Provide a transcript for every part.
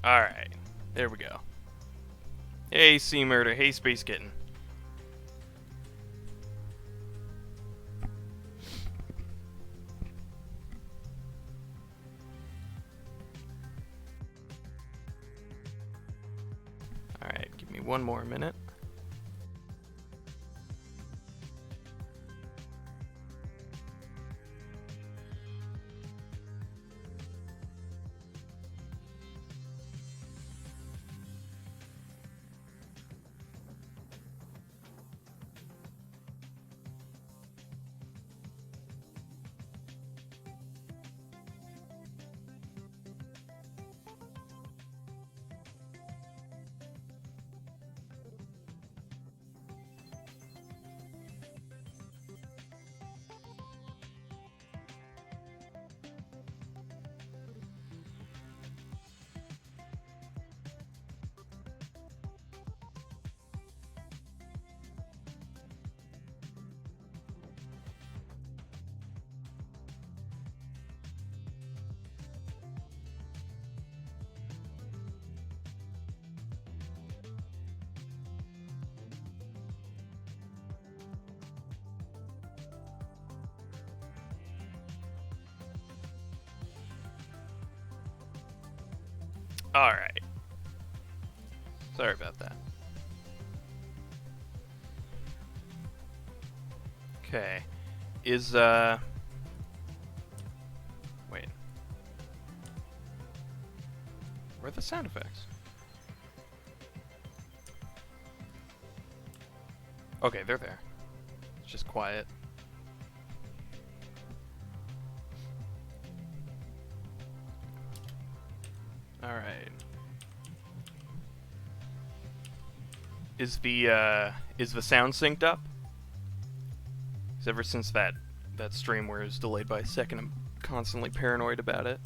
Alright. There we go. Hey, Sea Murder. Hey, Space Kitten. Alright, give me one more minute. Alright. Sorry about that. Okay. Is, Wait. Where are the sound effects? Okay, they're there. It's just quiet. Alright. Is the sound synced up? Because ever since that stream where it was delayed by a second, I'm constantly paranoid about it.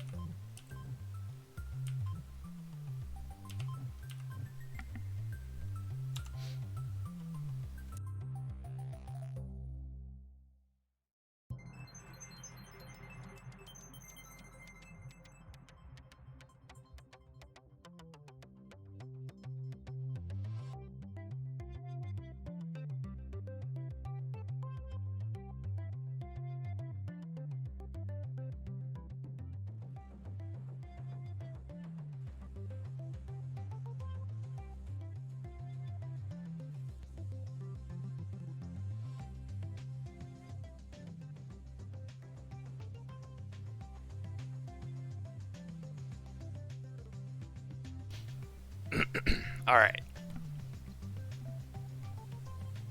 Alright.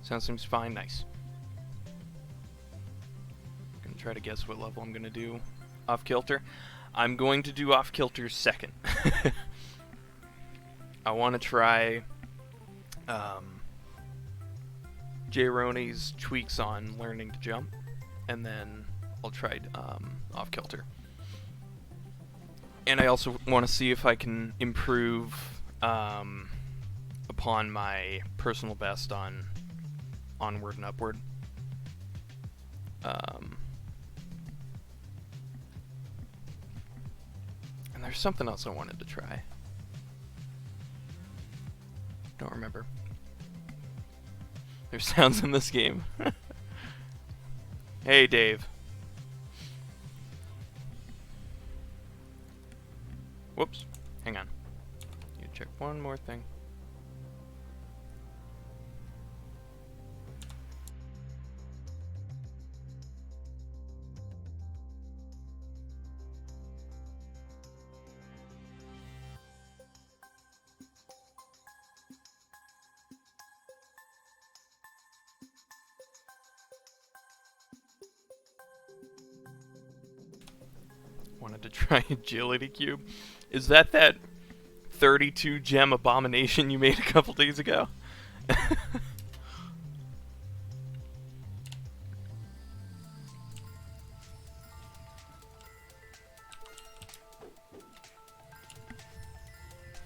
Sound seems fine, nice. Gonna try to guess what level I'm gonna do off kilter. I'm going to do off kilter second. I want to try J. Roney's tweaks on learning to jump, and then I'll try off kilter. And I also want to see if I can improve upon my personal best on onward and upward. And there's something else I wanted to try. Don't remember. There's sounds in this game. Hey, Dave. Whoops. Hang on. Need to check one more thing. Wanted to try Agility Cube. Is that 32 gem abomination you made a couple days ago?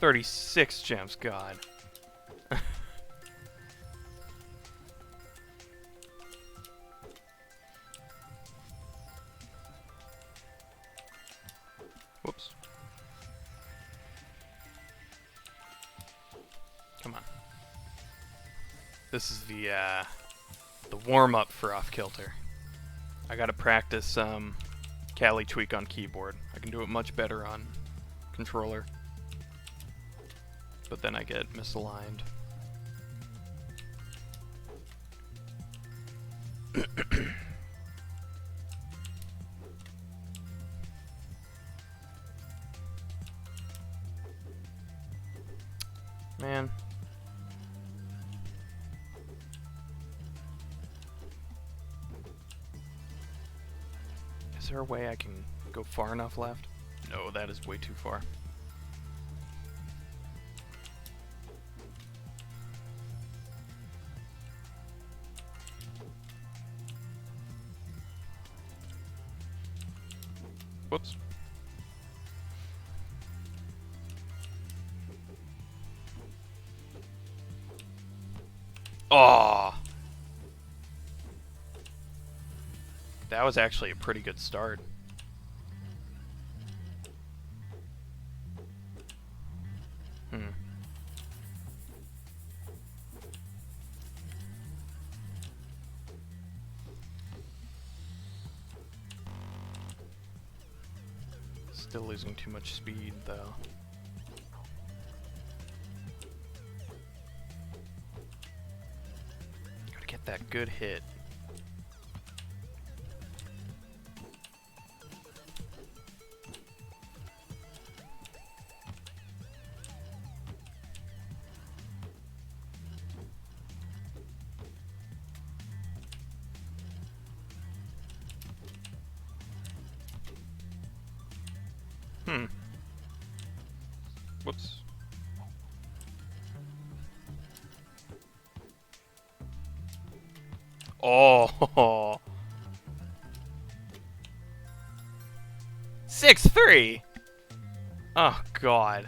$36 gems, God. Whoops. This is the warm-up for Off Kilter. I gotta practice Cali Tweak on keyboard. I can do it much better on controller, but then I get misaligned. Man. Is there a way I can go far enough left? No, that is way too far. Whoops. Oh, that was actually a pretty good start. Still losing too much speed, though. Gotta get that good hit. Whoops. Oh. 6-3. Oh God.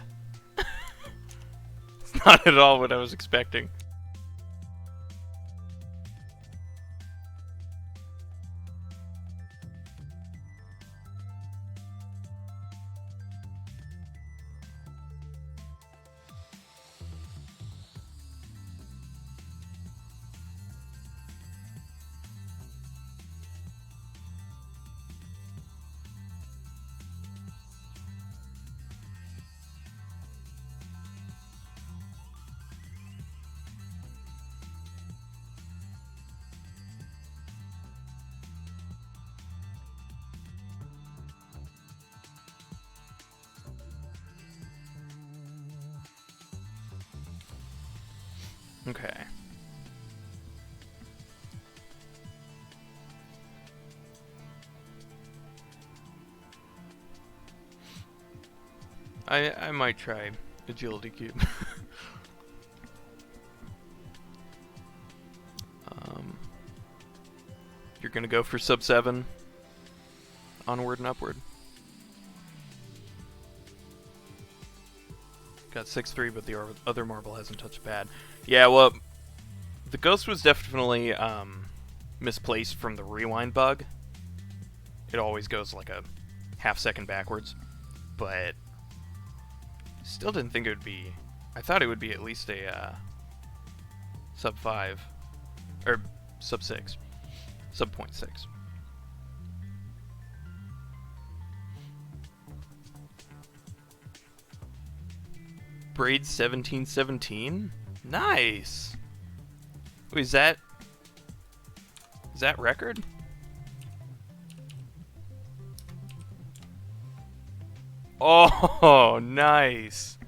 It's not at all what I was expecting. Okay. I might try Agility Cube. You're gonna go for sub 7? Onward and upward. Got 6-3, but the other marble hasn't touched pad. Yeah, well, the ghost was definitely misplaced from the rewind bug. It always goes like a half-second backwards, but still didn't think it would be... I thought it would be at least a sub 5, or sub 6, sub 0.6. Braid 1717? Nice! Wait, is that record? Oh, nice!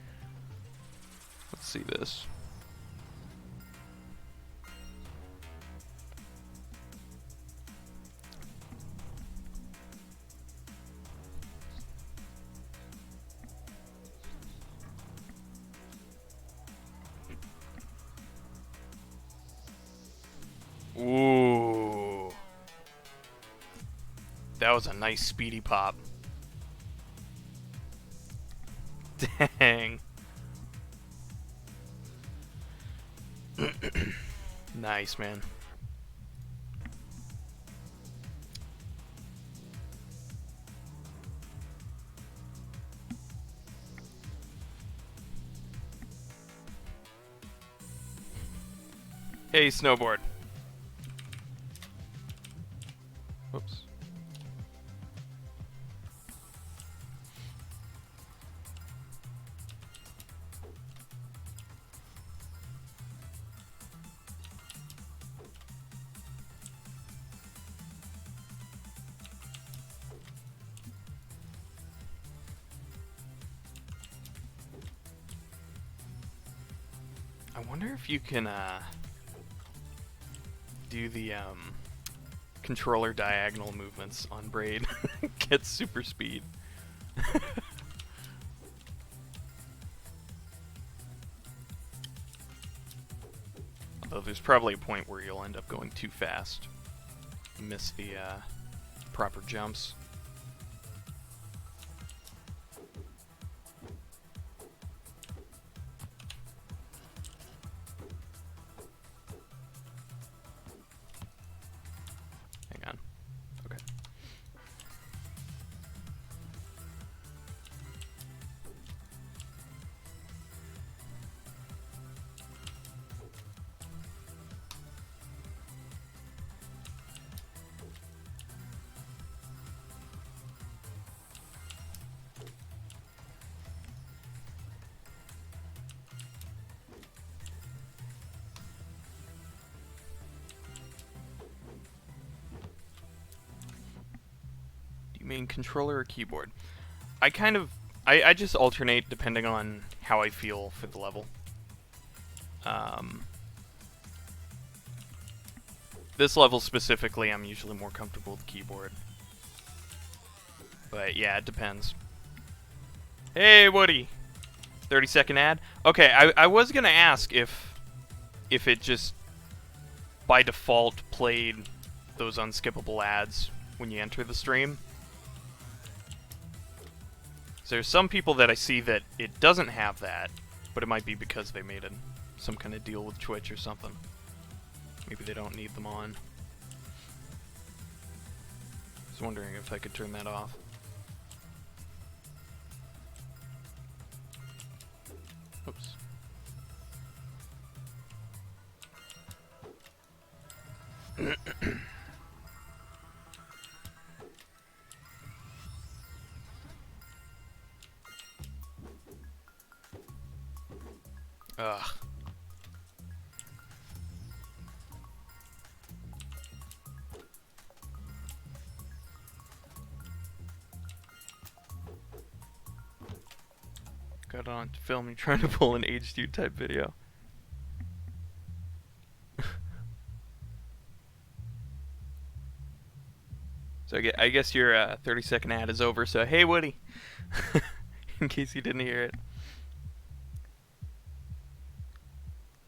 Let's see this. Ooh. That was a nice speedy pop. Dang. Nice, man. Hey, snowboard. Whoops. I wonder if you can do the controller diagonal movements on Braid. Get super speed. Although there's probably a point where you'll end up going too fast. Miss the proper jumps. Hang on. Okay. You mean controller or keyboard? I just alternate depending on how I feel for the level. This level specifically, I'm usually more comfortable with keyboard. But yeah, it depends. Hey, Woody! 30-second ad? Okay, I was gonna ask if it just by default played those unskippable ads when you enter the stream. So there's some people that I see that it doesn't have that, but it might be because they made some kind of deal with Twitch or something. Maybe they don't need them on. I was wondering if I could turn that off. Oops. Ugh. Got on to film you trying to pull an H2 type video. So I guess your 30-second ad is over, so hey Woody! In case you didn't hear it.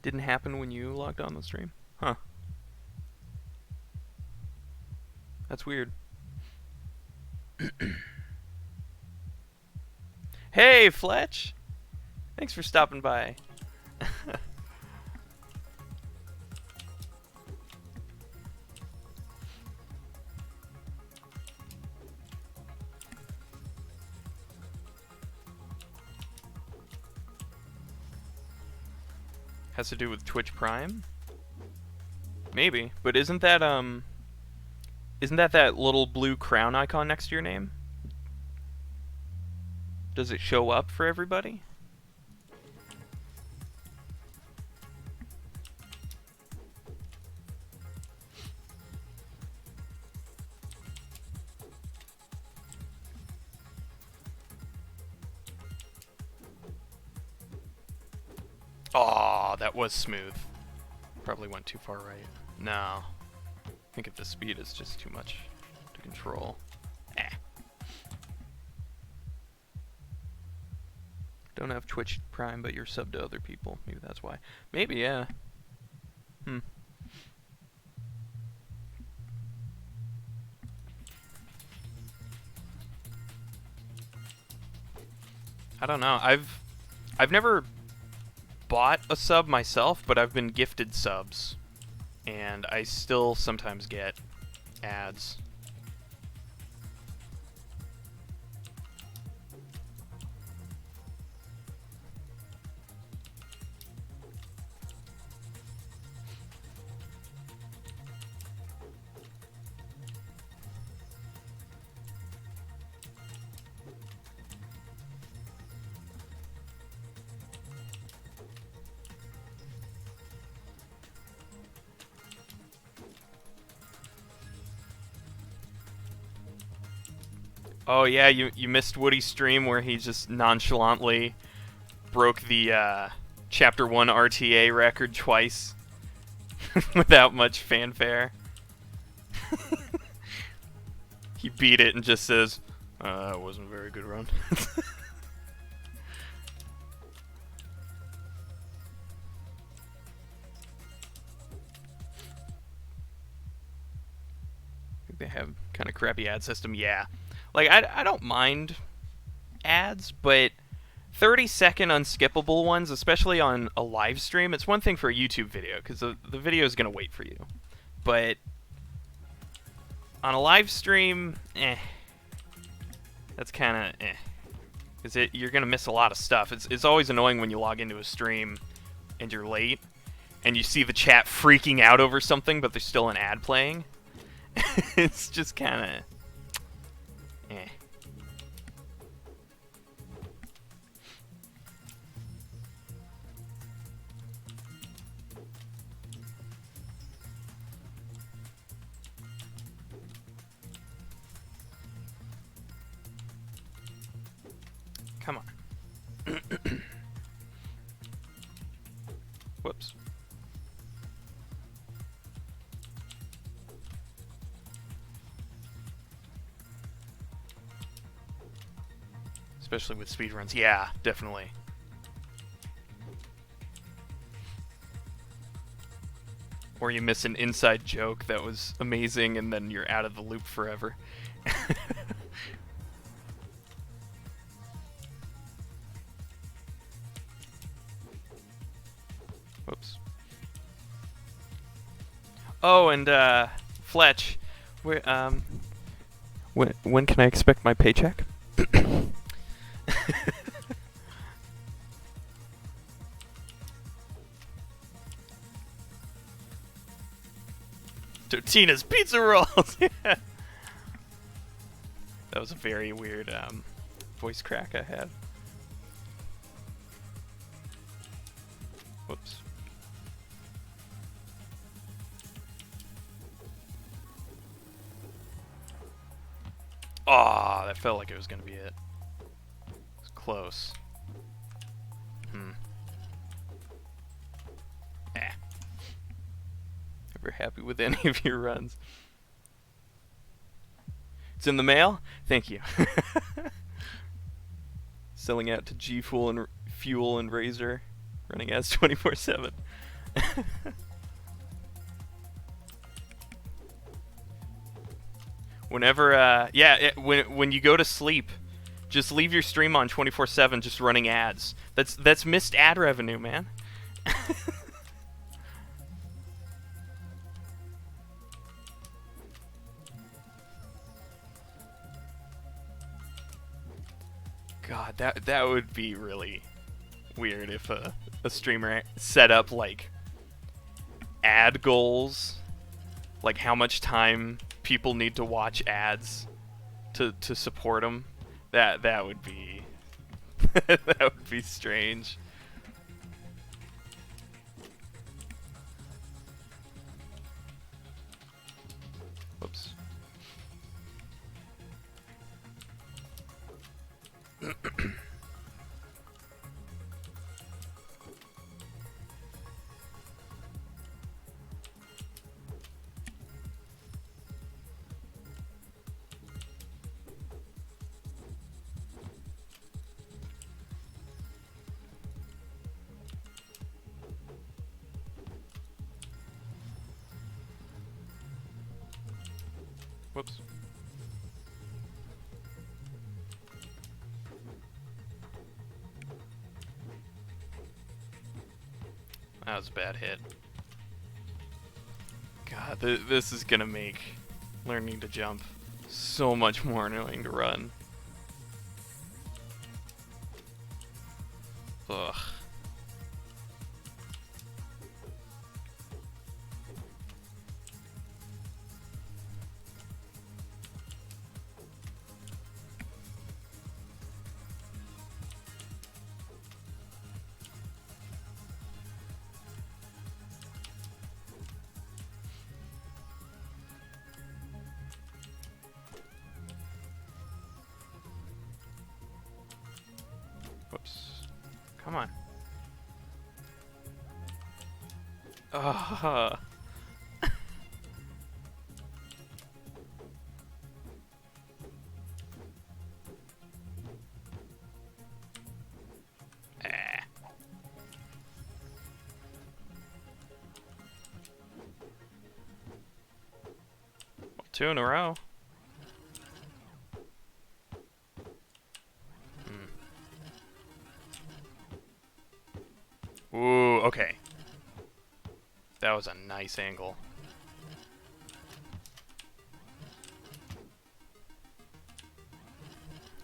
Didn't happen when you logged on the stream? Huh. That's weird. Hey, Fletch! Thanks for stopping by. Has to do with Twitch Prime? Maybe, but isn't that that little blue crown icon next to your name? Does it show up for everybody? Aw, that was smooth. Probably went too far right. No. I think if the speed is just too much to control. Eh. Don't have Twitch Prime, but you're subbed to other people. Maybe that's why. Maybe, yeah. I don't know. I've never bought a sub myself, but I've been gifted subs, and I still sometimes get ads. Oh yeah, you missed Woody's stream where he just nonchalantly broke the Chapter 1 RTA record twice without much fanfare. He beat it and just says, it wasn't a very good run. I think they have kind of crappy ad system, yeah. Like, I don't mind ads, but 30-second unskippable ones, especially on a live stream, it's one thing for a YouTube video, because the video is going to wait for you. But on a live stream, that's kind of because you're going to miss a lot of stuff. It's always annoying when you log into a stream and you're late, and you see the chat freaking out over something, but there's still an ad playing. It's just kind of Come on. Whoops. Especially with speedruns. Yeah, definitely. Or you miss an inside joke that was amazing and then you're out of the loop forever. Whoops. Oh, and Fletch, when can I expect my paycheck? Totina's Pizza Rolls! Yeah. That was a very weird voice crack I had. Whoops. Aw, that felt like it was gonna be it. It was close. Never happy with any of your runs. It's in the mail? Thank you. Selling out to G Fuel and Razor. Running ads 24/7. Whenever, when you go to sleep, just leave your stream on 24/7, just running ads. That's missed ad revenue, man. God, that would be really weird if a streamer set up like ad goals, like how much time people need to watch ads to support them. That would be that would be strange. Whoops. Whoops. That was a bad hit. God, this is gonna make learning to jump so much more annoying to run. Ugh. Come on. Ugh. Two in a row. Ooh, okay. That was a nice angle.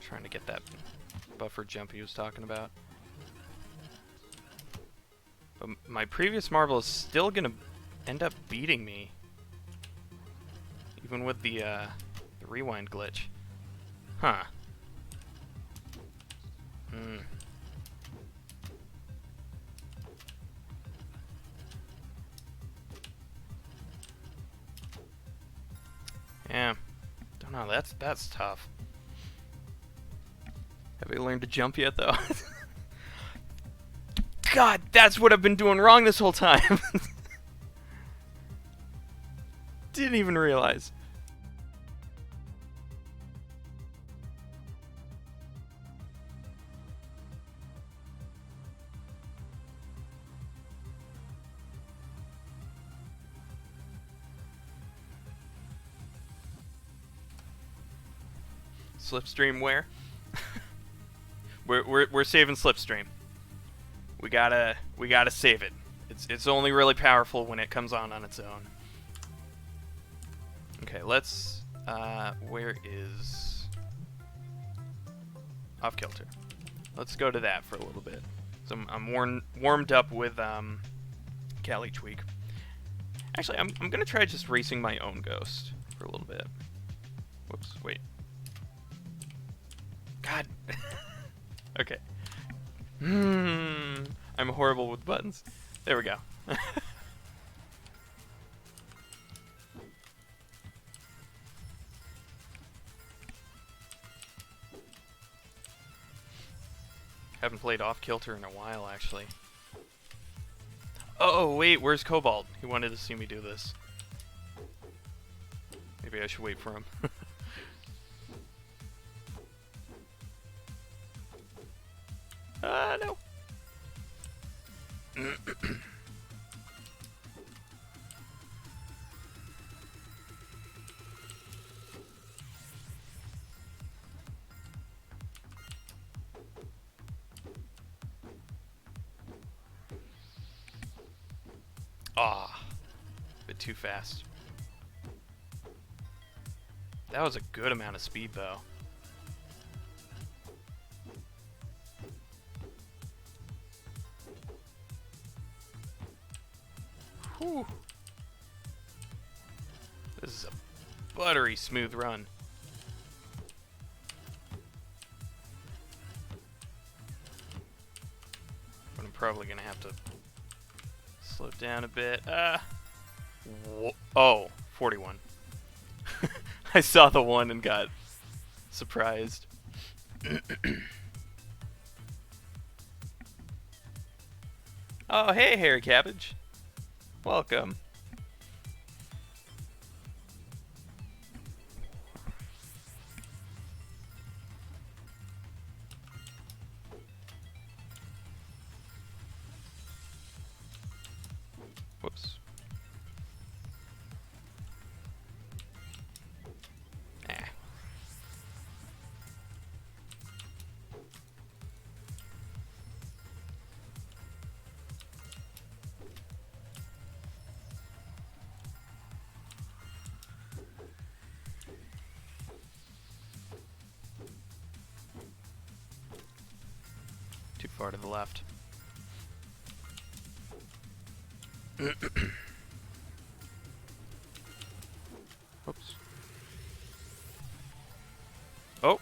Trying to get that buffer jump he was talking about. But my previous marble is still gonna end up beating me. Even with the rewind glitch. Huh. Hmm. Yeah. Don't know, that's tough. Have you learned to jump yet, though? God, that's what I've been doing wrong this whole time. Didn't even realize. Slipstream where? we're saving Slipstream. We gotta save it. It's only really powerful when it comes on its own. Okay, let's where is Off Kilter? Let's go to that for a little bit. So I'm warmed up with Cali Tweak. Actually, I'm gonna try just racing my own ghost for a little bit. Whoops, wait. God. Okay. I'm horrible with buttons. There we go. Haven't played Off Kilter in a while, actually. Oh, wait, where's Cobalt? He wanted to see me do this. Maybe I should wait for him. No. Ah, a bit too fast. That was a good amount of speed, though. Whew. This is a buttery smooth run. But I'm probably gonna have to slow down a bit. Oh, 41. I saw the one and got surprised. Oh, hey, Hairy Cabbage. Welcome. Whoops. Too far to the left. Oops. Oh!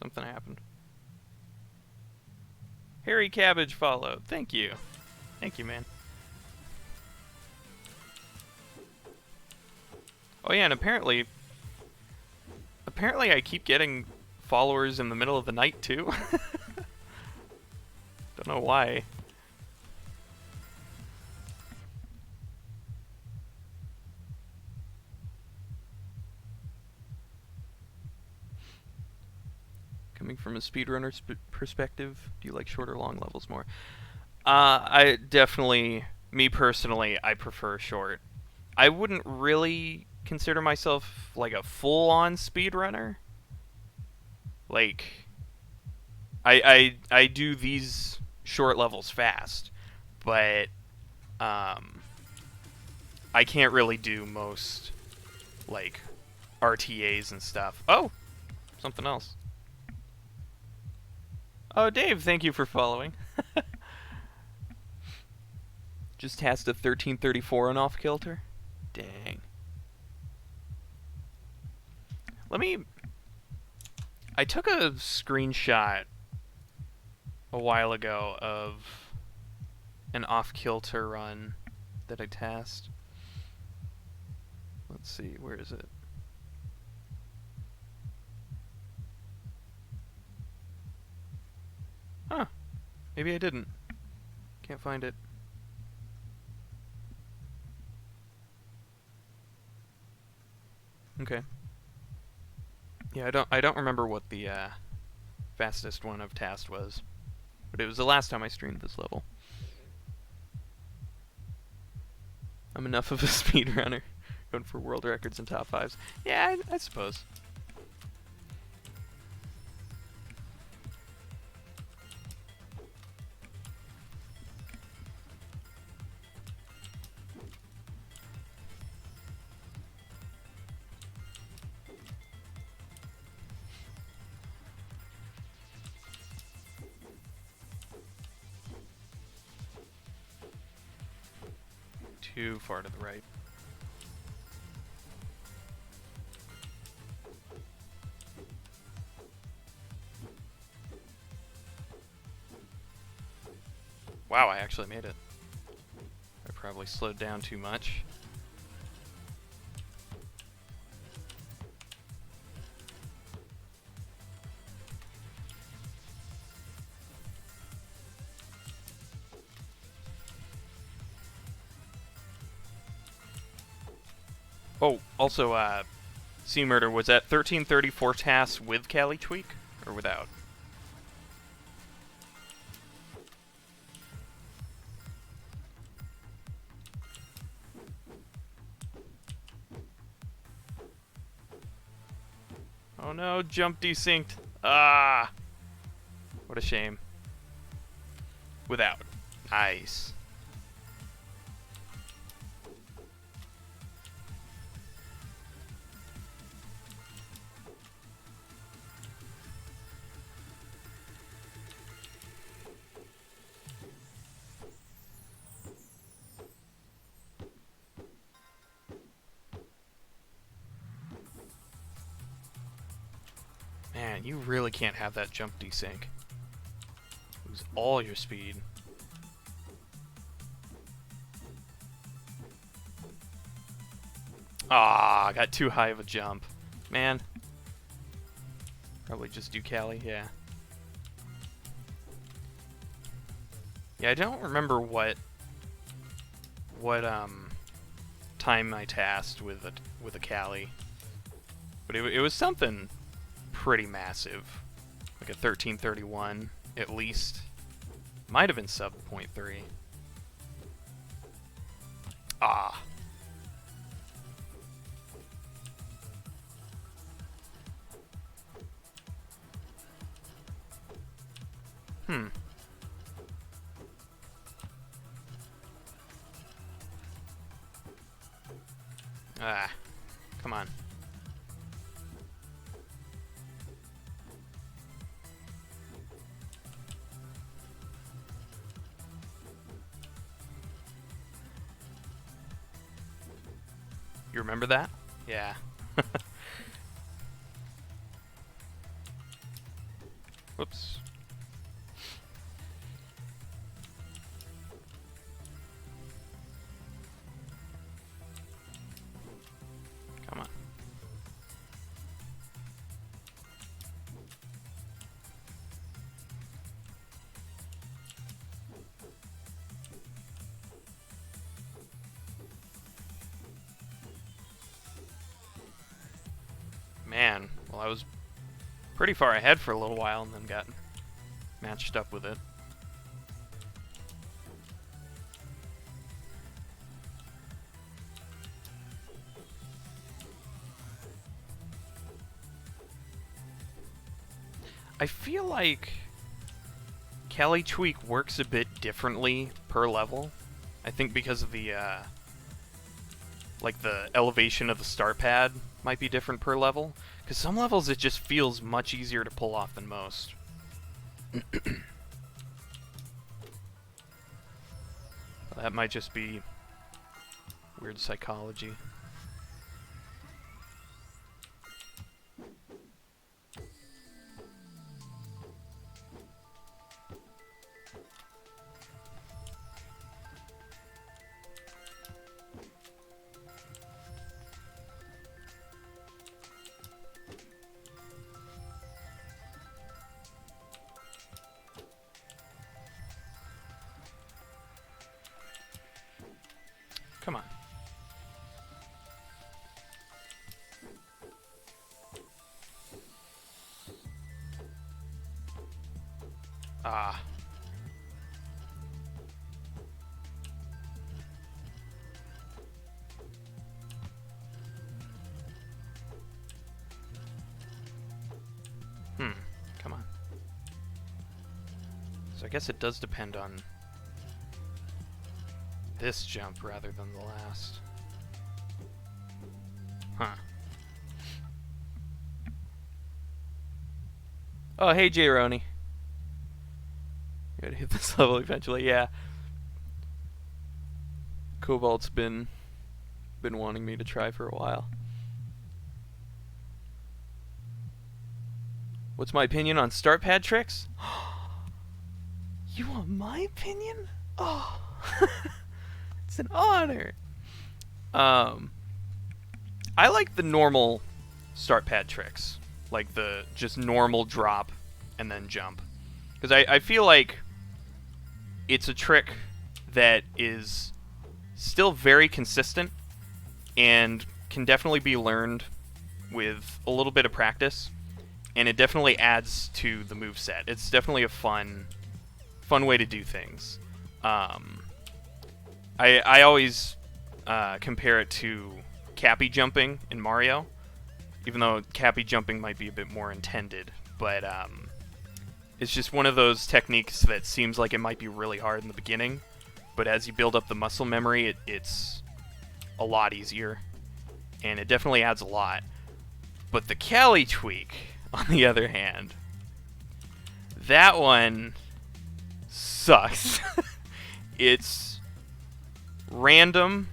Something happened. Hairy Cabbage followed. Thank you. Thank you, man. Oh yeah, and apparently I keep getting followers in the middle of the night too. Don't know why. Coming from a speedrunner perspective, do you like short or long levels more? I definitely, me personally, I prefer short. I wouldn't really consider myself like a full-on speedrunner. Like, I do these short levels fast, but I can't really do most like RTAs and stuff. Oh, something else. Oh, Dave, thank you for following. Just tasked a 1334 on Off Kilter. Dang. Let me. I took a screenshot a while ago of an Off Kilter run that I tasked. Let's see, where is it? Huh. Maybe I didn't. Can't find it. Okay. Yeah, I don't remember what the fastest one I've tasked was, but it was the last time I streamed this level. I'm enough of a speedrunner, going for world records and top fives. Yeah, I suppose. Too far to the right. Wow, I actually made it. I probably slowed down too much. Oh, also, Sea Murder, was that 1334 tasks with Cali Tweak, or without? Oh no, jump desynced. Ah! What a shame. Without. Nice. Man, you really can't have that jump desync. Lose all your speed. Ah, got too high of a jump. Man. Probably just do Cali, yeah. Yeah, I don't remember what time I tasked with a Cali. But it was something pretty massive. Like a 1331 at least. Might have been sub 0.3. Ah. Hmm. Ah. Come on. You remember that? Yeah. Whoops. Come on. I was pretty far ahead for a little while and then got matched up with it. I feel like Cali Tweak works a bit differently per level. I think because of the like the elevation of the start pad might be different per level. Because some levels it just feels much easier to pull off than most. That might just be weird psychology. Come on. Ah. Come on. So I guess it does depend on this jump rather than the last. Huh. Oh, hey, J-Roni. Gotta hit this level eventually, yeah. Cobalt's been wanting me to try for a while. What's my opinion on start pad tricks? You want my opinion? Oh, it's an honor. I like the normal start pad tricks, like the just normal drop and then jump, because I feel like it's a trick that is still very consistent and can definitely be learned with a little bit of practice, and it definitely adds to the moveset. It's definitely a fun way to do things. I always compare it to Cappy jumping in Mario, even though Cappy jumping might be a bit more intended, but it's just one of those techniques that seems like it might be really hard in the beginning, but as you build up the muscle memory, it's a lot easier, and it definitely adds a lot. But the Cali Tweak, on the other hand, that one sucks. It's random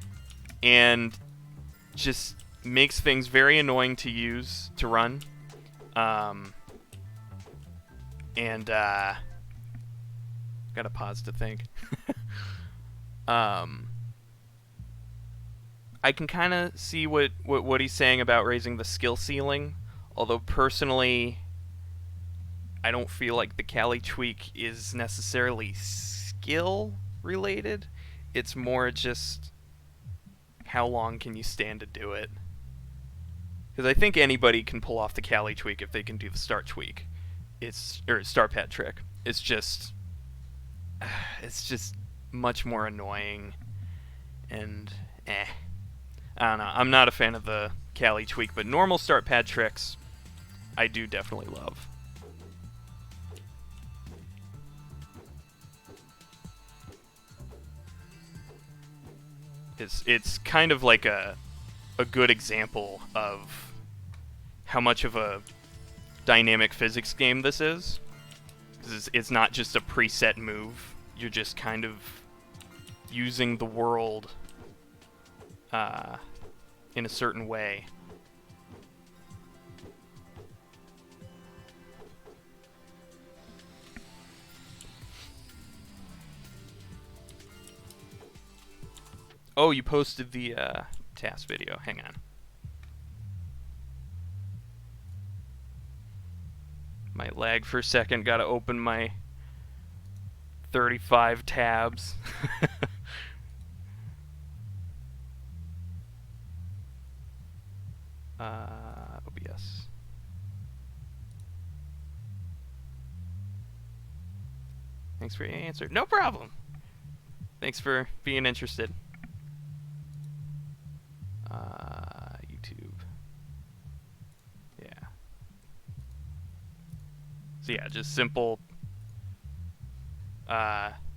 and just makes things very annoying to use, to run. Gotta pause to think. I can kind of see what he's saying about raising the skill ceiling, although personally, I don't feel like the Cali Tweak is necessarily skill related. It's more just how long can you stand to do it. Because I think anybody can pull off the Cali Tweak if they can do the start tweak. Or start pad trick. It's just much more annoying and I don't know. I'm not a fan of the Cali Tweak, but normal start pad tricks I do definitely love. It's kind of like a good example of how much of a dynamic physics game this is. It's not just a preset move. You're just kind of using the world in a certain way. Oh, you posted the task video. Hang on. Might lag for a second. Gotta open my 35 tabs. OBS. Thanks for your answer. No problem. Thanks for being interested. YouTube. Yeah. So yeah, just simple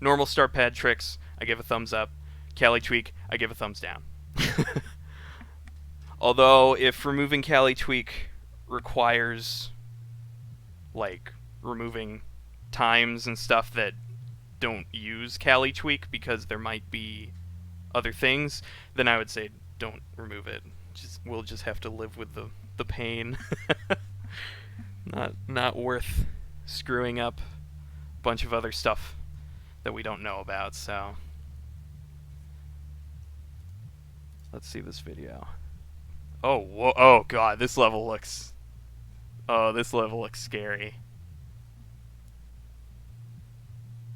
normal start pad tricks, I give a thumbs up. Cali tweak, I give a thumbs down. Although, if removing Cali tweak requires, like, removing times and stuff that don't use Cali tweak because there might be other things, then I would say don't remove it. We'll just have to live with the pain. Not worth screwing up a bunch of other stuff that we don't know about, so let's see this video. Oh, whoa, oh god, this level looks scary.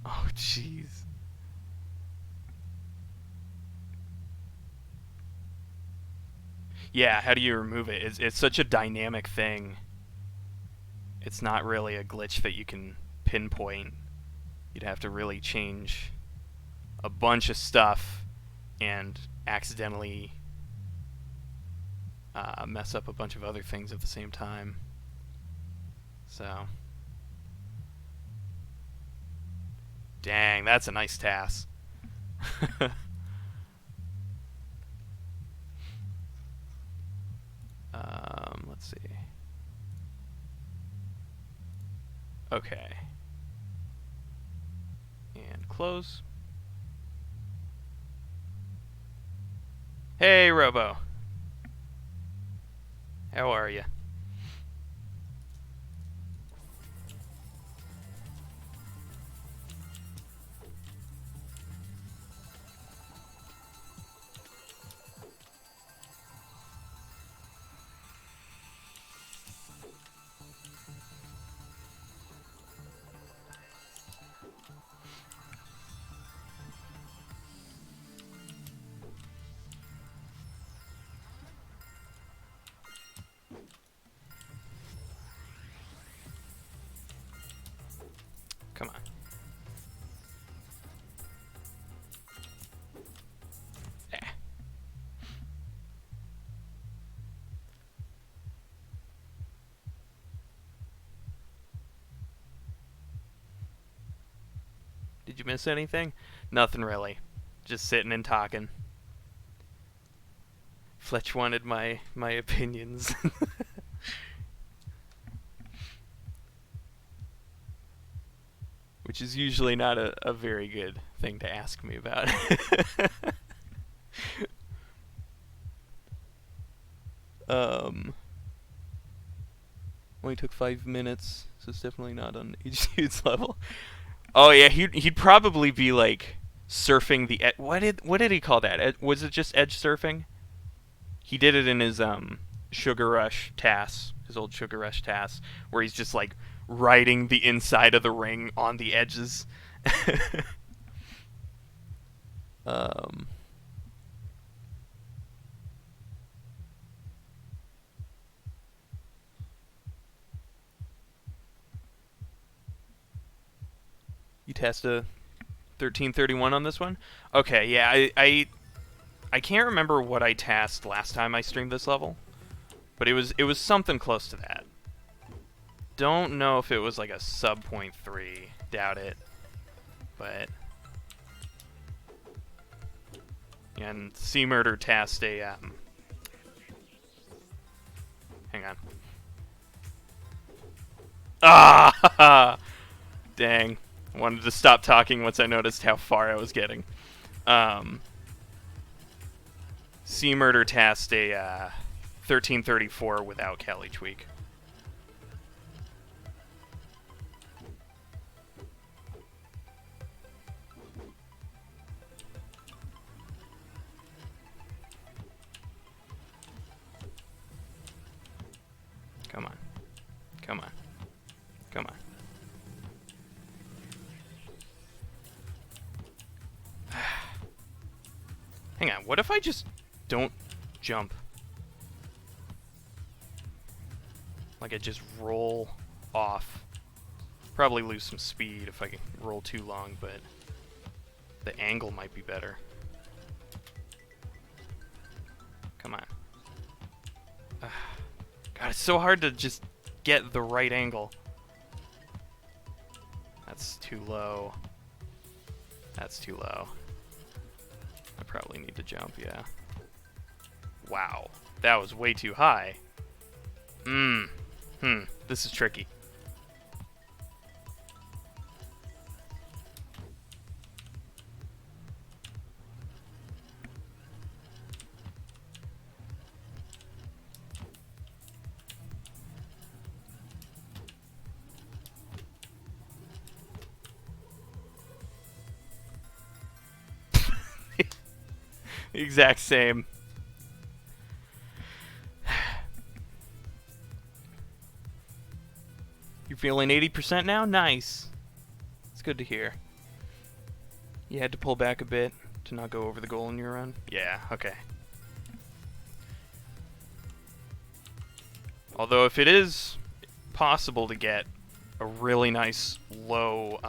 Oh jeez. Yeah, how do you remove it? It's such a dynamic thing. It's not really a glitch that you can pinpoint. You'd have to really change a bunch of stuff and accidentally mess up a bunch of other things at the same time. So, dang, that's a nice task. Let's see. Okay. And close. Hey, Robo. How are you? Come on. Ah. Did you miss anything? Nothing really. Just sitting and talking. Fletch wanted my opinions. Which is usually not a very good thing to ask me about. Only took 5 minutes, so it's definitely not on HDude's level. Oh yeah, he'd probably be like surfing the what did he call that? Was it just edge surfing? He did it in his Sugar Rush TAS, his old Sugar Rush TAS, where he's just like riding the inside of the ring on the edges. You test a 1331 on this one? Okay, yeah, I can't remember what I tasked last time I streamed this level, but it was something close to that. Don't know if it was like a sub 0.3, doubt it, but yeah, and C Murder tasked a hang on. Ah, dang. I wanted to stop talking once I noticed how far I was getting. C Murder tasked a 1334 without Cali tweak. Come on. Come on. Come on. Hang on, what if I just don't jump? Like I just roll off Probably lose some speed if I can roll too long, but the angle might be better. Come on. God, it's so hard to just get the right angle. That's too low. That's too low. I probably need to jump, yeah. Wow. That was way too high. This is tricky. Exact same. You're feeling 80% now? Nice. It's good to hear. You had to pull back a bit to not go over the goal in your run? Yeah, okay. Although if it is possible to get a really nice low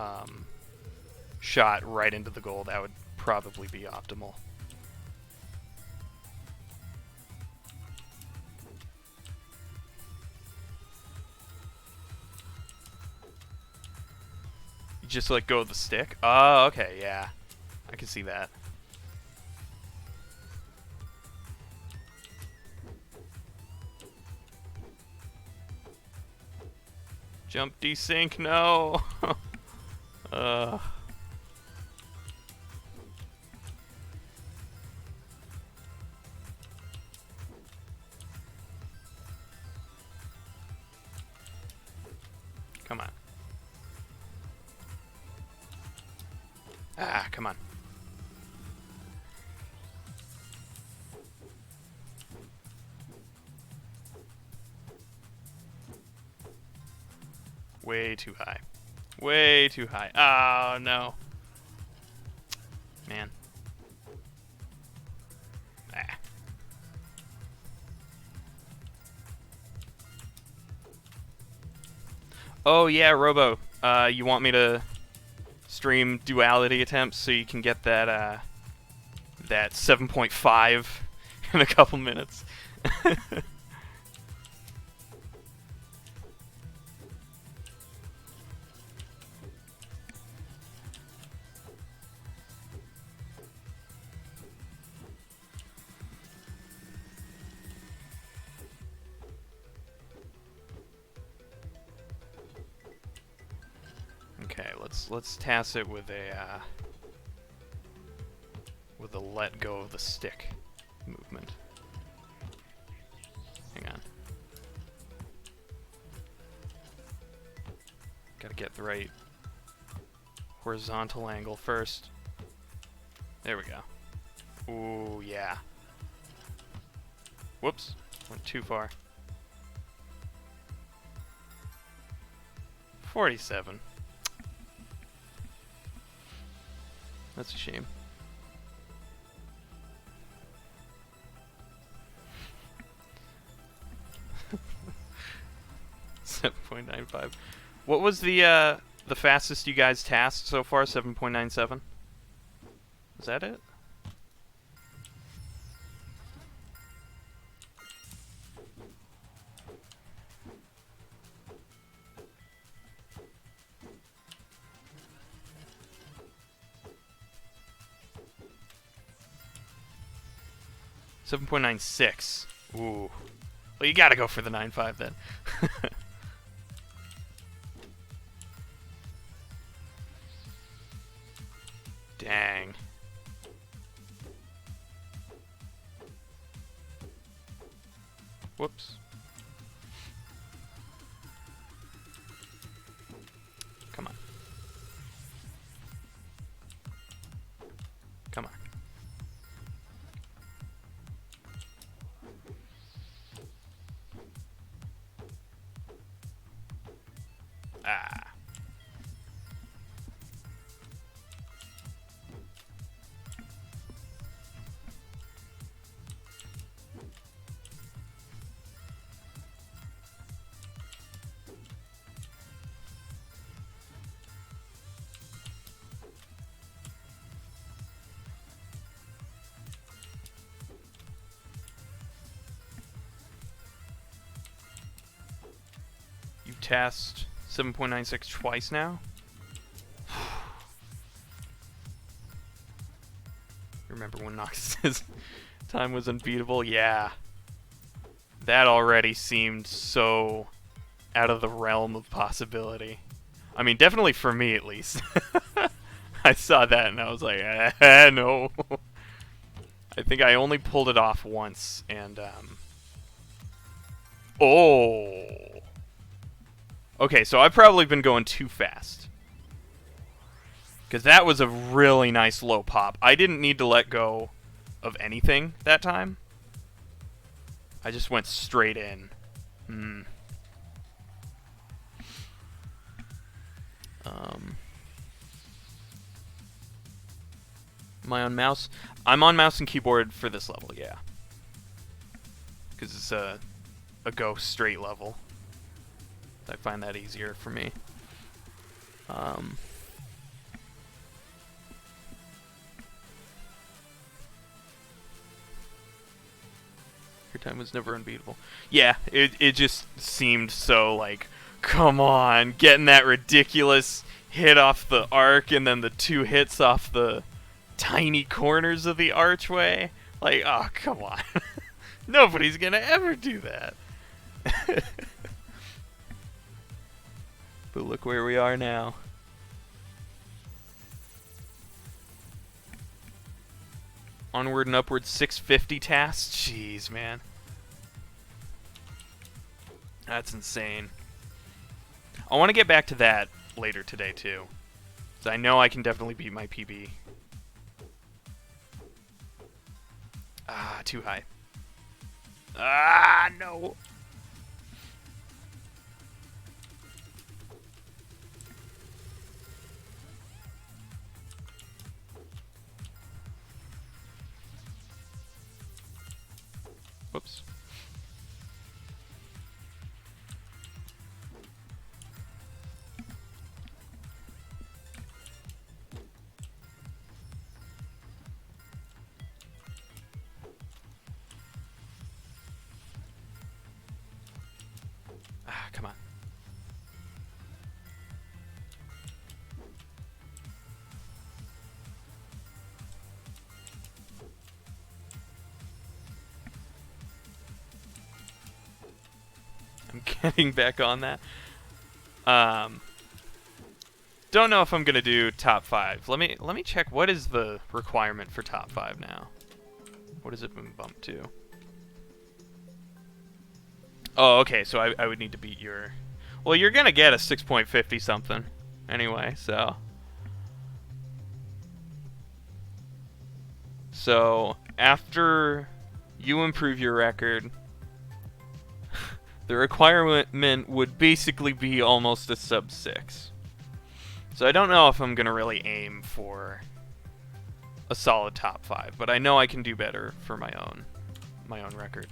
shot right into the goal, that would probably be optimal. You just let go of the stick? Oh, okay, yeah. I can see that. Jump desync, no! Come on. Ah, come on. Way too high. Way too high. Oh, no. Man. Ah. Oh, yeah, Robo. You want me to stream duality attempts so you can get that, that 7.5 in a couple minutes? Okay, let's task it with a let go of the stick movement. Hang on. Gotta get the right horizontal angle first. There we go. Ooh, yeah. Whoops, went too far. 47. That's a shame. 7.95. What was the fastest you guys tasked so far? 7.97. Was that it? $7.96. Ooh. Well, you gotta go for the 9.5 then. Dang. Whoops. Come on. Come on. Ah. retest 7.96 twice now. Remember when Noxus's time was unbeatable? Yeah. That already seemed so out of the realm of possibility. I mean, definitely for me at least. I saw that and I was like, no. I think I only pulled it off once, and, oh! Okay, so I've probably been going too fast. Because that was a really nice low pop. I didn't need to let go of anything that time. I just went straight in. Am I on mouse? I'm on mouse and keyboard for this level, yeah. Because it's a go straight level. I find that easier for me. Your time was never unbeatable. Yeah, it just seemed so like, come on, getting that ridiculous hit off the arc and then the 2 hits off the tiny corners of the archway. Like, oh, come on. Nobody's gonna ever do that. But look where we are now. Onward and upward 650 tasks? Jeez, man. That's insane. I want to get back to that later today, too. So I know I can definitely beat my PB. Ah, too high. Ah, no. Whoops. Ah, come on. I'm getting back on that. Don't know if I'm gonna do top 5. Let me check what is the requirement for top 5 now. What has it been bumped to? Oh, okay, so I would need to beat your... Well, you're gonna get a 6.50 something anyway, so... So, after you improve your record, the requirement would basically be almost a sub 6. So I don't know if I'm gonna really aim for a solid top 5, but I know I can do better for my own record.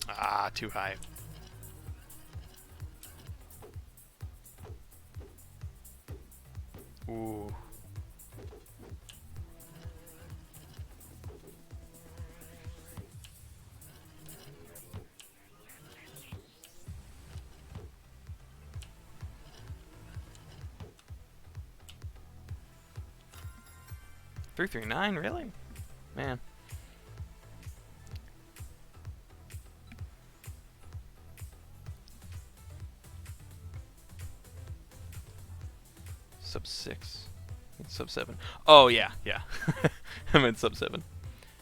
Ah, too high. Ooh. $339, really? Man. Sub 6. It's sub 7. Oh, yeah, yeah. I'm in sub 7.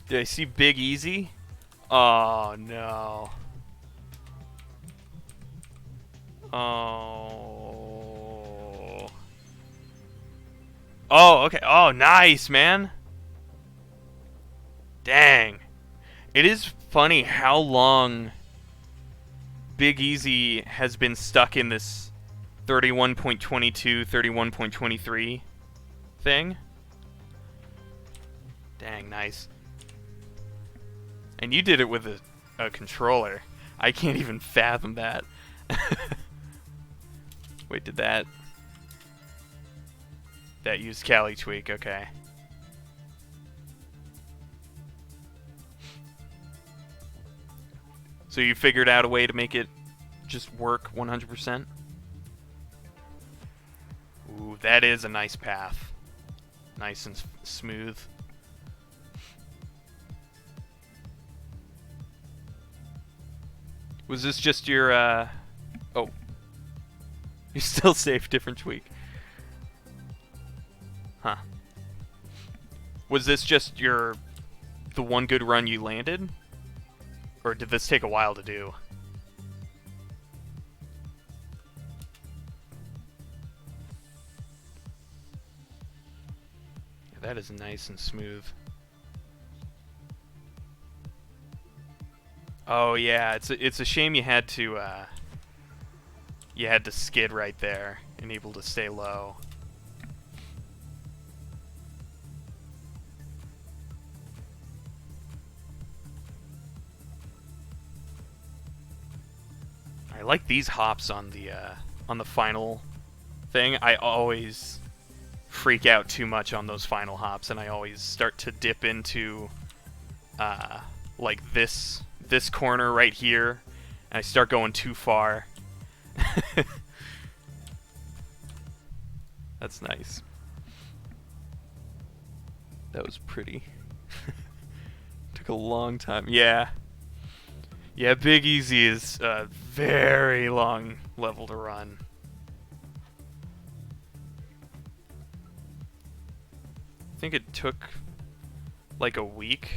Did I see Big Easy? Oh, no. Oh. Oh, okay. Oh, nice, man. Dang. It is funny how long Big Easy has been stuck in this 31.22, 31.23 thing. Dang, nice. And you did it with a controller. I can't even fathom that. Wait, did that used Cali Tweak? Okay. So you figured out a way to make it just work 100%? Ooh, that is a nice path. Nice and smooth. Was this just your, oh. You're still safe, different tweak. Huh. Was this just the one good run you landed? Or did this take a while to do? Yeah, that is nice and smooth. Oh yeah, it's a shame you had to skid right there and able to stay low. I like these hops on the final thing. I always freak out too much on those final hops, and I always start to dip into like this corner right here, and I start going too far. That's nice. That was pretty. Took a long time. Yeah. Yeah, Big Easy is a very long level to run. I think it took like a week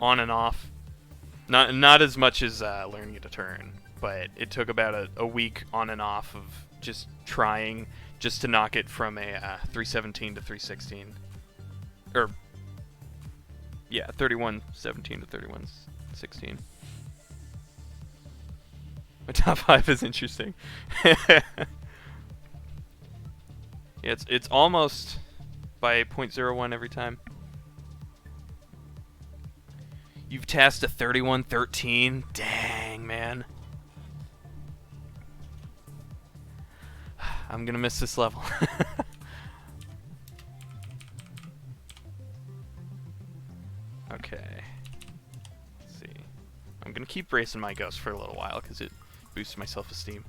on and off. Not as much as learning it to turn, but it took about a week on and off of just trying just to knock it from a 317 to 316. Or, yeah, 3117 to 3116. My top 5 is interesting. Yeah, it's almost by 0.01 every time. You've tasked a 3113? Dang, man. I'm gonna miss this level. Okay. Let's see. I'm gonna keep racing my ghost for a little while because it boosts my self-esteem.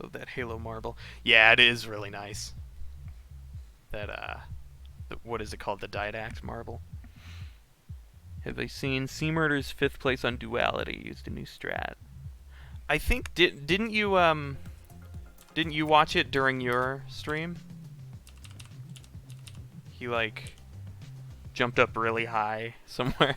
Love that Halo marble. Yeah, it is really nice. That, what is it called? The Didact marble. Have they seen C-Murder's 5th place on Duality used a new strat? I think, didn't you watch it during your stream? He, like, jumped up really high somewhere.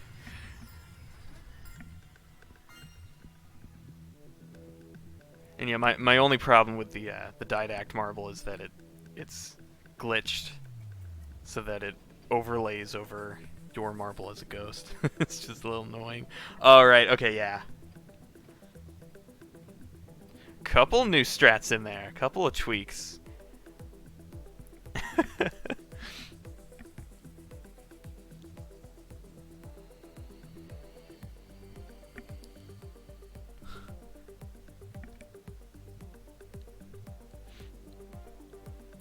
And yeah, my only problem with the Didact marble is that it's glitched so that it overlays over your marble as a ghost. It's just a little annoying. Alright, okay, yeah. Couple new strats in there, couple of tweaks.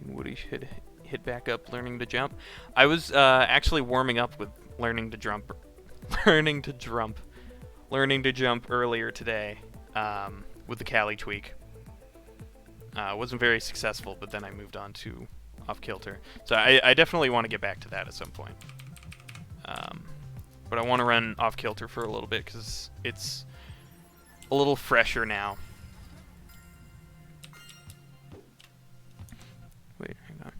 Woody should hit back up learning to jump. I was actually warming up with learning to jump earlier today with the Cali tweak. Wasn't very successful, but then I moved on to Off Kilter. So I definitely want to get back to that at some point. But I want to run Off Kilter for a little bit because it's a little fresher now. Wait, hang on.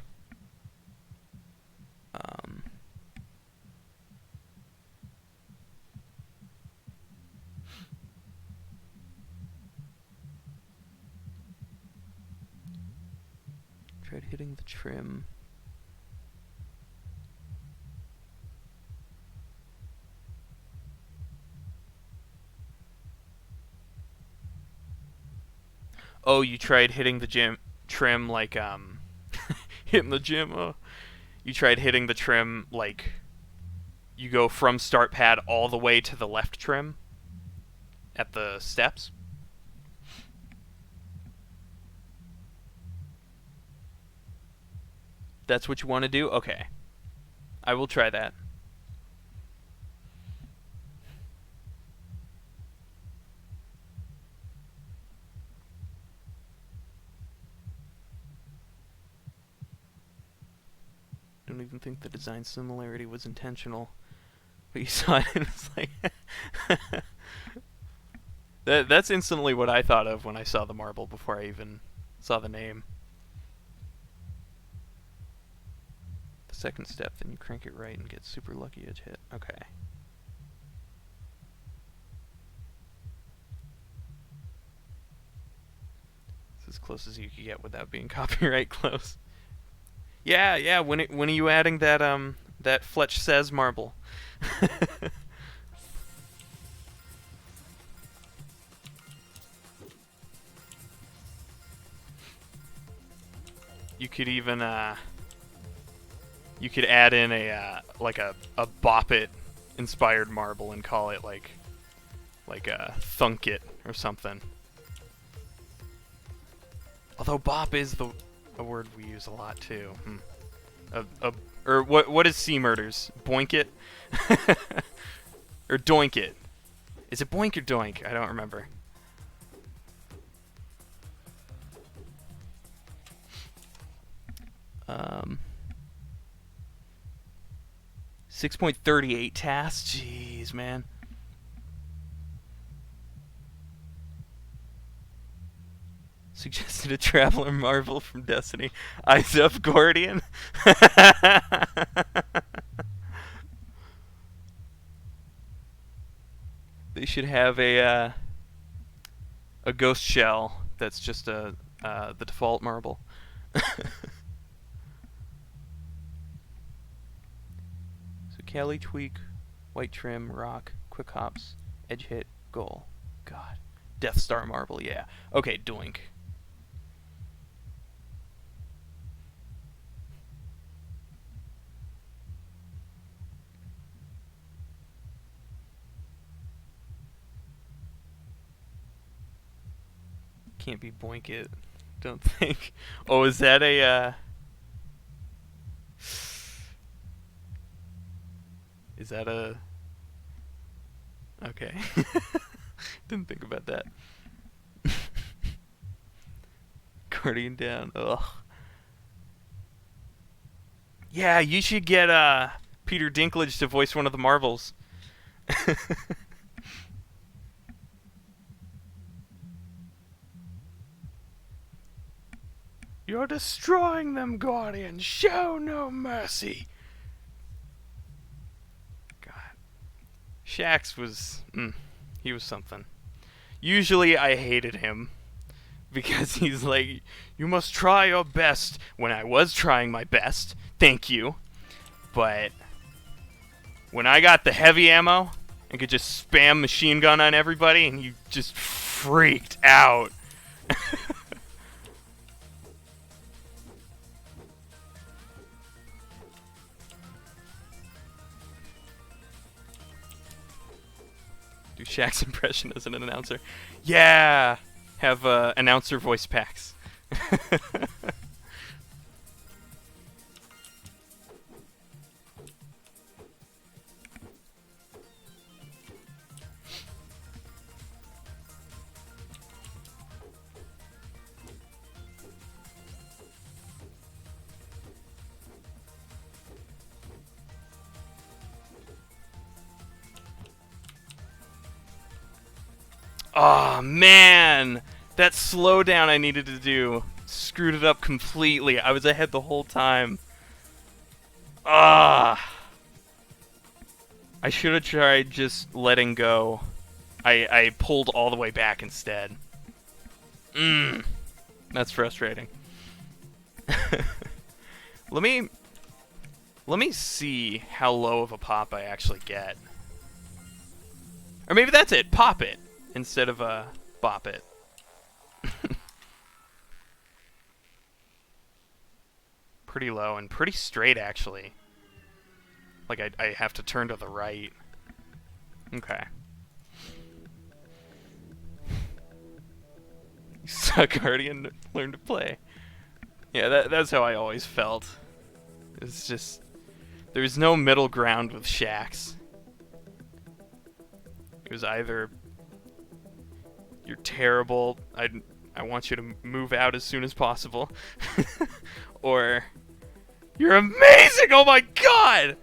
Tried hitting the trim. Oh, you tried hitting the gym trim like hitting the gym. You tried hitting the trim like you go from start pad all the way to the left trim at the steps. That's what you want to do? Okay. I will try that. Don't even think the design similarity was intentional. But you saw it and it's like... That's instantly what I thought of when I saw the marble before I even saw the name. The second step, then you crank it right and get super lucky edge hit. Okay. It's as close as you can get without being copyright close. Yeah. When are you adding that Fletch Says marble? You could even you could add in a like a Bop It inspired marble and call it like a Thunk It or something. Although bop is a word we use a lot too. Or what is C Murders? Boink it? Or doink it? Is it boink or doink? I don't remember. Um, 6.38 tasks? Jeez, man. Suggested a Traveler Marvel from Destiny. Eyes Up Gordian. They should have a ghost shell that's just the default marble. So Cali Tweak, White Trim, Rock, Quick Hops, Edge Hit, Goal. God. Death Star Marble, yeah. Okay, doink. Can't be boink it. Don't think. Oh, is that a is that a okay. Didn't think about that. Guardian down. Ugh. Yeah, you should get Peter Dinklage to voice one of the Marvels. You're destroying them, Guardian. Show no mercy. God. Shaxx was... he was something. Usually I hated him. Because he's like, you must try your best. When I was trying my best. Thank you. But... when I got the heavy ammo... and could just spam machine gun on everybody... and you just freaked out. Do Shaq's impression as an announcer. Yeah! Have announcer voice packs. Oh man, that slowdown I needed to do screwed it up completely. I was ahead the whole time. Ah, I should have tried just letting go. I pulled all the way back instead. That's frustrating. Let me see how low of a pop I actually get. Or maybe that's it. Pop it. Instead of bop it. pretty low and pretty straight, actually. Like, I have to turn to the right. Okay. You suck, Guardian. Learn to play. Yeah, that's how I always felt. It's just... There's no middle ground with Shaxx. It was either... You're terrible, I want you to move out as soon as possible. Or... You're amazing! Oh my god!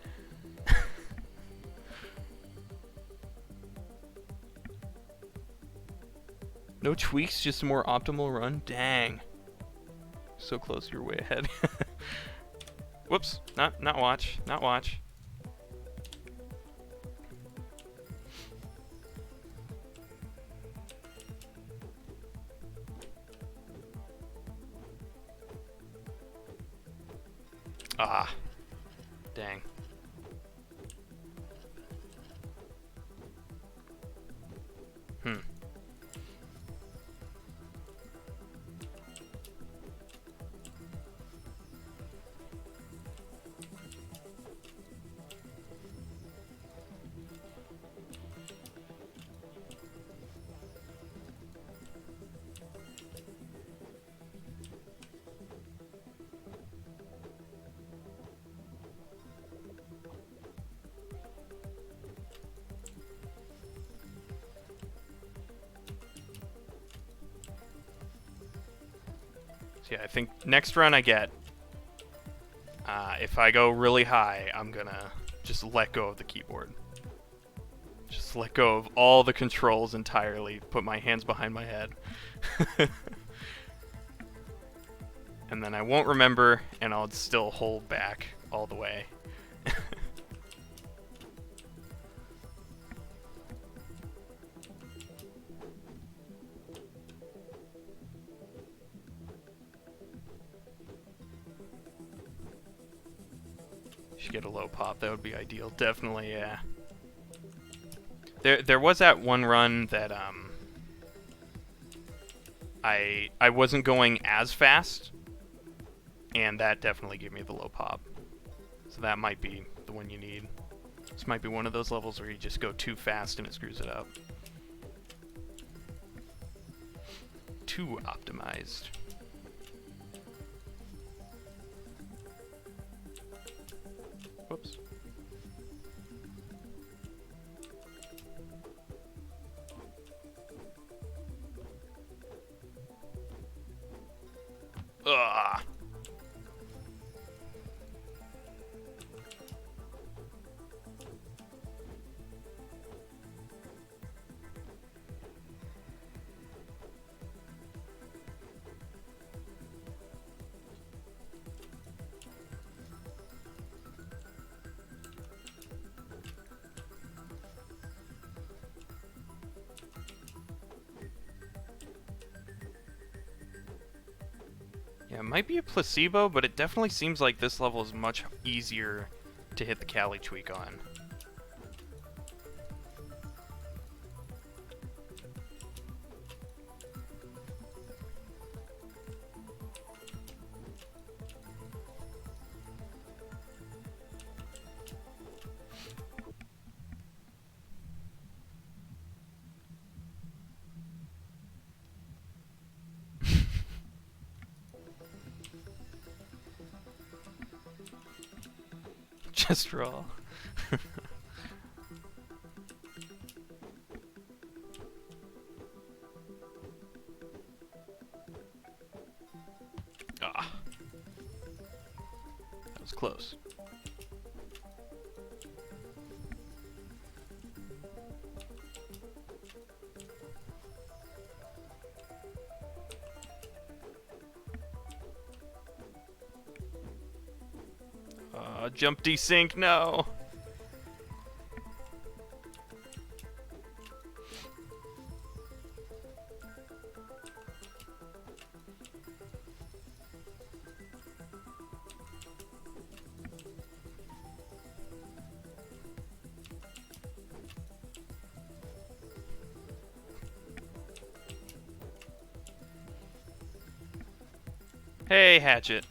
No tweaks, just a more optimal run? Dang. So close, you're way ahead. Whoops, not watch, not watch. Ah, dang. Yeah, I think next run I get, if I go really high, I'm gonna just let go of the keyboard. Just let go of all the controls entirely, put my hands behind my head. And then I won't remember, and I'll still hold back all the way. Should get a low pop, that would be ideal. Definitely, yeah. There was that one run that I wasn't going as fast, and that definitely gave me the low pop. So that might be the one you need. This might be one of those levels where you just go too fast and it screws it up. Too optimized. Whoops. Ugh. Yeah, it might be a placebo, but it definitely seems like this level is much easier to hit the Cali tweak on. Just raw. Ah. That was close. Jump desync, no! Hey, Hatchet.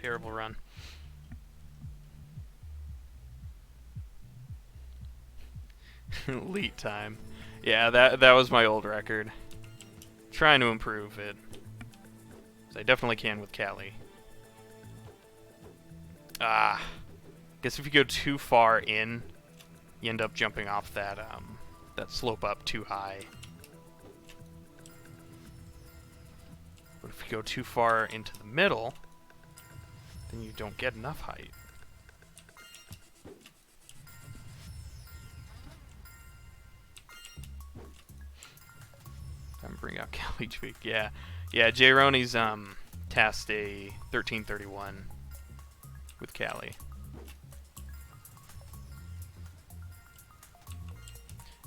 Terrible run. Elite time. Yeah, that was my old record. Trying to improve it. So I definitely can with Cali. Guess if you go too far in, you end up jumping off that that slope up too high. But if you go too far into the middle, then you don't get enough height. Time to bring out Cali Tweak. Yeah. Yeah, Jayroni's tasked a 1331 with Cali.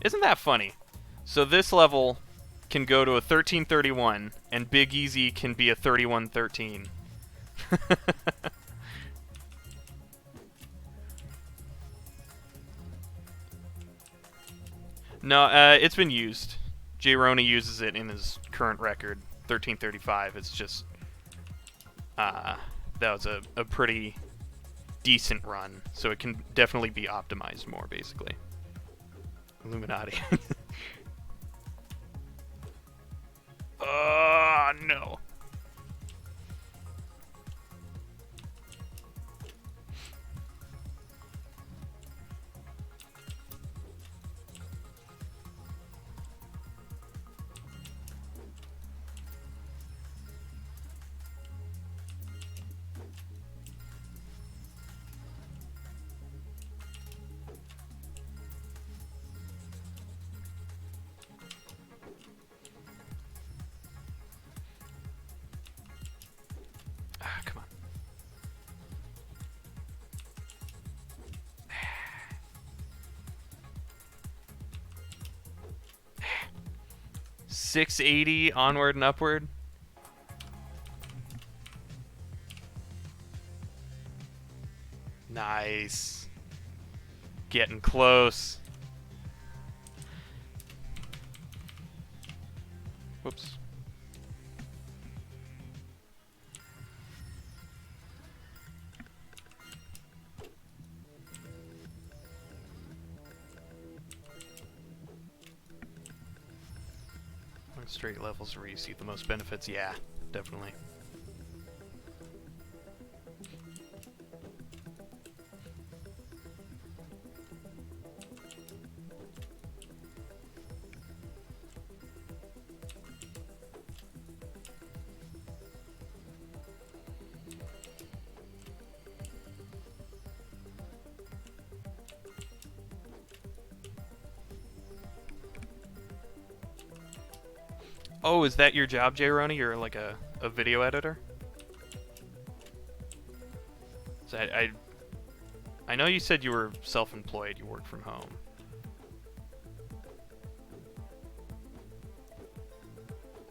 Isn't that funny? So this level can go to a 1331, and Big Easy can be a 3113. No, it's been used. Jayroni uses it in his current record, 1335. It's just, that was a pretty decent run, so it can definitely be optimized more, basically. Illuminati. No. Come on. 680 onward and upward. Nice. Getting close. Whoops. Straight levels where you see the most benefits. Yeah, definitely. Oh, is that your job, Jayroni? You're like a video editor? So I know you said you were self-employed, you work from home.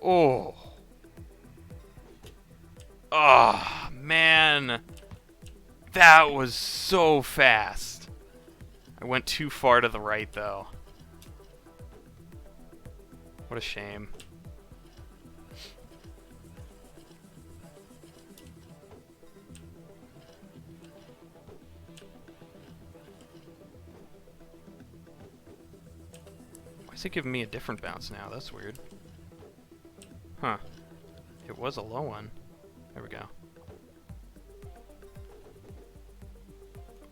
Oh. Oh, man. That was so fast. I went too far to the right, though. What a shame. Why is it giving me a different bounce now? That's weird. Huh. It was a low one. There we go.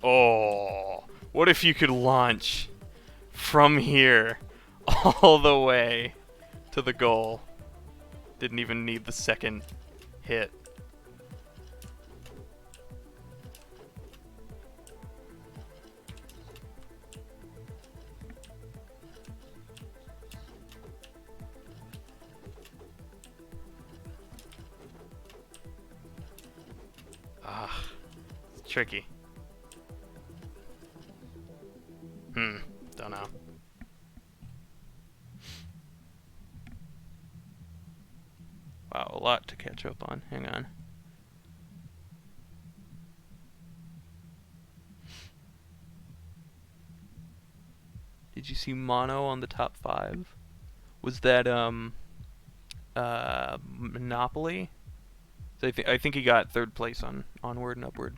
Oh, what if you could launch from here all the way to the goal? Didn't even need the second hit. It's tricky. Don't know. Wow, a lot to catch up on. Hang on. Did you see Mono on the top 5? Was that Monopoly? So I think he got third place on Onward and Upward.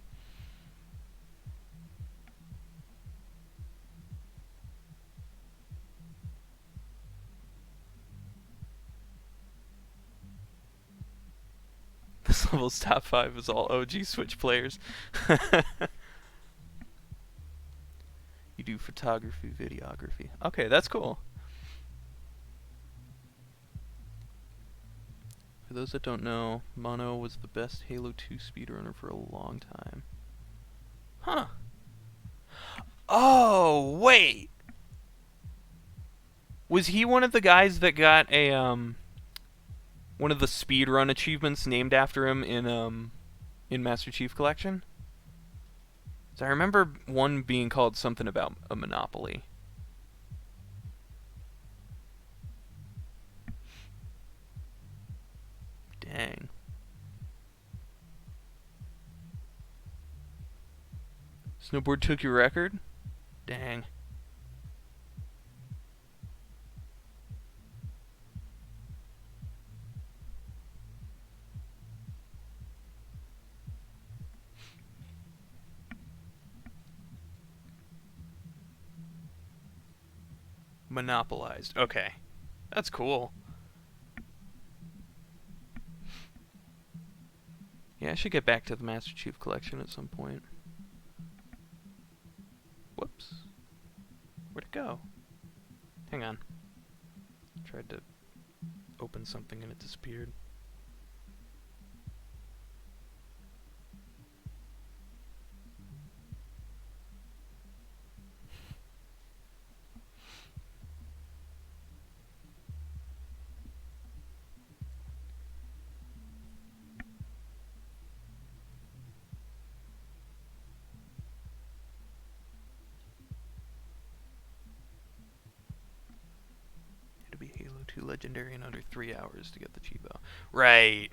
This level's top 5 is all OG Switch players. You do photography, videography. Okay, that's cool. For those that don't know, Mono was the best Halo 2 speedrunner for a long time. Huh. Oh, wait! Was he one of the guys that got a, one of the speedrun achievements named after him in Master Chief Collection? So I remember one being called something about a monopoly. Dang. Snowboard took your record? Dang. Monopolized. Okay. That's cool. Yeah, I should get back to the Master Chief Collection at some point. Whoops. Where'd it go? Hang on. Tried to open something and it disappeared. Be Halo 2 Legendary in under 3 hours to get the Chibo. Right.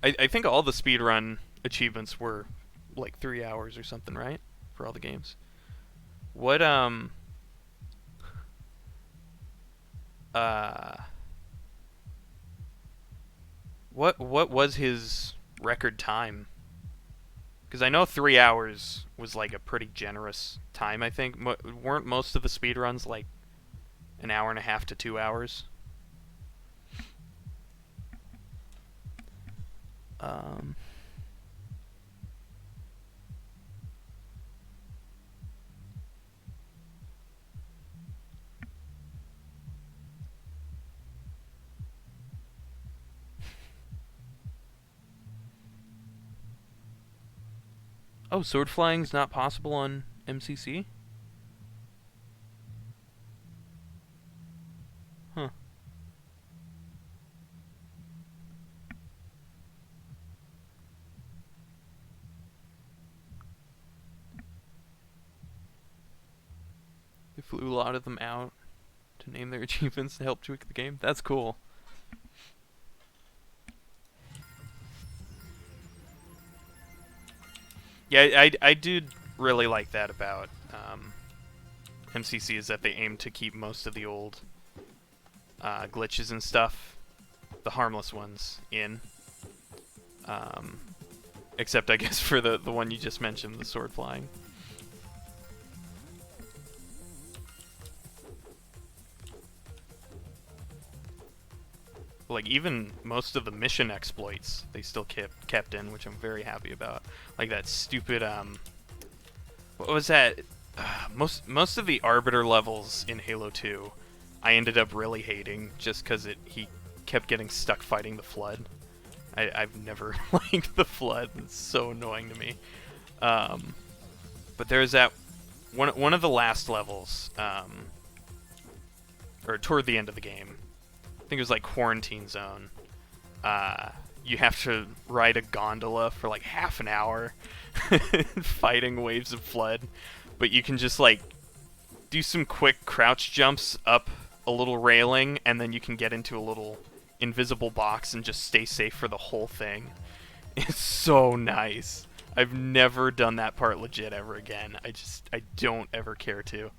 I think all the speedrun achievements were like 3 hours or something, right? For all the games. What, what was his record time? Because I know 3 hours was like a pretty generous time, I think. Weren't most of the speedruns like an hour and a half to 2 hours? Oh, sword flying's not possible on MCC? Huh. They flew a lot of them out to name their achievements to help tweak the game. That's cool. Yeah, I did really like that about MCC, is that they aim to keep most of the old glitches and stuff, the harmless ones, in. Except, I guess, for the one you just mentioned, the sword flying. Like, even most of the mission exploits, they still kept in, which I'm very happy about. Like that stupid, what was that? Most of the Arbiter levels in Halo 2, I ended up really hating, just because he kept getting stuck fighting the Flood. I've never liked the Flood. It's so annoying to me. But there's that one of the last levels, or toward the end of the game. I think it was like Quarantine Zone. You have to ride a gondola for like half an hour, fighting waves of Flood. But you can just like do some quick crouch jumps up a little railing, and then you can get into a little invisible box and just stay safe for the whole thing. It's so nice. I've never done that part legit ever again. I don't ever care to.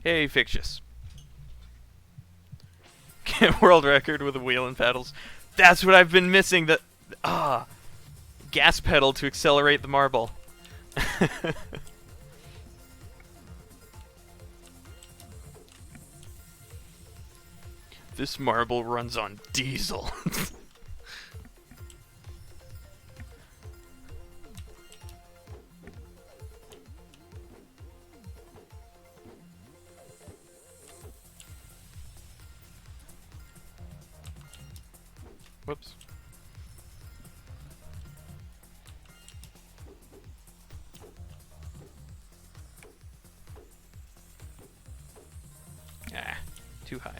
Hey, Fictitious. World record with a wheel and pedals. That's what I've been missing. The gas pedal to accelerate the marble. This marble runs on diesel. Whoops. Ah, too high.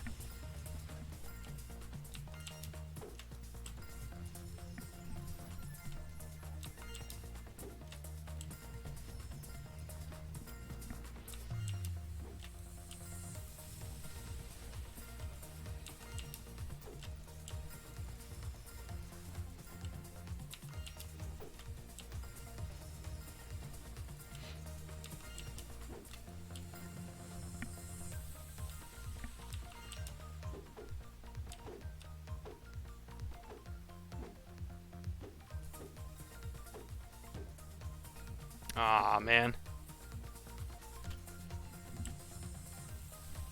Aw, man.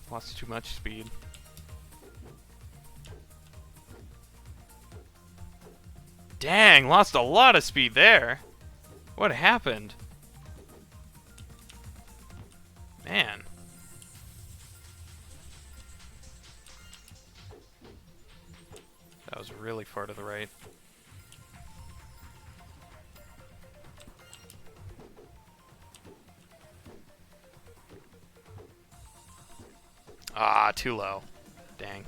Lost too much speed. Dang, lost a lot of speed there. What happened? Man. That was really far to the right. Ah, too low. Dang.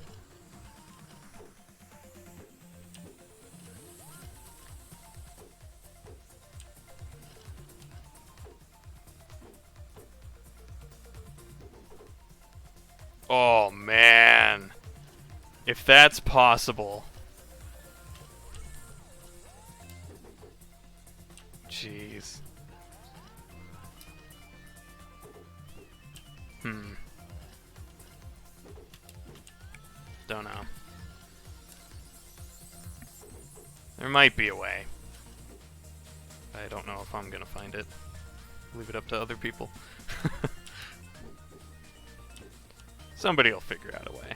Oh, man. If that's possible. Jeez. Don't know. There might be a way. I don't know if I'm gonna find it. Leave it up to other people. Somebody will figure out a way.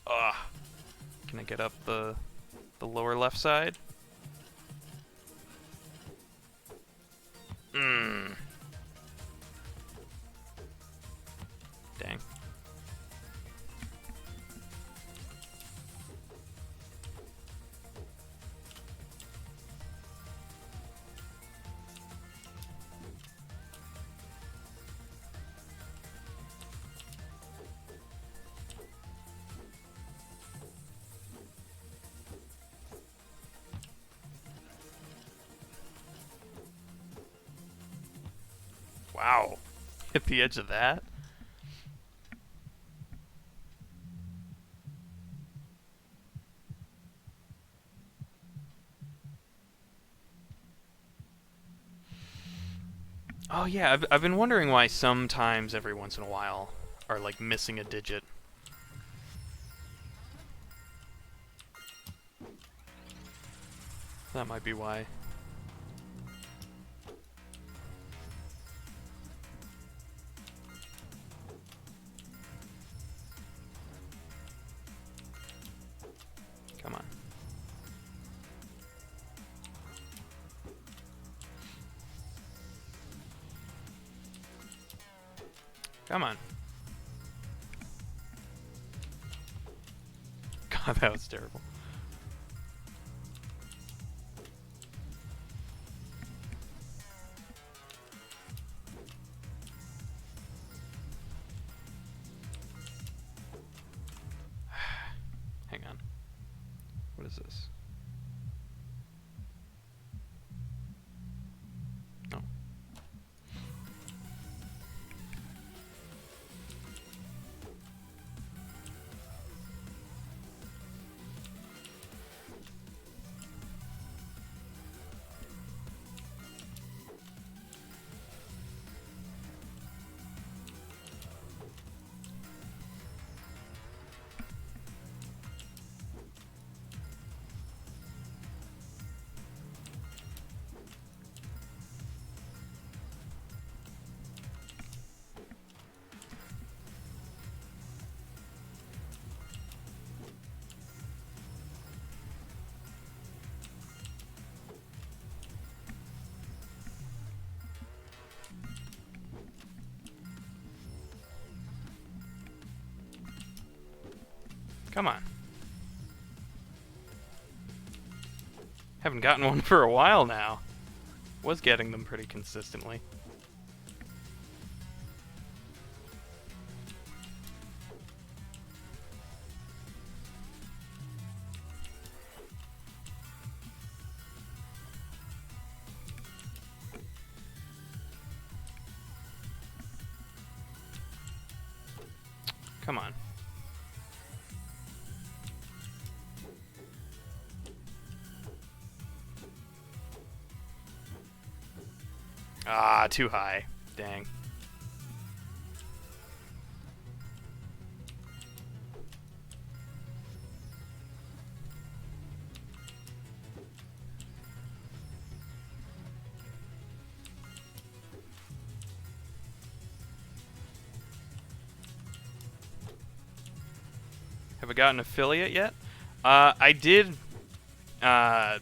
Ugh. Can I get up the lower left side? Dang. Wow. Hit the edge of that? Oh yeah, I've been wondering why sometimes every once in a while are like missing a digit. That might be why. Come on. Come on. God, that was terrible. Hang on. What is this? Oh. Come on. Haven't gotten one for a while now. Was getting them pretty consistently. Come on. Ah, too high. Dang. Have I got an affiliate yet? I did. I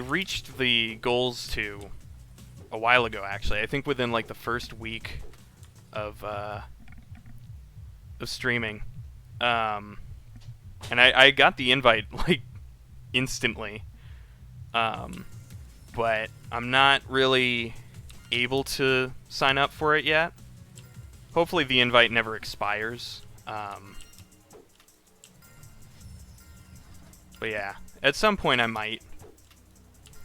reached the goals to a while ago, actually. I think within like the first week of streaming, and I got the invite like instantly, but I'm not really able to sign up for it yet. Hopefully the invite never expires. But yeah, at some point I might.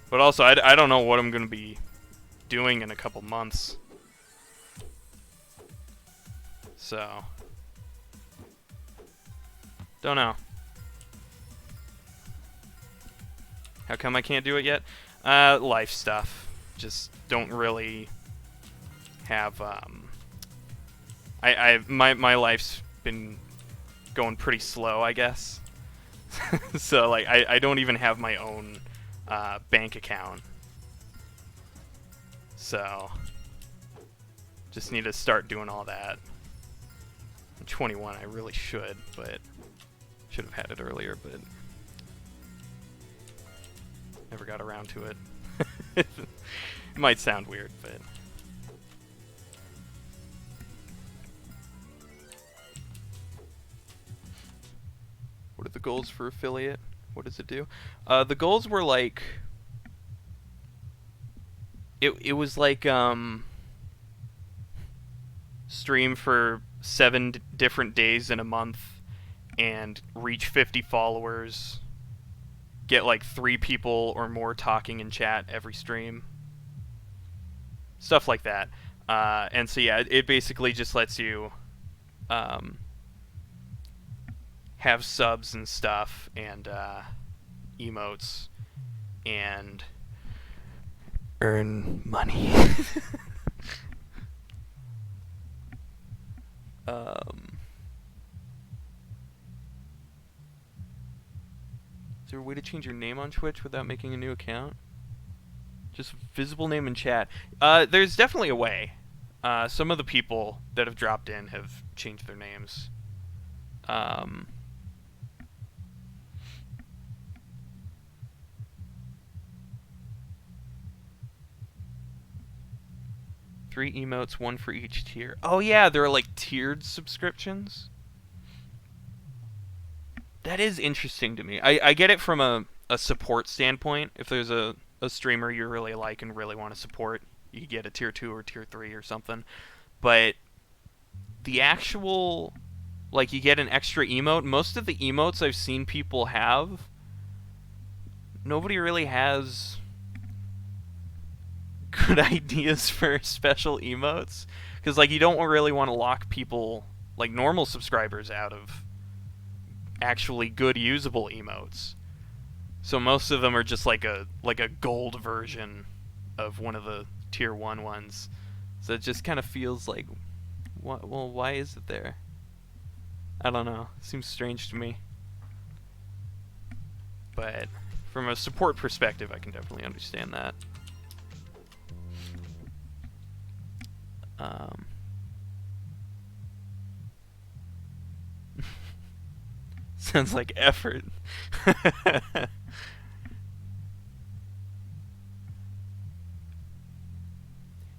But also, I don't know what I'm going to be doing in a couple months. So, don't know. How come I can't do it yet? Life stuff. Just don't really have, my life's been going pretty slow, I guess. So, like, I don't even have my own bank account. So, just need to start doing all that. I'm 21, I really should, but should have had it earlier, but never got around to it. It might sound weird, but what are the goals for affiliate? What does it do? The goals were like... It was like, stream for 7 different days in a month, and reach 50 followers, get like 3 people or more talking in chat every stream. Stuff like that. And so yeah, it basically just lets you, have subs and stuff, and emotes, and earn money. Is there a way to change your name on Twitch without making a new account? Just visible name in chat. There's definitely a way. Some of the people that have dropped in have changed their names. 3 emotes, 1 for each tier. Oh yeah, there are like tiered subscriptions. That is interesting to me. I get it from a support standpoint. If there's a streamer you really like and really want to support, you get a tier 2 or tier 3 or something. But the actual, like, you get an extra emote. Most of the emotes I've seen people have, nobody really has good ideas for special emotes, because like you don't really want to lock people, like normal subscribers, out of actually good usable emotes. So most of them are just like a gold version of one of the tier 1 ones. So it just kind of feels like, what? Well, why is it there? I don't know. It seems strange to me. But from a support perspective, I can definitely understand that. Sounds like effort.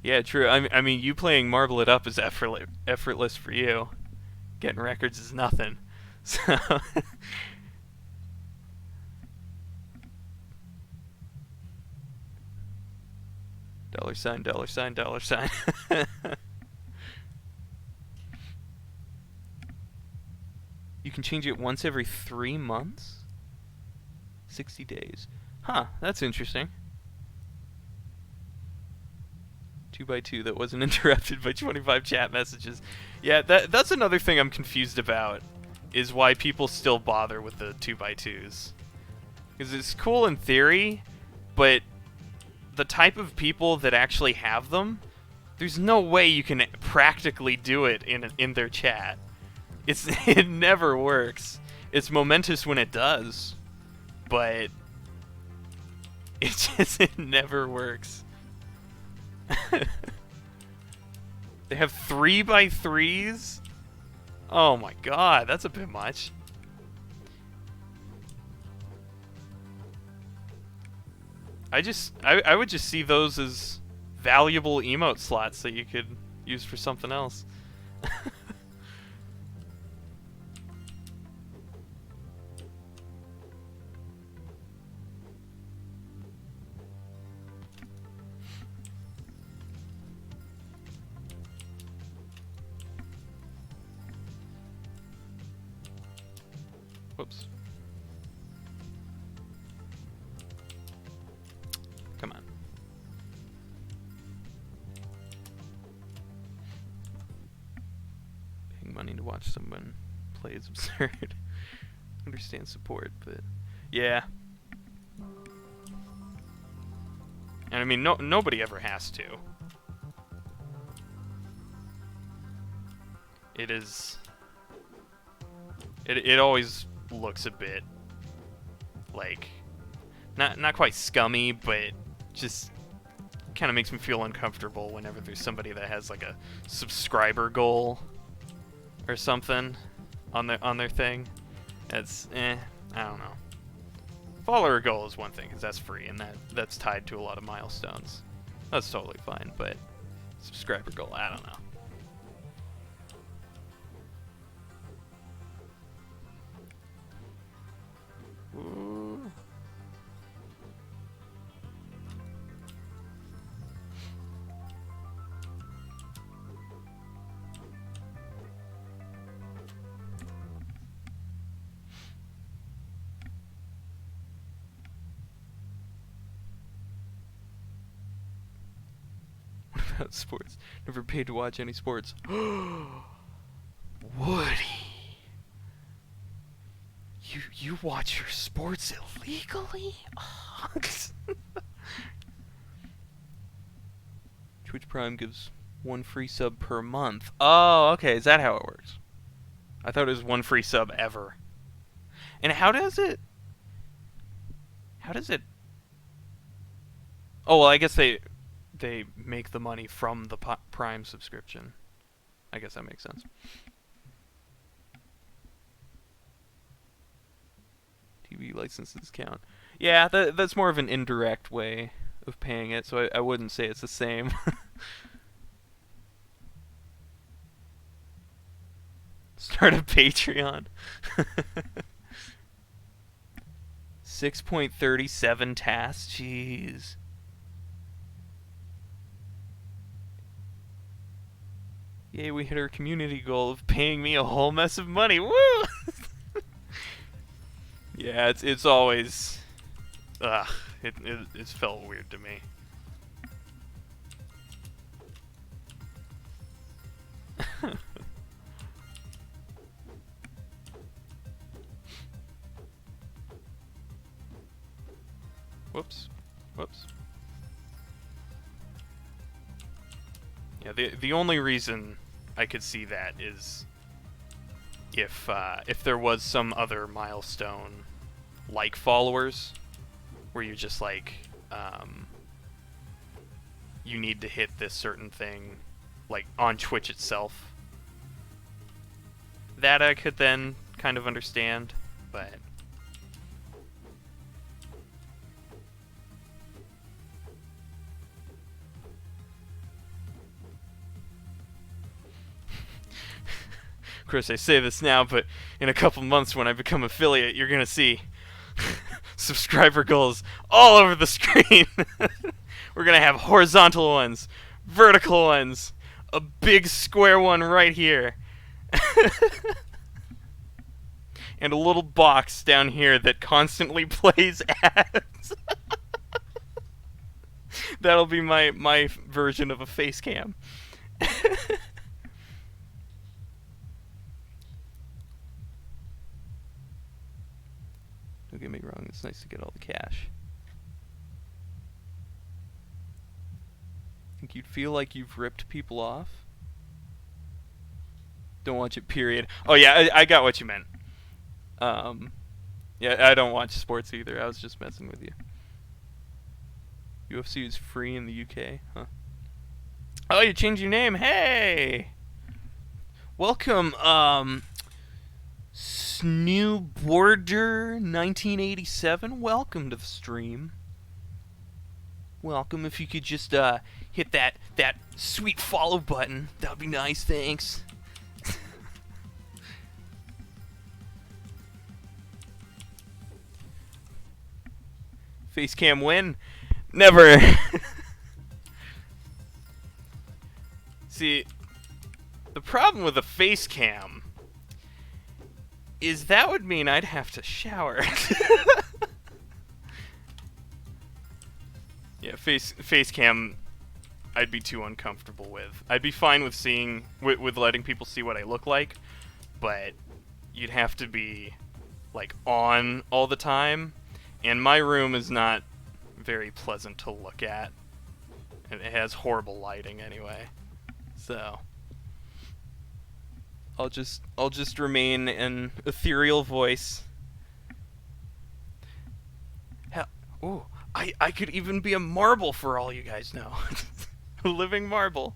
Yeah, true. I mean, you playing Marble It Up is effortless for you. Getting records is nothing. So dollar sign, dollar sign, dollar sign. You can change it once every 3 months? 60 days. Huh, that's interesting. 2x2 that wasn't interrupted by 25 chat messages. Yeah, that's another thing I'm confused about, is why people still bother with the 2x2s. Because it's cool in theory, but the type of people that actually have them, there's no way you can practically do it in their chat. It never works. It's momentous when it does, but it never works. They have 3x3s? Oh my god, that's a bit much. I would just see those as valuable emote slots that you could use for something else. Whoops. Come on. Paying money to watch someone play is absurd. Understand support, but yeah. And I mean, nobody ever has to. It is. It always looks a bit like not quite scummy, but just kind of makes me feel uncomfortable whenever there's somebody that has like a subscriber goal or something on their thing. It's I don't know. Follower goal is one thing because that's free and that's tied to a lot of milestones. That's totally fine, but subscriber goal, I don't know. Ooh. What about sports? Never paid to watch any sports. Woody. You watch your sports illegally? Twitch Prime gives 1 free sub per month. Oh, okay. Is that how it works? I thought it was 1 free sub ever. And how does it... Oh, well, I guess they make the money from the Prime subscription. I guess that makes sense. TV licenses count. Yeah, that's more of an indirect way of paying it, so I wouldn't say it's the same. Start a Patreon. 6.37 tasks? Jeez. Yay, we hit our community goal of paying me a whole mess of money. Woo! Yeah, it's always... Ugh, it's felt weird to me. Whoops. Whoops. Yeah, the only reason I could see that is if there was some other milestone like followers where you're just like you need to hit this certain thing like on Twitch itself. That I could then kind of understand, but course, I say this now, but in a couple months when I become affiliate, you're gonna see subscriber goals all over the screen. We're gonna have horizontal ones, vertical ones, a big square one right here, and a little box down here that constantly plays ads. That'll be my version of a face cam. Don't get me wrong, it's nice to get all the cash. Think you'd feel like you've ripped people off? Don't watch it, period. Oh yeah, I got what you meant. Yeah, I don't watch sports either. I was just messing with you. UFC is free in the UK, huh? Oh, you changed your name. Hey! Welcome, Snowboarder 1987. Welcome to the stream. Welcome. If you could just hit that sweet follow button, that would be nice. Thanks. Facecam win? Never. See, the problem with a facecam is that would mean I'd have to shower. Yeah, facecam I'd be too uncomfortable with. I'd be fine with seeing with letting people see what I look like, but you'd have to be like on all the time, and my room is not very pleasant to look at. And it has horrible lighting anyway. So I'll just remain an ethereal voice. Hell, ooh, I could even be a marble for all you guys know. A living marble.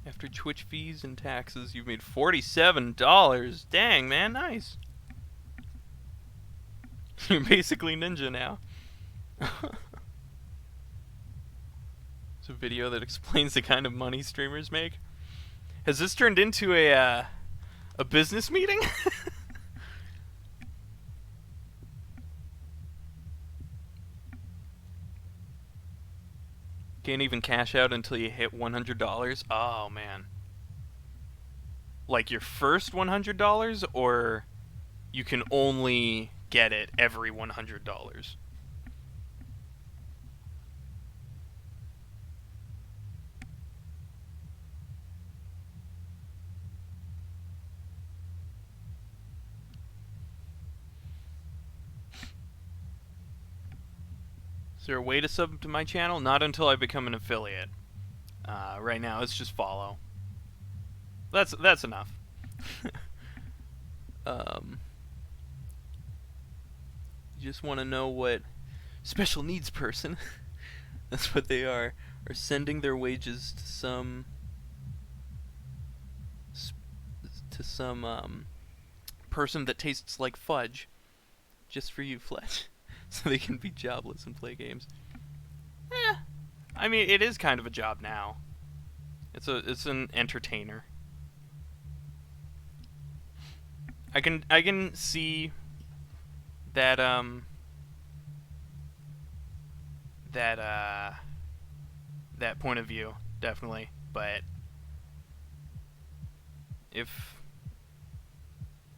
After Twitch fees and taxes, you've made $47. Dang, man, nice. You're basically Ninja now. It's a video that explains the kind of money streamers make. Has this turned into a business meeting? Can't even cash out until you hit $100? Oh, man. Like your first $100, or you can only get it every $100? Is there a way to sub to my channel? Not until I become an affiliate. Right now, it's just follow. That's enough. You just want to know what special needs person, that's what they are sending their wages to some person that tastes like fudge, just for you, Fletch. So they can be jobless and play games. I mean, it is kind of a job now. It's an entertainer. I can see that that point of view, definitely, but if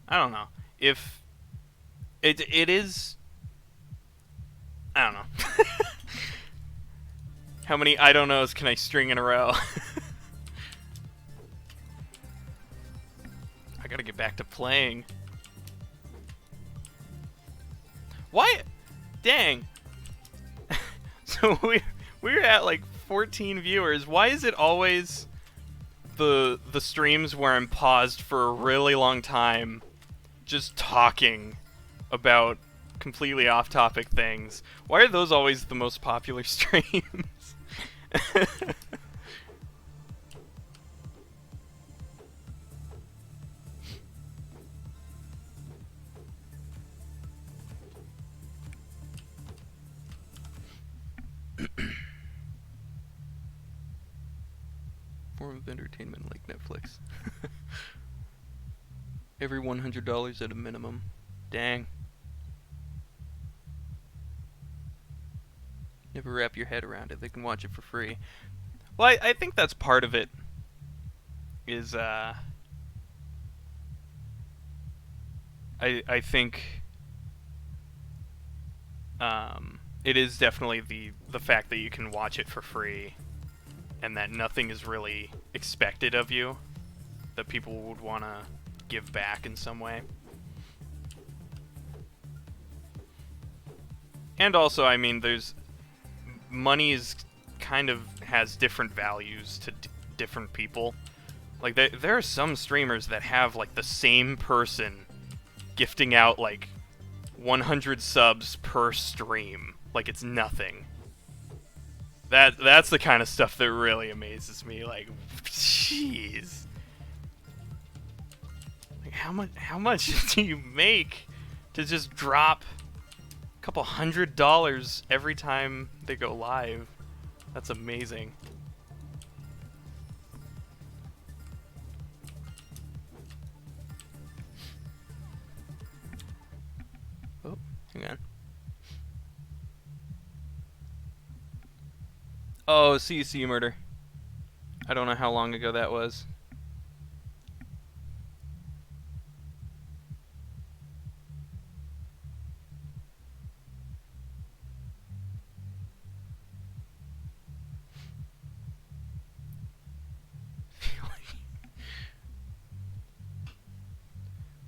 I don't know, if it is, I don't know. How many I don't knows can I string in a row? I gotta get back to playing. Why? Dang. So we're at like 14 viewers. Why is it always the streams where I'm paused for a really long time just talking about completely off-topic things? Why are those always the most popular streams? Form of entertainment like Netflix. Every $100 at a minimum. Dang. Never wrap your head around it. They can watch it for free. Well, I think that's part of it. Is I think it is definitely the fact that you can watch it for free, and that nothing is really expected of you, that people would want to give back in some way. And also, I mean, there's money is kind of has different values to different people. Like there are some streamers that have like the same person gifting out like 100 subs per stream, like it's nothing. That's the kind of stuff that really amazes me. Like, jeez, like how much do you make to just drop a couple $100 every time they go live? That's amazing. Oh, hang on. Oh, CC murder. I don't know how long ago that was.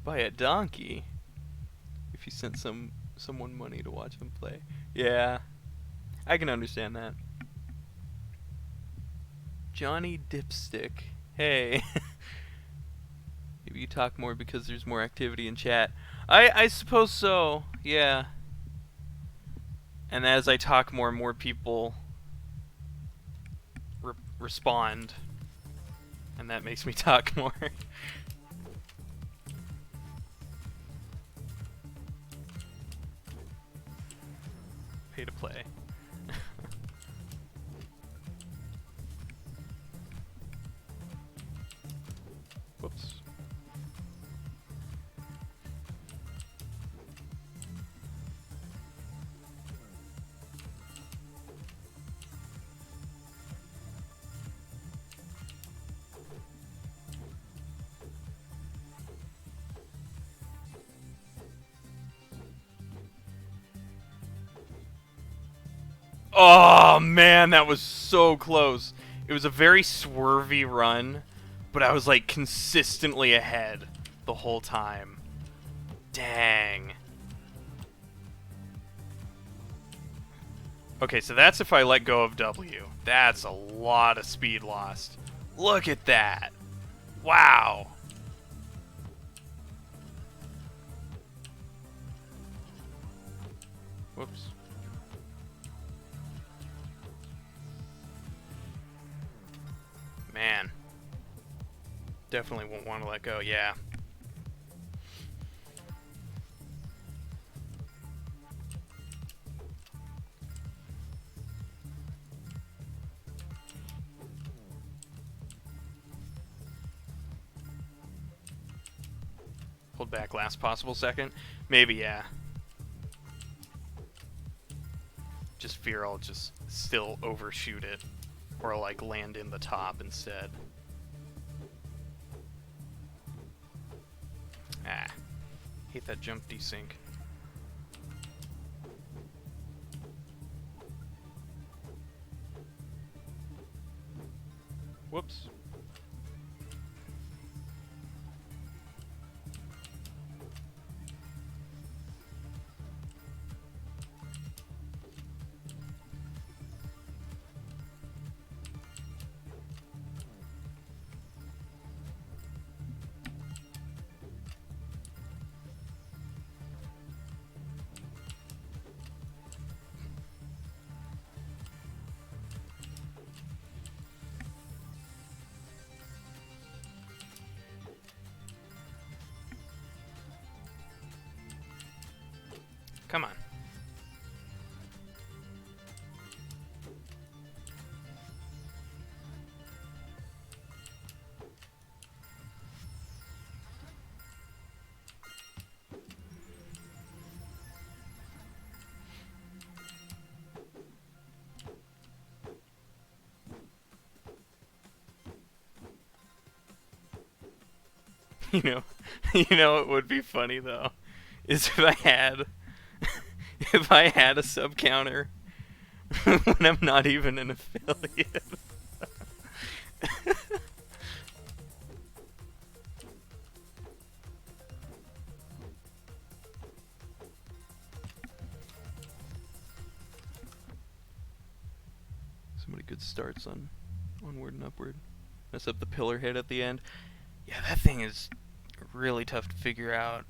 Buy a donkey if you sent someone money to watch them play. Yeah, I can understand that. Johnny Dipstick. Hey. Maybe you talk more because there's more activity in chat. I suppose so, yeah. And as I talk more people respond. And that makes me talk more. Pay to play. Whoops. Oh man, that was so close. It was a very swervy run, but I was like consistently ahead the whole time. Dang. Okay, so that's if I let go of W. That's a lot of speed lost. Look at that. Wow. Whoops. Man. Definitely won't want to let go, yeah. Hold back last possible second. Maybe, yeah. Just fear I'll just still overshoot it. Or like land in the top instead. Ah. Hate that jump desync. Whoops. Come on. You know, you know what would be funny though, is if I had, if I had a sub counter when I'm not even an affiliate. So many good starts on Onward and Upward. Mess up the pillar hit at the end. Yeah, that thing is really tough to figure out.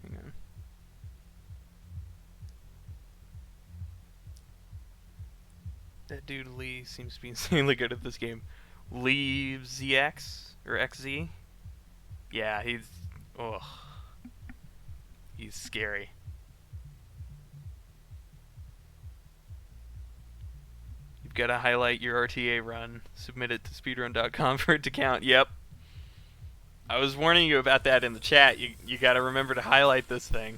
Hang on. That dude Lee seems to be insanely good at this game. Lee ZX or XZ? Yeah, ugh. He's scary. You've got to highlight your RTA run, submit it to speedrun.com for it to count. Yep. I was warning you about that in the chat. You got to remember to highlight this thing.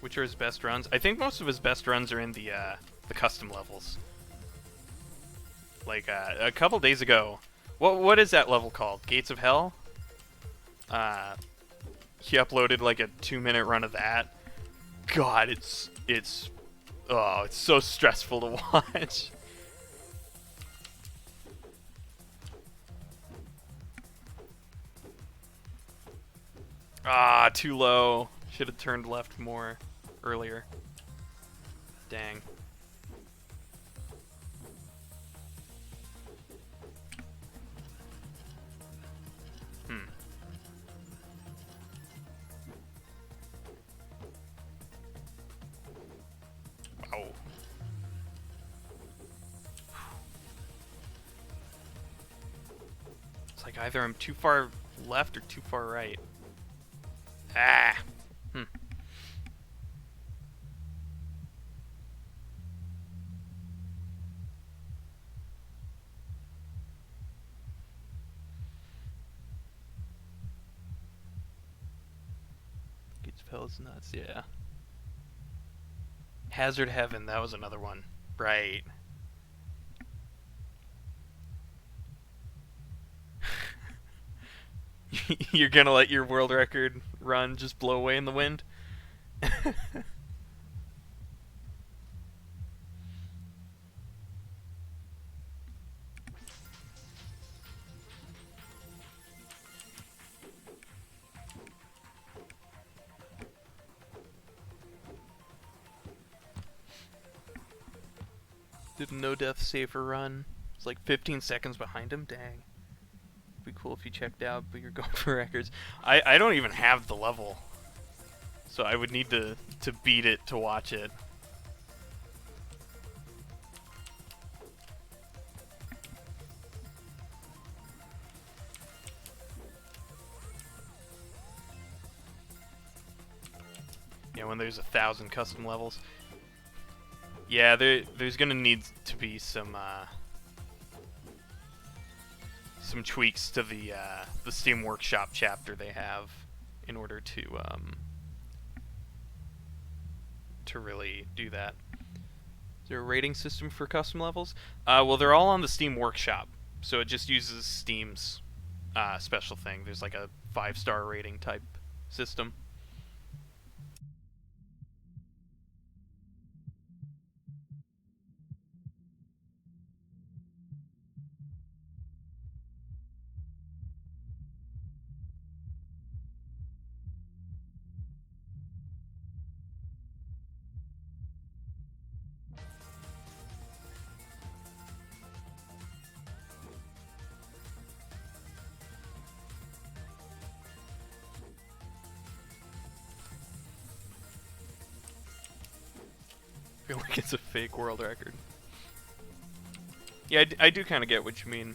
Which are his best runs? I think most of his best runs are in the custom levels. Like a couple days ago, what is that level called? Gates of Hell? He uploaded like a 2-minute run of that. God, it's so stressful to watch. Ah, too low. Should have turned left more earlier. Dang. Oh. It's like either I'm too far left or too far right. Ah. Gates of Hell is nuts, yeah. Hazard Heaven, that was another one. Right. You're gonna let your world record run just blow away in the wind? Did a no-death safer run. It's like 15 seconds behind him. Dang. Be cool if you checked out, but you're going for records. I don't even have the level, so I would need to beat it to watch it. Yeah, when there's 1,000 custom levels. Yeah, there's gonna need to be some tweaks to the Steam Workshop chapter they have in order to really do that. Is there a rating system for custom levels? Well, they're all on the Steam Workshop, so it just uses Steam's special thing. There's like a 5-star rating type system. feel like it's a fake world record. Yeah, I do kind of get what you mean.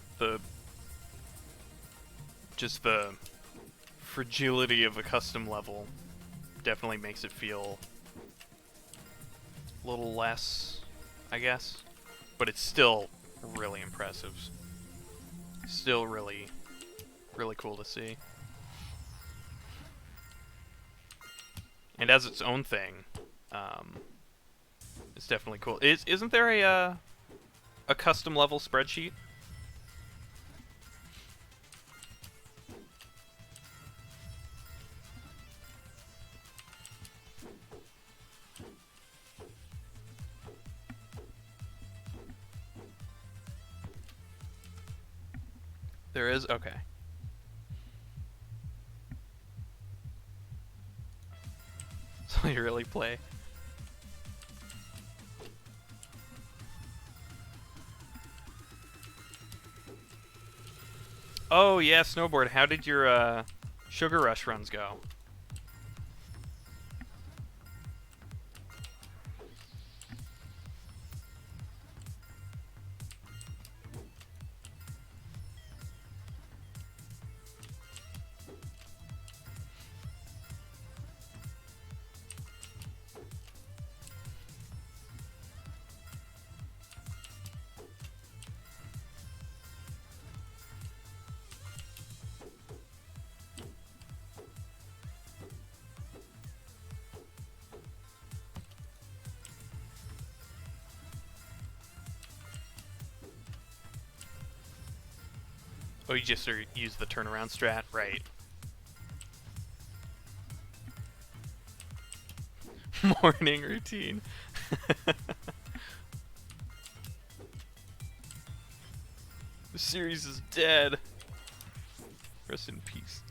Just the fragility of a custom level definitely makes it feel a little less, I guess. But it's still really impressive. Still really, really cool to see. And as its own thing, it's definitely cool. Isn't there a custom level spreadsheet? There is? Okay. So you really play. Oh yeah, snowboard. How did your Sugar Rush runs go? Oh, you just use the turnaround strat? Right. Morning routine. The series is dead. Rest in peace.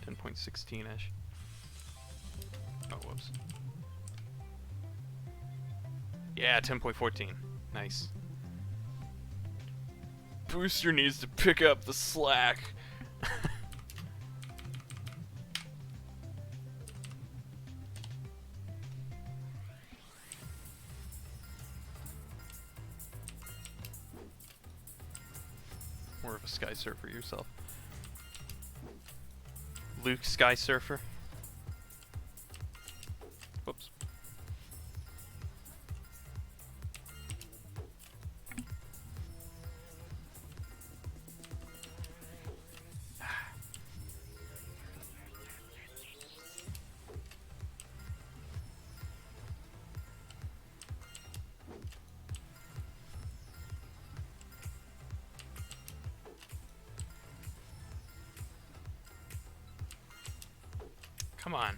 10.16-ish. Oh, whoops. Yeah, 10.14. Nice. Booster needs to pick up the slack. More of a Sky Surfer yourself. Luke Sky Surfer. Whoops. Come on.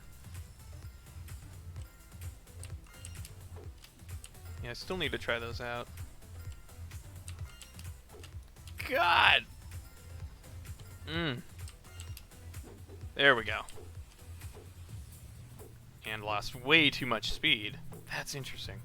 Yeah, I still need to try those out. God! There we go. And lost way too much speed. That's interesting.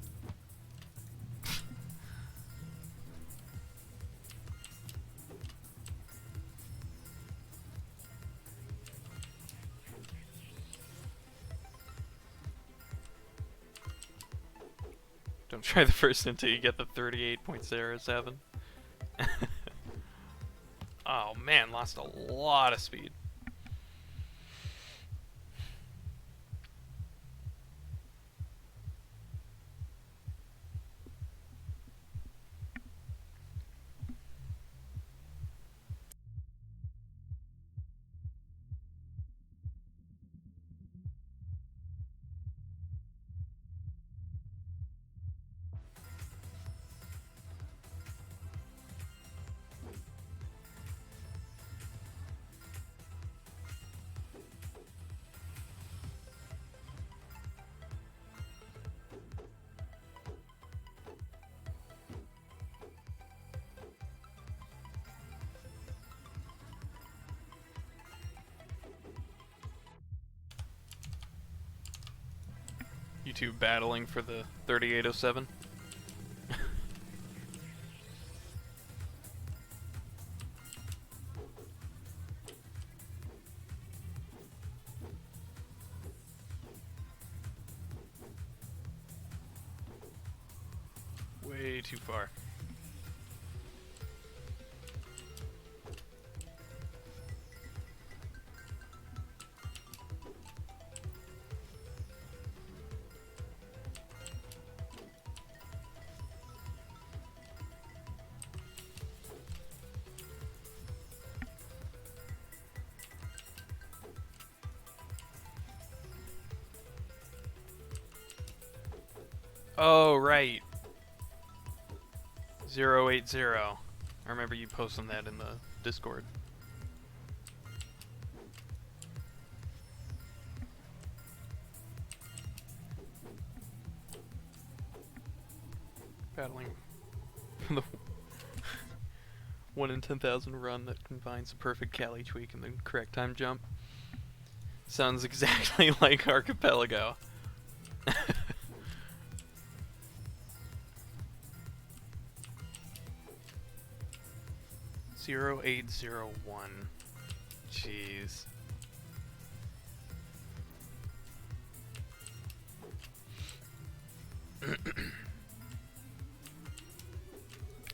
Don't try the first until you get the 38.07. Oh man, lost a lot of speed. You two battling for the 3807? way too far. Oh, right. 080. I remember you posting that in the Discord. Battling for the 1 in 10,000 run that combines the perfect Cali tweak and the correct time jump. Sounds exactly like Archipelago. 0801. Jeez.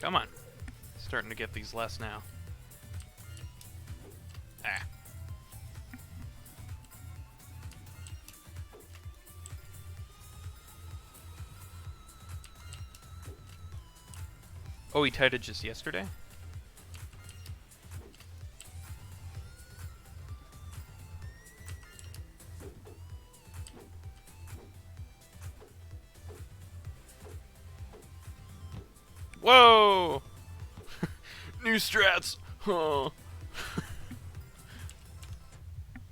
Come on. Starting to get these less now. Ah. Oh, he tied it just yesterday? Whoa! New strats! Oh.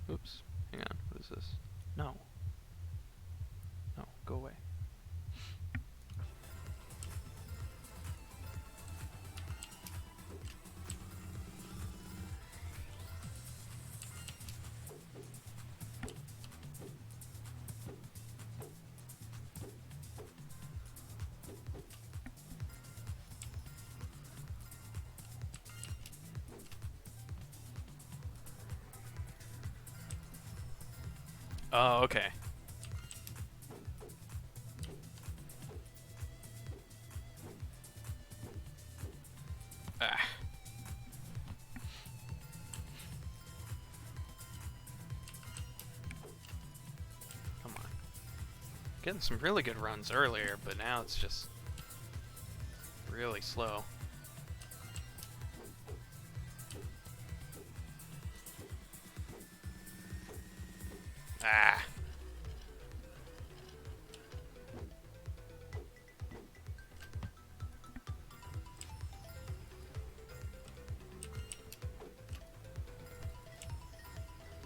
Oops. Hang on. What is this? No. No. Go away. Oh, okay. Ah. Come on. Getting some really good runs earlier, but now it's just really slow. Ah.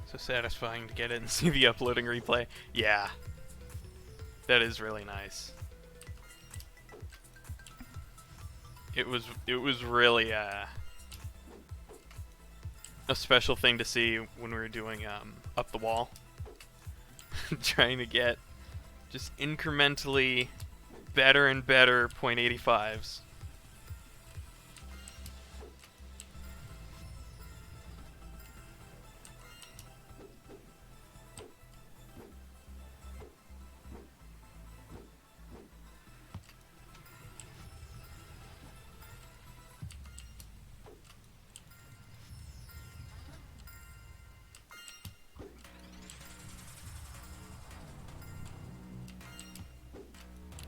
So satisfying to get it and see the uploading replay. Yeah. That is really nice. It was really a special thing to see when we were doing Up the Wall. Trying to get just incrementally better and better .85s.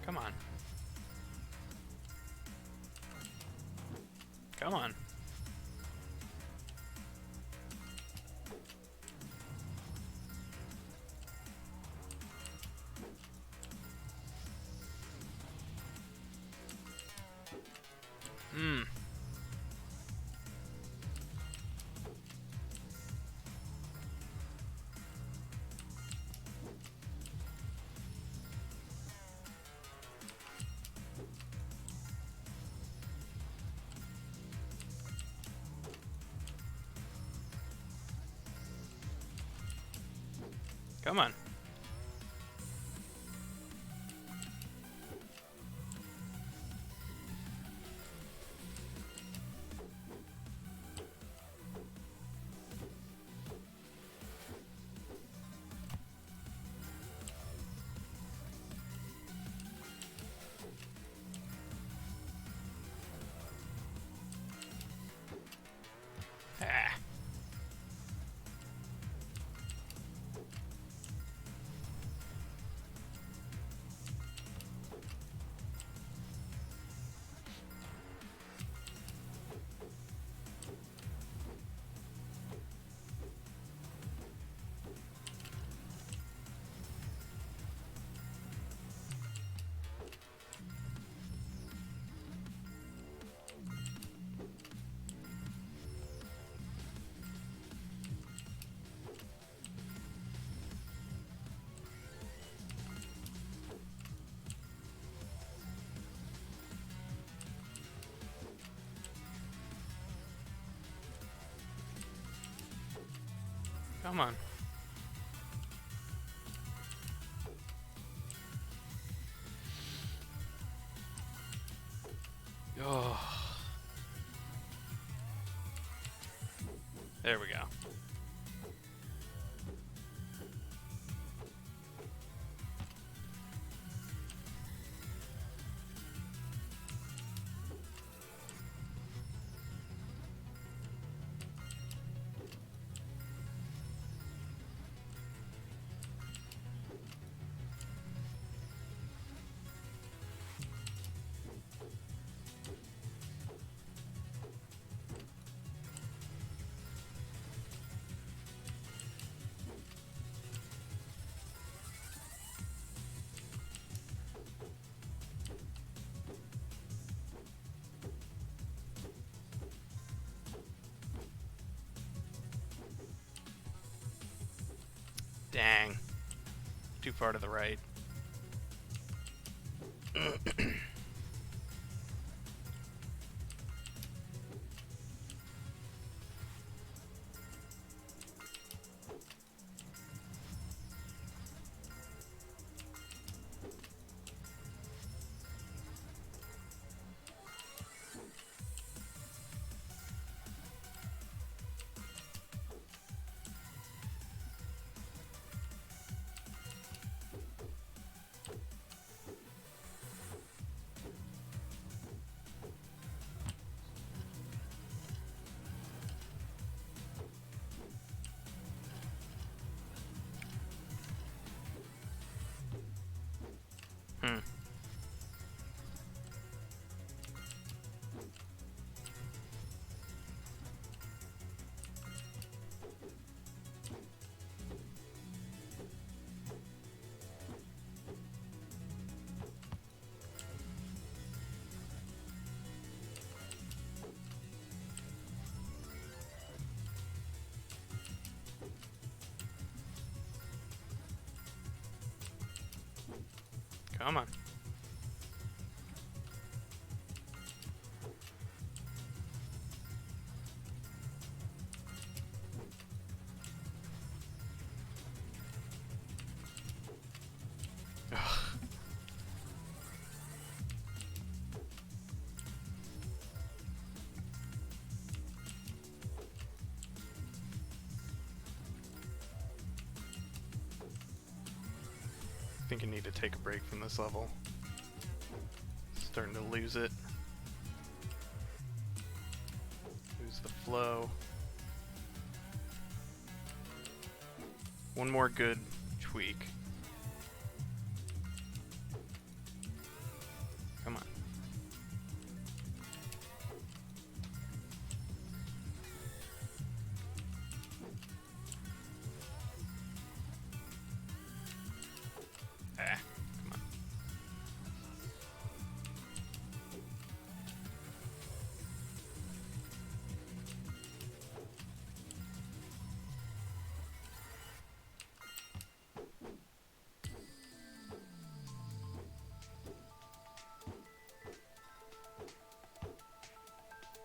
Come on. Come on. Hmm. Come on. Come on. Oh. There we go. Dang. Too far to the right. Hmm. Come on. Ugh. I think I need to take a break from this level. Starting to lose it. Lose the flow. One more good tweak. Come on. Ah, come on.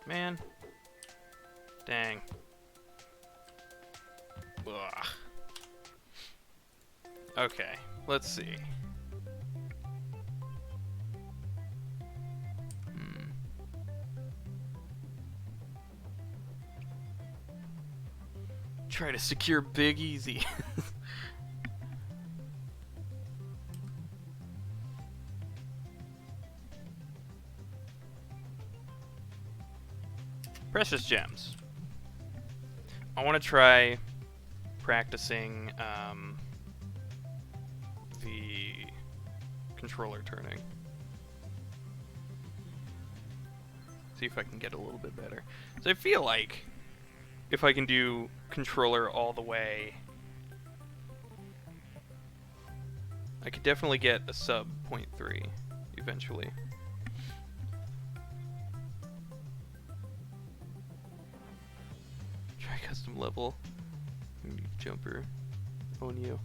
Man. Dang. Ugh. Okay, let's see. Try to secure Big Easy. Precious gems. I want to try practicing the controller turning. See if I can get a little bit better. So I feel like if I can do controller all the way, I could definitely get a sub 0.3 eventually. Try custom level. Jumper. On you.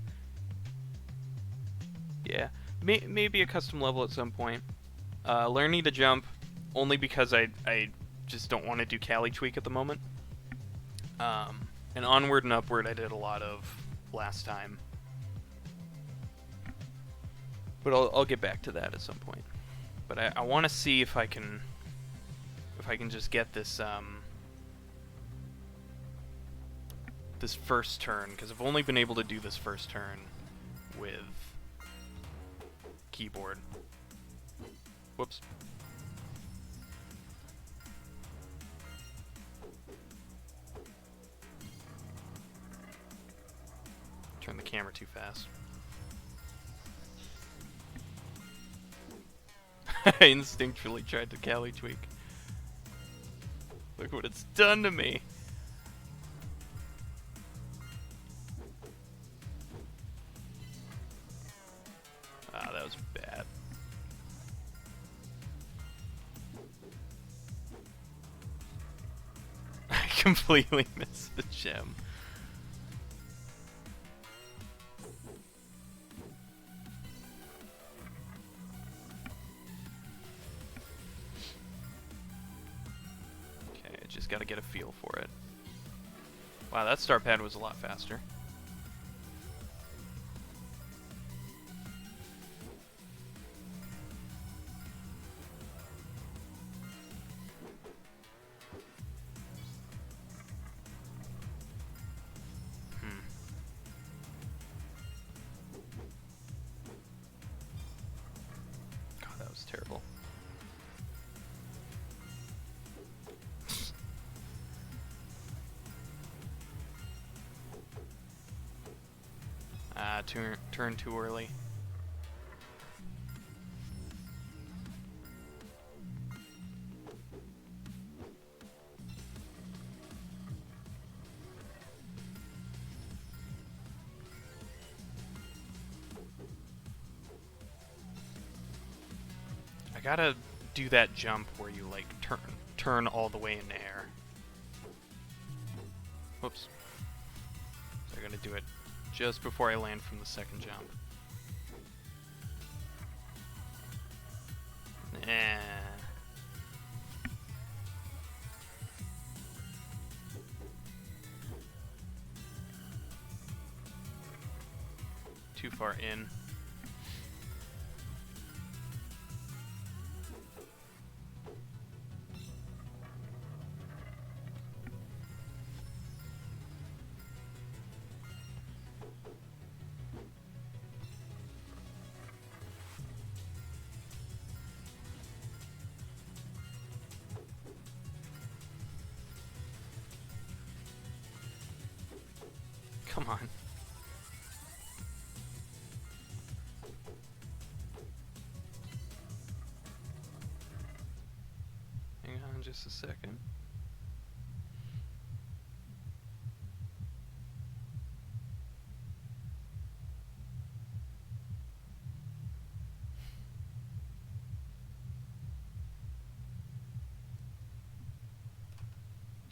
Yeah. Maybe a custom level at some point. Learning to jump only because I just don't want to do Cali Tweak at the moment. And Onward and Upward I did a lot of last time. But I'll get back to that at some point. But I want to see if I can just get this this first turn, because I've only been able to do this first turn with keyboard. Whoops. Turn the camera too fast. I instinctually tried to Cali tweak. Look what it's done to me. Ah, that was bad. I completely missed the gem. Just gotta get a feel for it. Wow, that start pad was a lot faster. God, that was terrible. Turn too early. I gotta do that jump where you like turn all the way in the air. Whoops. So I'm gonna do it just before I land from the second jump. Nah. Too far in. Come on. Hang on just a second.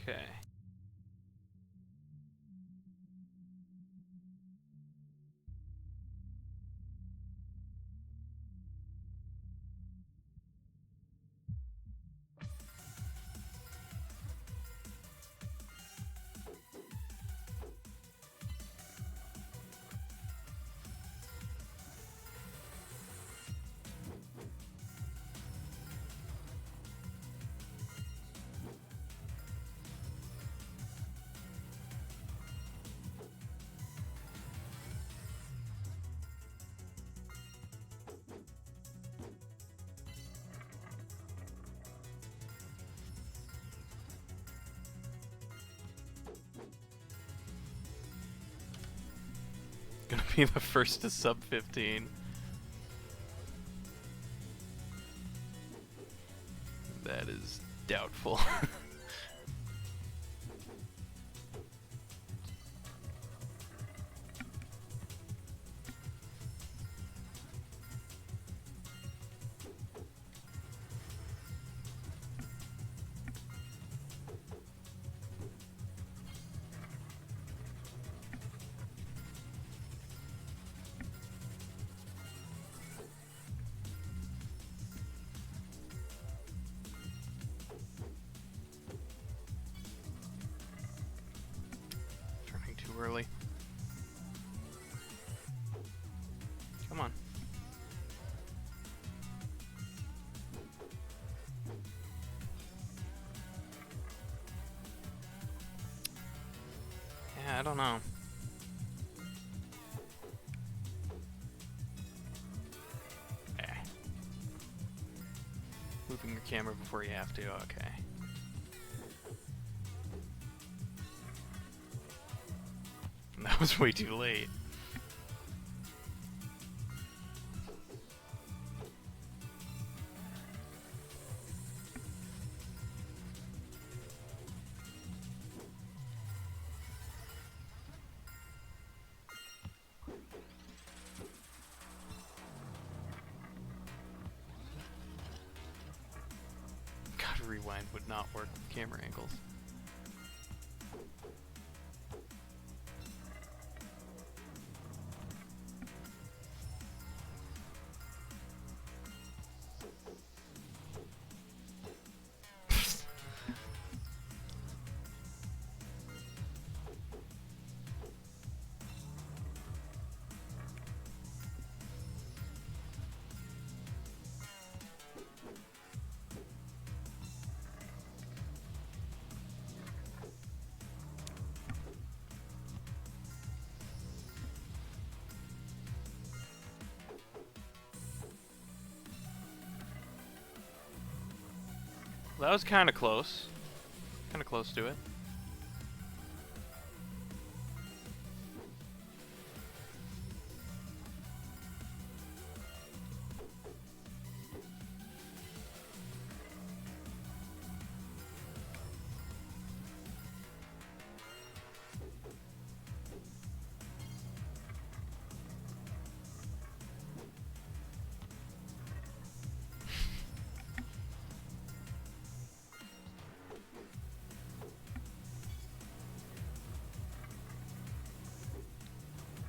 Okay. Gonna be the first to sub 15. That is doubtful. early. Come on. Yeah, I don't know. Moving your camera before you have to, okay. That was way too late. God, rewind would not work with camera angles. That was kind of close. Kind of close to it.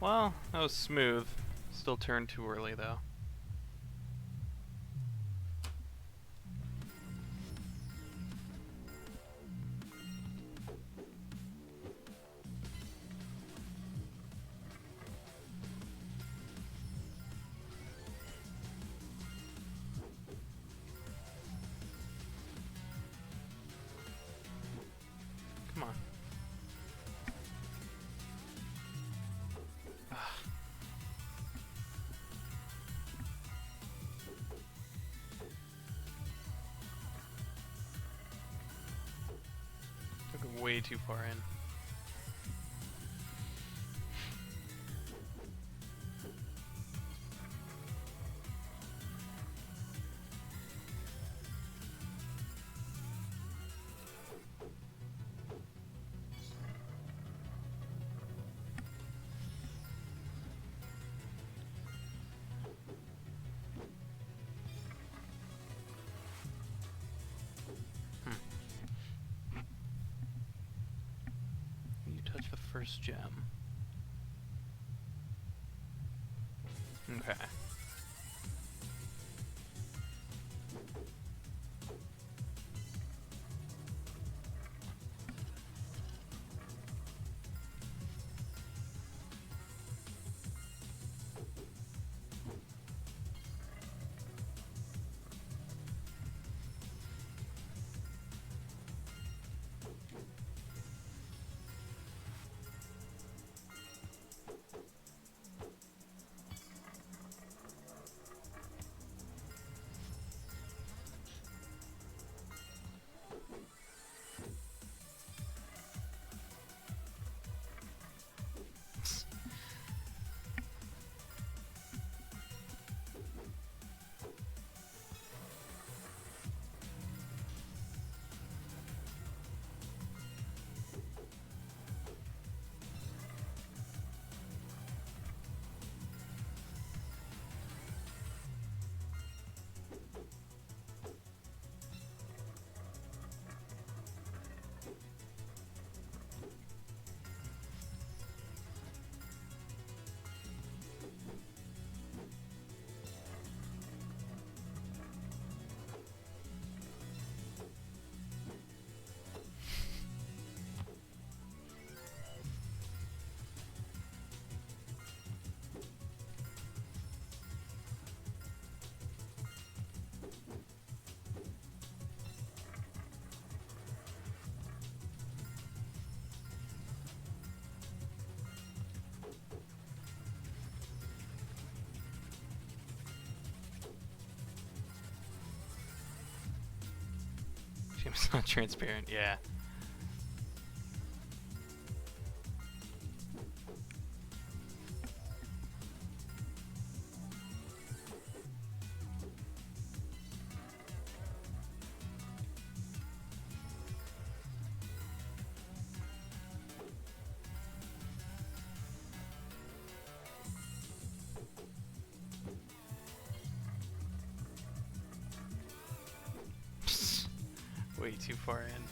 Well, that was smooth. Still turned too early, though. Come on. Took it way too far in. You touch the first gem. Okay. Shame it's not transparent, yeah. Way too far in.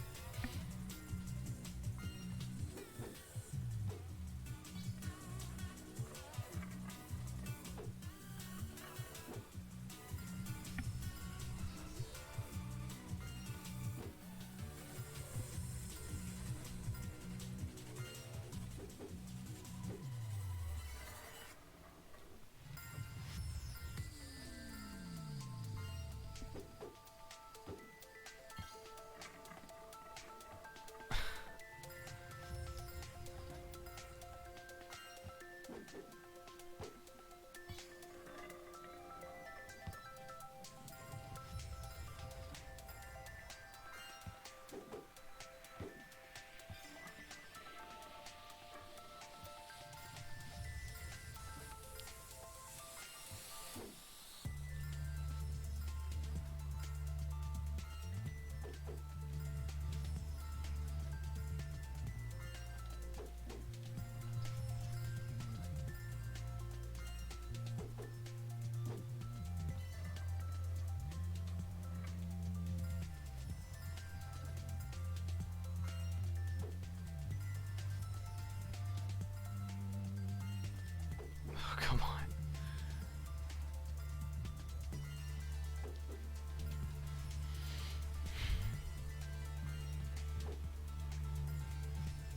Oh, come on.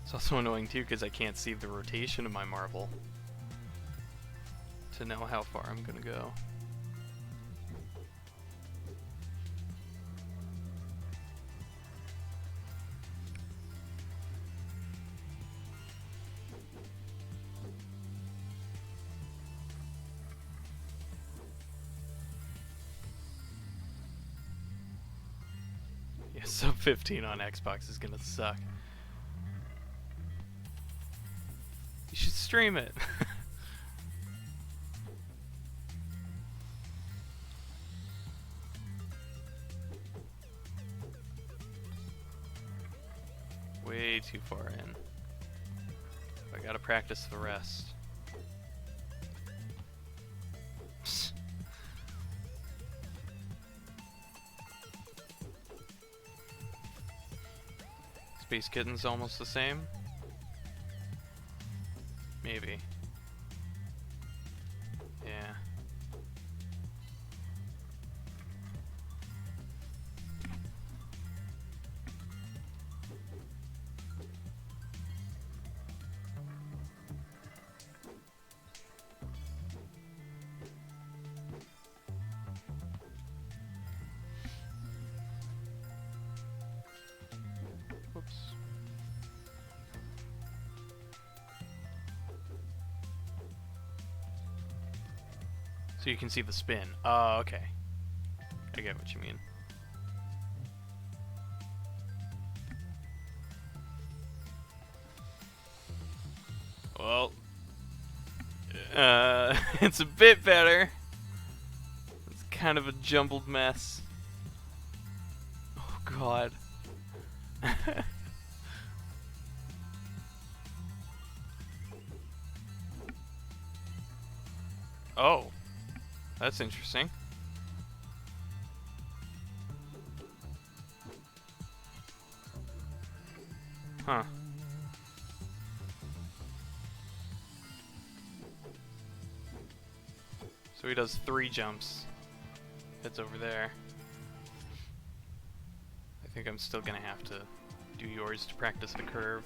It's also annoying too because I can't see the rotation of my marble to know how far I'm gonna go. Yeah, sub 15 on Xbox is gonna suck. You should stream it. Way too far in. I gotta practice the rest. Space Kitten's almost the same? Maybe. Yeah. Oops. So you can see the spin. Oh, okay. I get what you mean. Well, it's a bit better. It's kind of a jumbled mess. Oh, God. Oh, that's interesting. Huh. So he does 3 jumps. Heads over there. I think I'm still gonna have to do yours to practice the curve.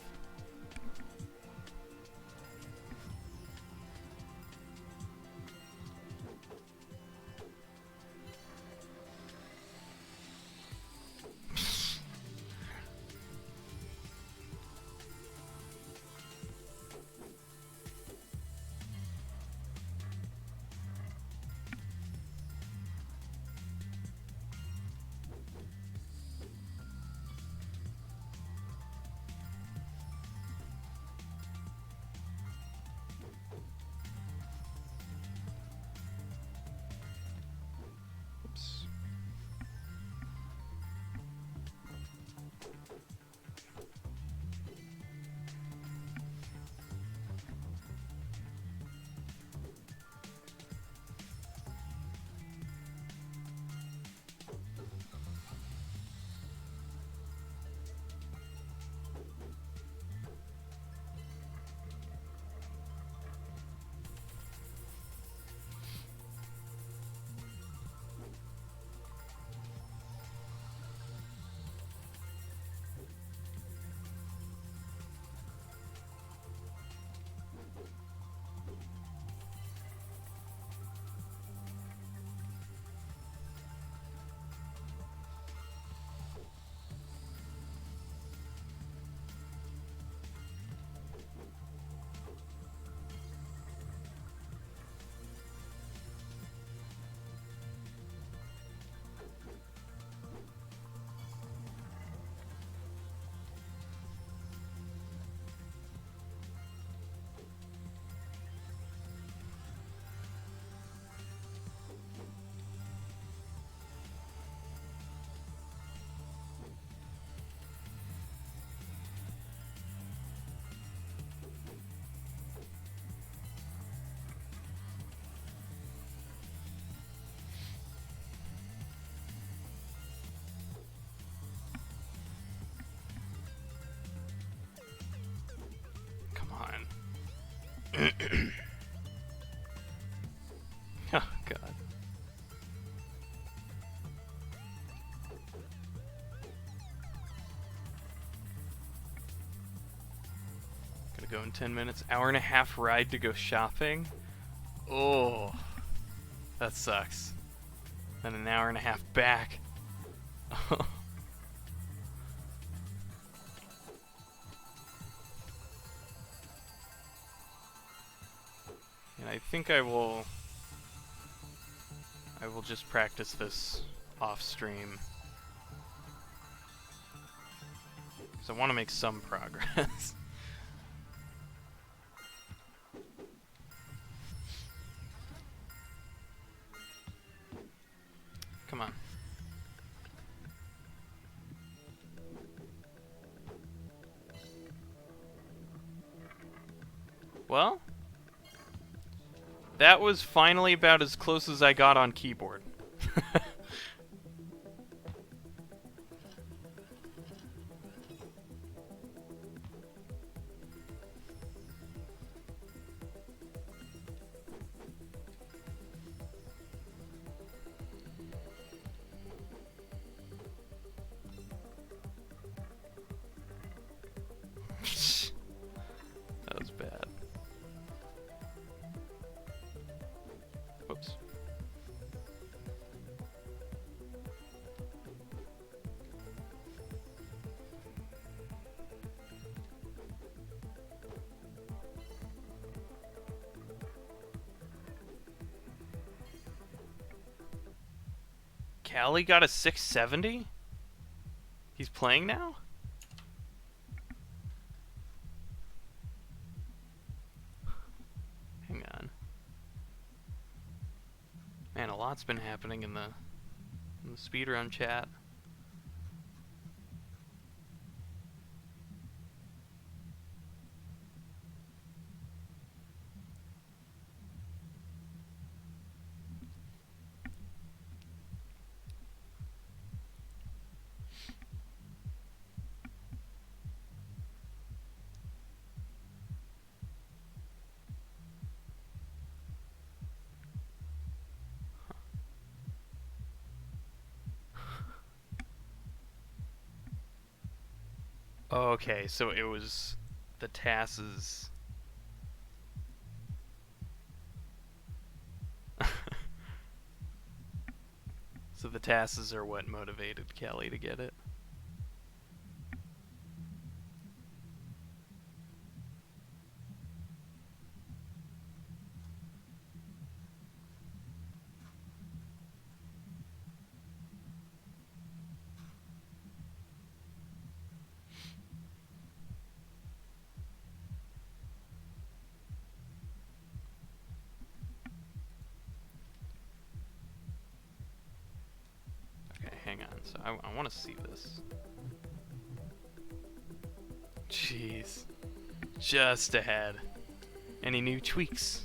Oh, God. Gonna go in 10 minutes. Hour and a half ride to go shopping? Oh, that sucks. Then an hour and a half back. And I think I will just practice this off stream. Because I want to make some progress. Come on. Well, that was finally about as close as I got on keyboard. That was bad. Whoops. Callie got a 670? He's playing now? Hang on. Man, a lot's been happening in the speedrun chat. Oh, okay, so it was the TAS's. So the TAS's are what motivated Kelly to get it. Okay, hang on. So I want to see this. Jeez. Just ahead. Any new tweaks?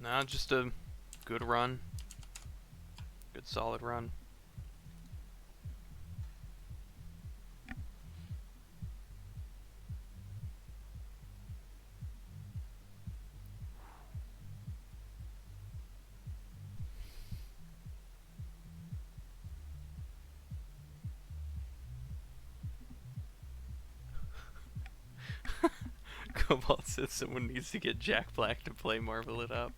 No, just a good run. Good solid run. Cobalt says someone needs to get Jack Black to play Marvel It Up.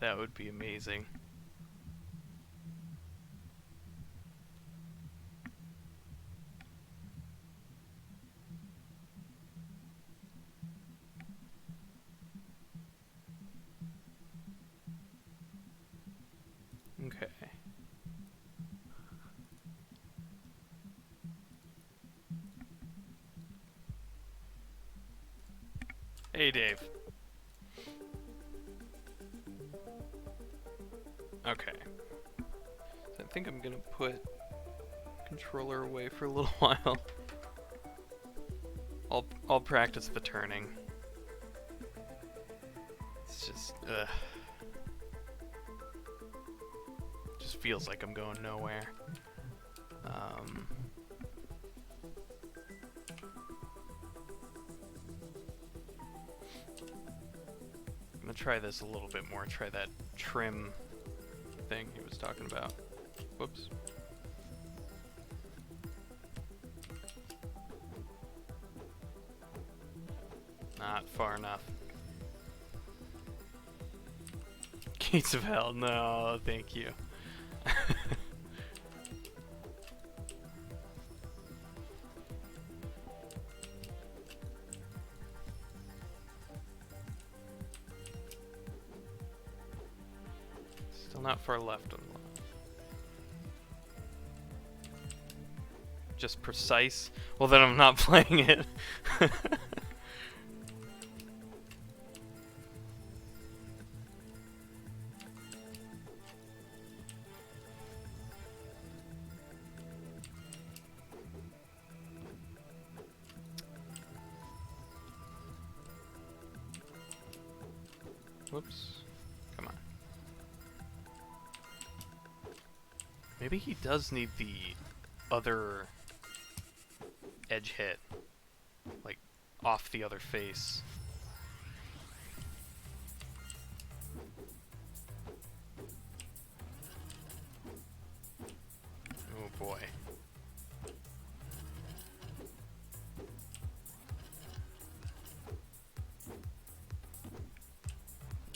That would be amazing. Okay. Hey, Dave. Okay. So I think I'm gonna put controller away for a little while. I'll practice the turning. It's just just feels like I'm going nowhere. I'm gonna try this a little bit more. Try that trim thing he was talking about. Whoops. Not far enough. Gates of Hell, no, thank you. Still not far left on the line. Just precise? Well, then I'm not playing it. Whoops. Come on. Maybe he does need the other edge hit. Like, off the other face. Oh boy.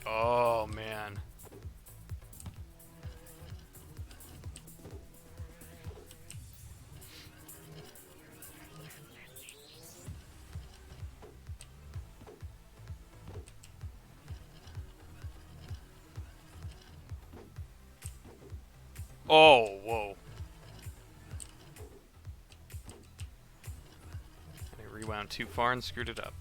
Oh man. Oh, whoa. I rewound too far and screwed it up.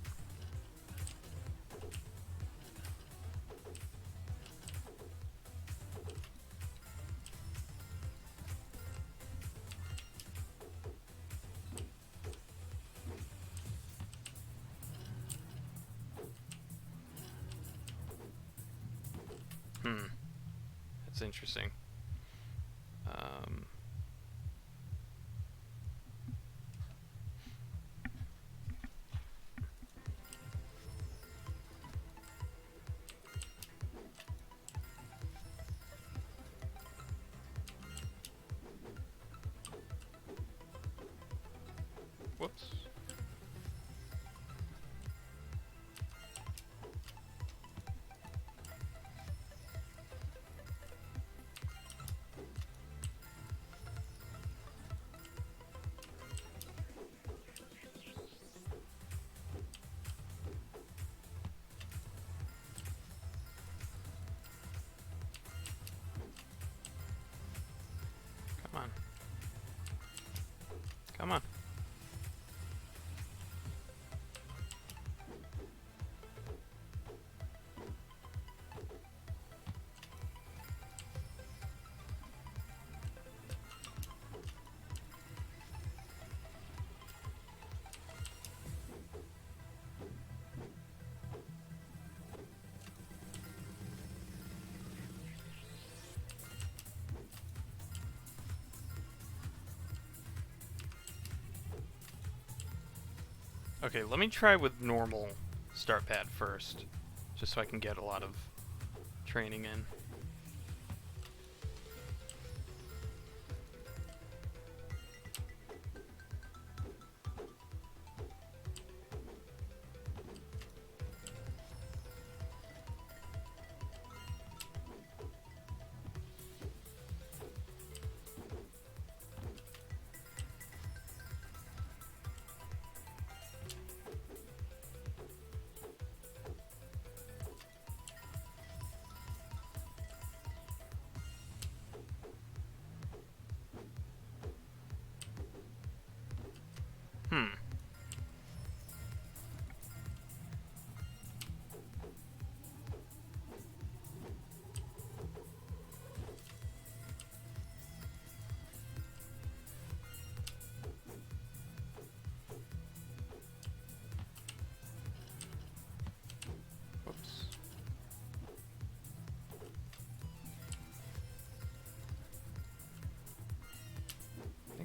That's interesting. Whoops. Come on. Come on. Okay, let me try with normal start pad first, just so I can get a lot of training in.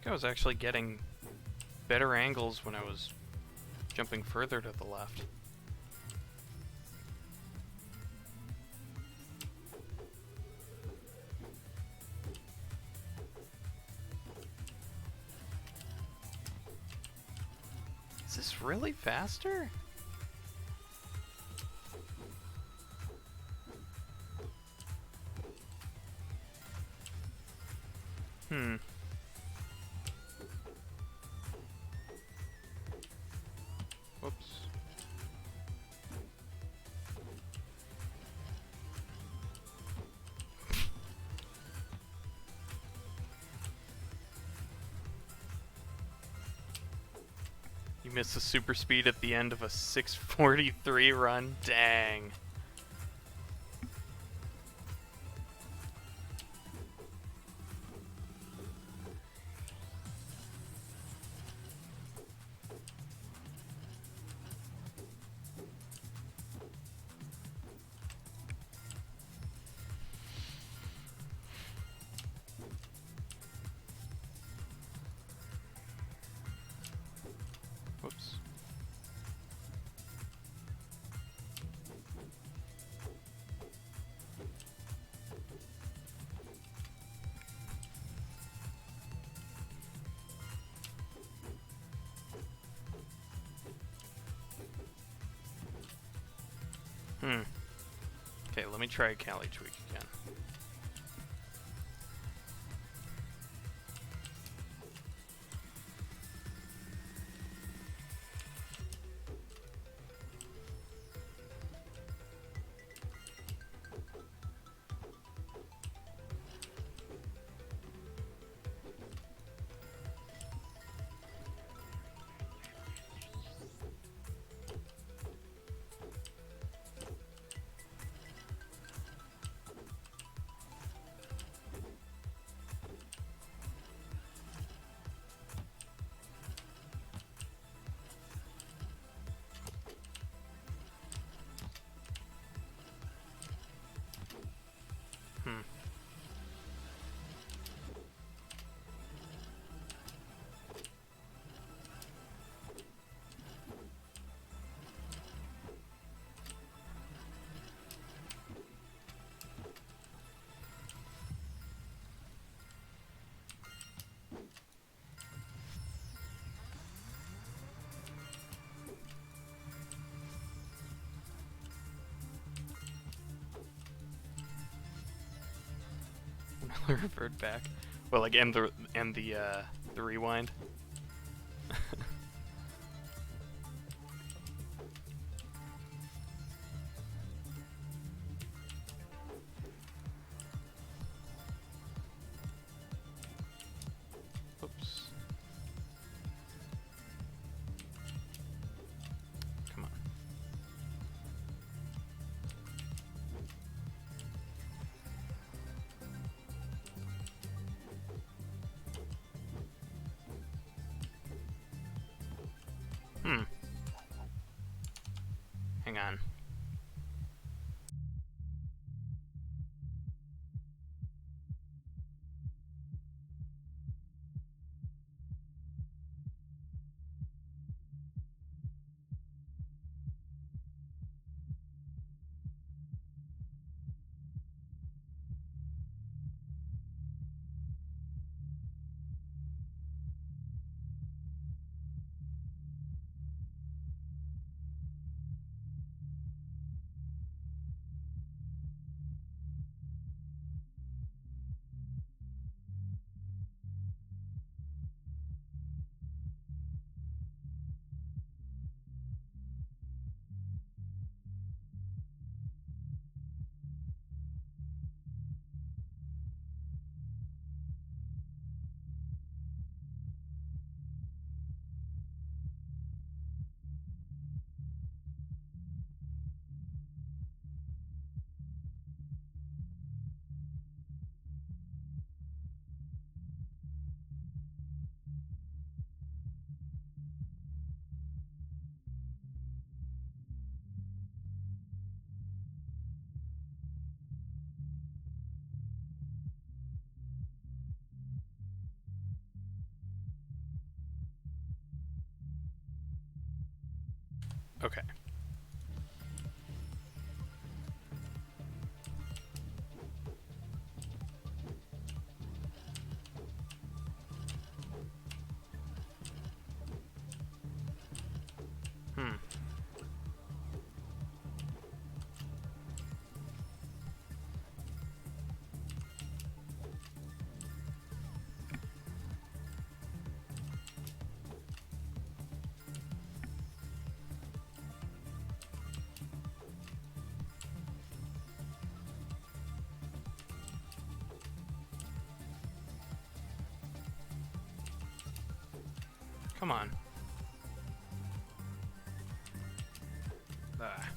I was actually getting better angles when I was jumping further to the left. Is this really faster? Whoops. You missed the super speed at the end of a 6:43 run. Dang. Whoops. Okay, let me try a Cali tweak again. Revert back. Well, like end the rewind. Oops. Come on. Hang on. Okay. Hmm. Come on. Ah.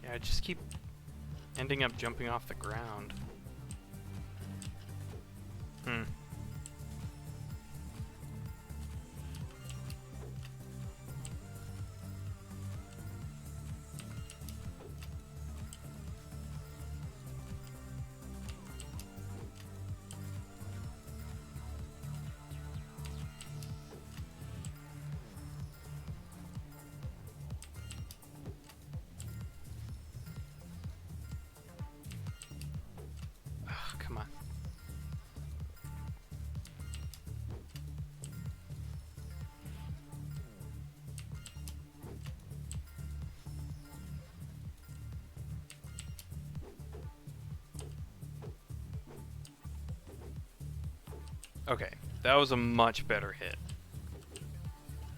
Yeah, I just keep ending up jumping off the ground. Hmm. Ugh, come on. Okay, that was a much better hit.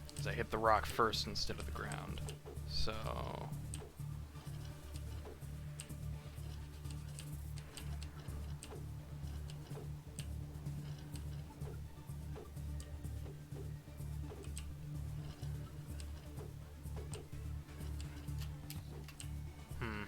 Because I hit the rock first instead of the ground. So... Hmm.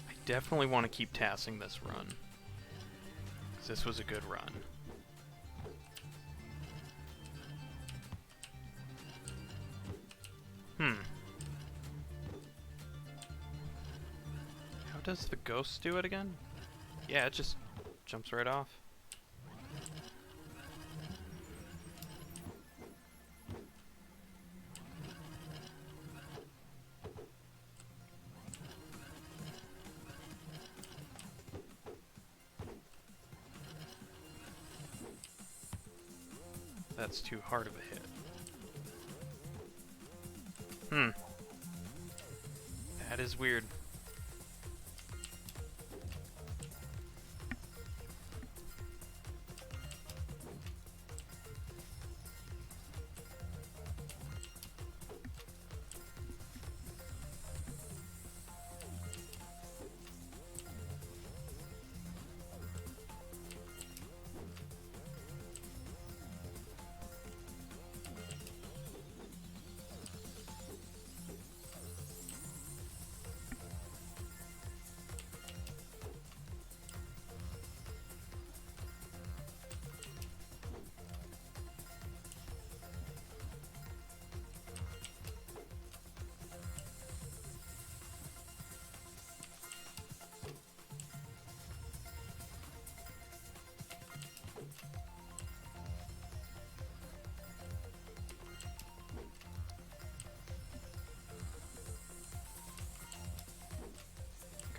I definitely want to keep tassing this run. Because this was a good run. Hmm. How does the ghost do it again? Yeah, it just jumps right off. That's too hard of a hit. Hmm. That is weird.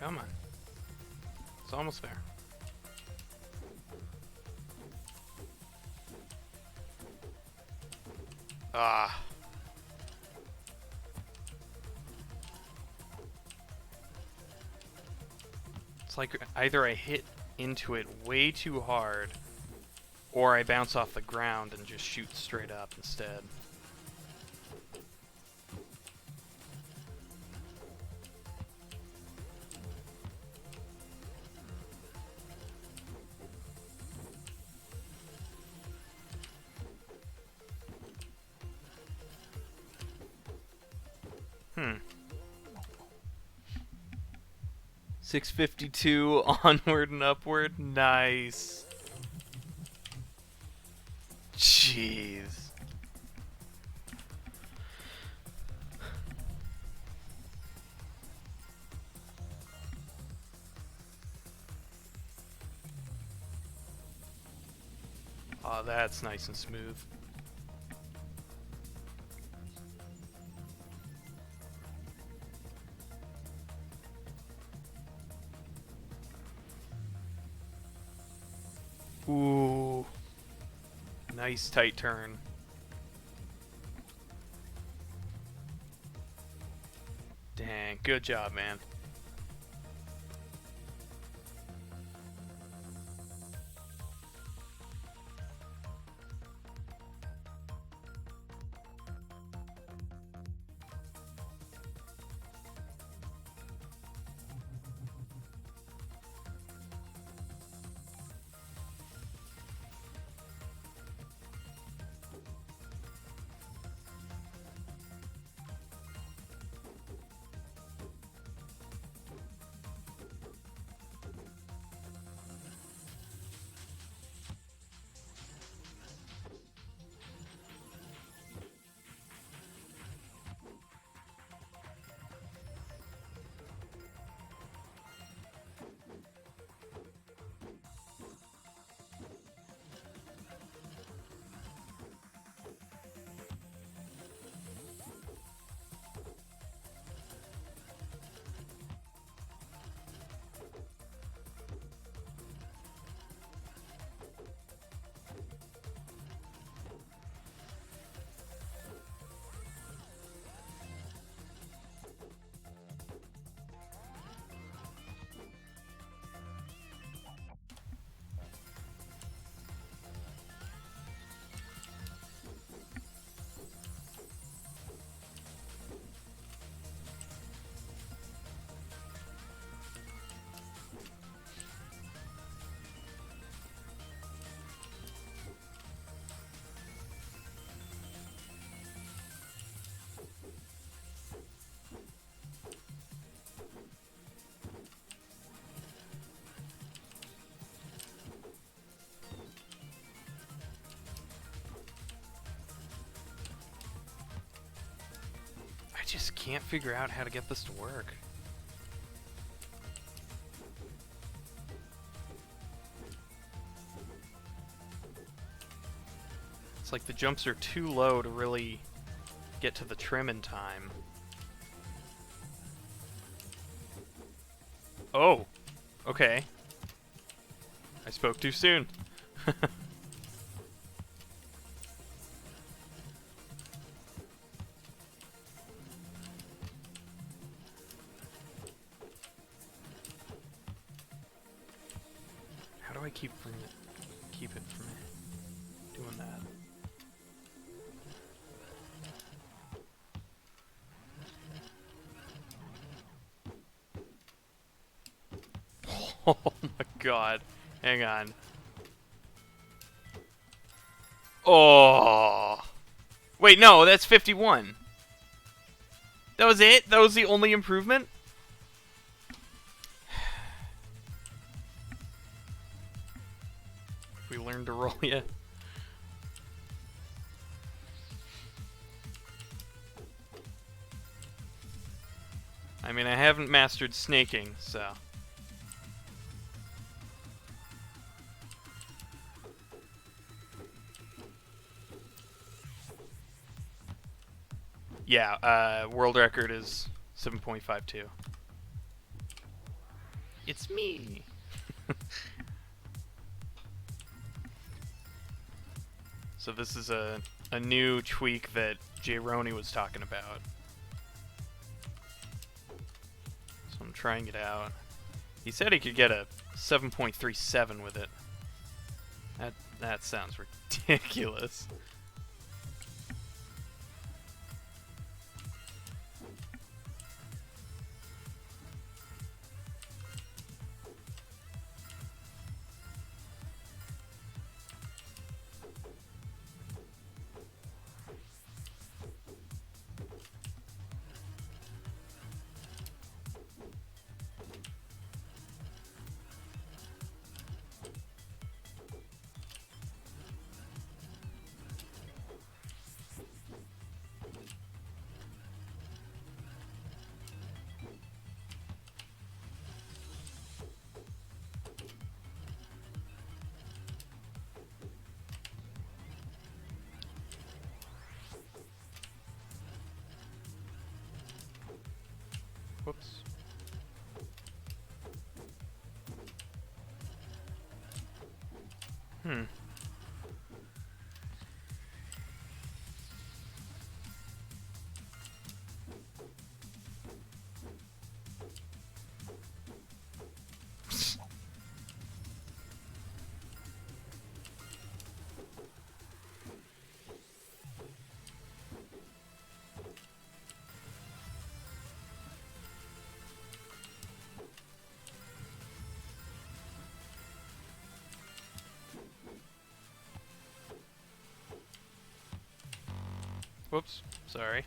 Come on. It's almost there. Ah. It's like either I hit into it way too hard, or I bounce off the ground and just shoot straight up instead. Hmm. 652 onward and upward. Nice. Jeez. Oh, that's nice and smooth. Ooh. Nice tight turn. Dang, good job, man. I just can't figure out how to get this to work. It's like the jumps are too low to really get to the trim in time. Oh, okay. I spoke too soon. How do I keep it from doing that? Oh my god. Hang on. Oh. Wait, no, that's 51. That was it? That was the only improvement? We learned to roll yet? I mean, I haven't mastered snaking, so... Yeah, world record is 7.52. It's me. So this is a new tweak that Jay Roney was talking about. So I'm trying it out. He said he could get a 7.37 with it. That sounds ridiculous. Whoops. Hmm. Whoops. Sorry.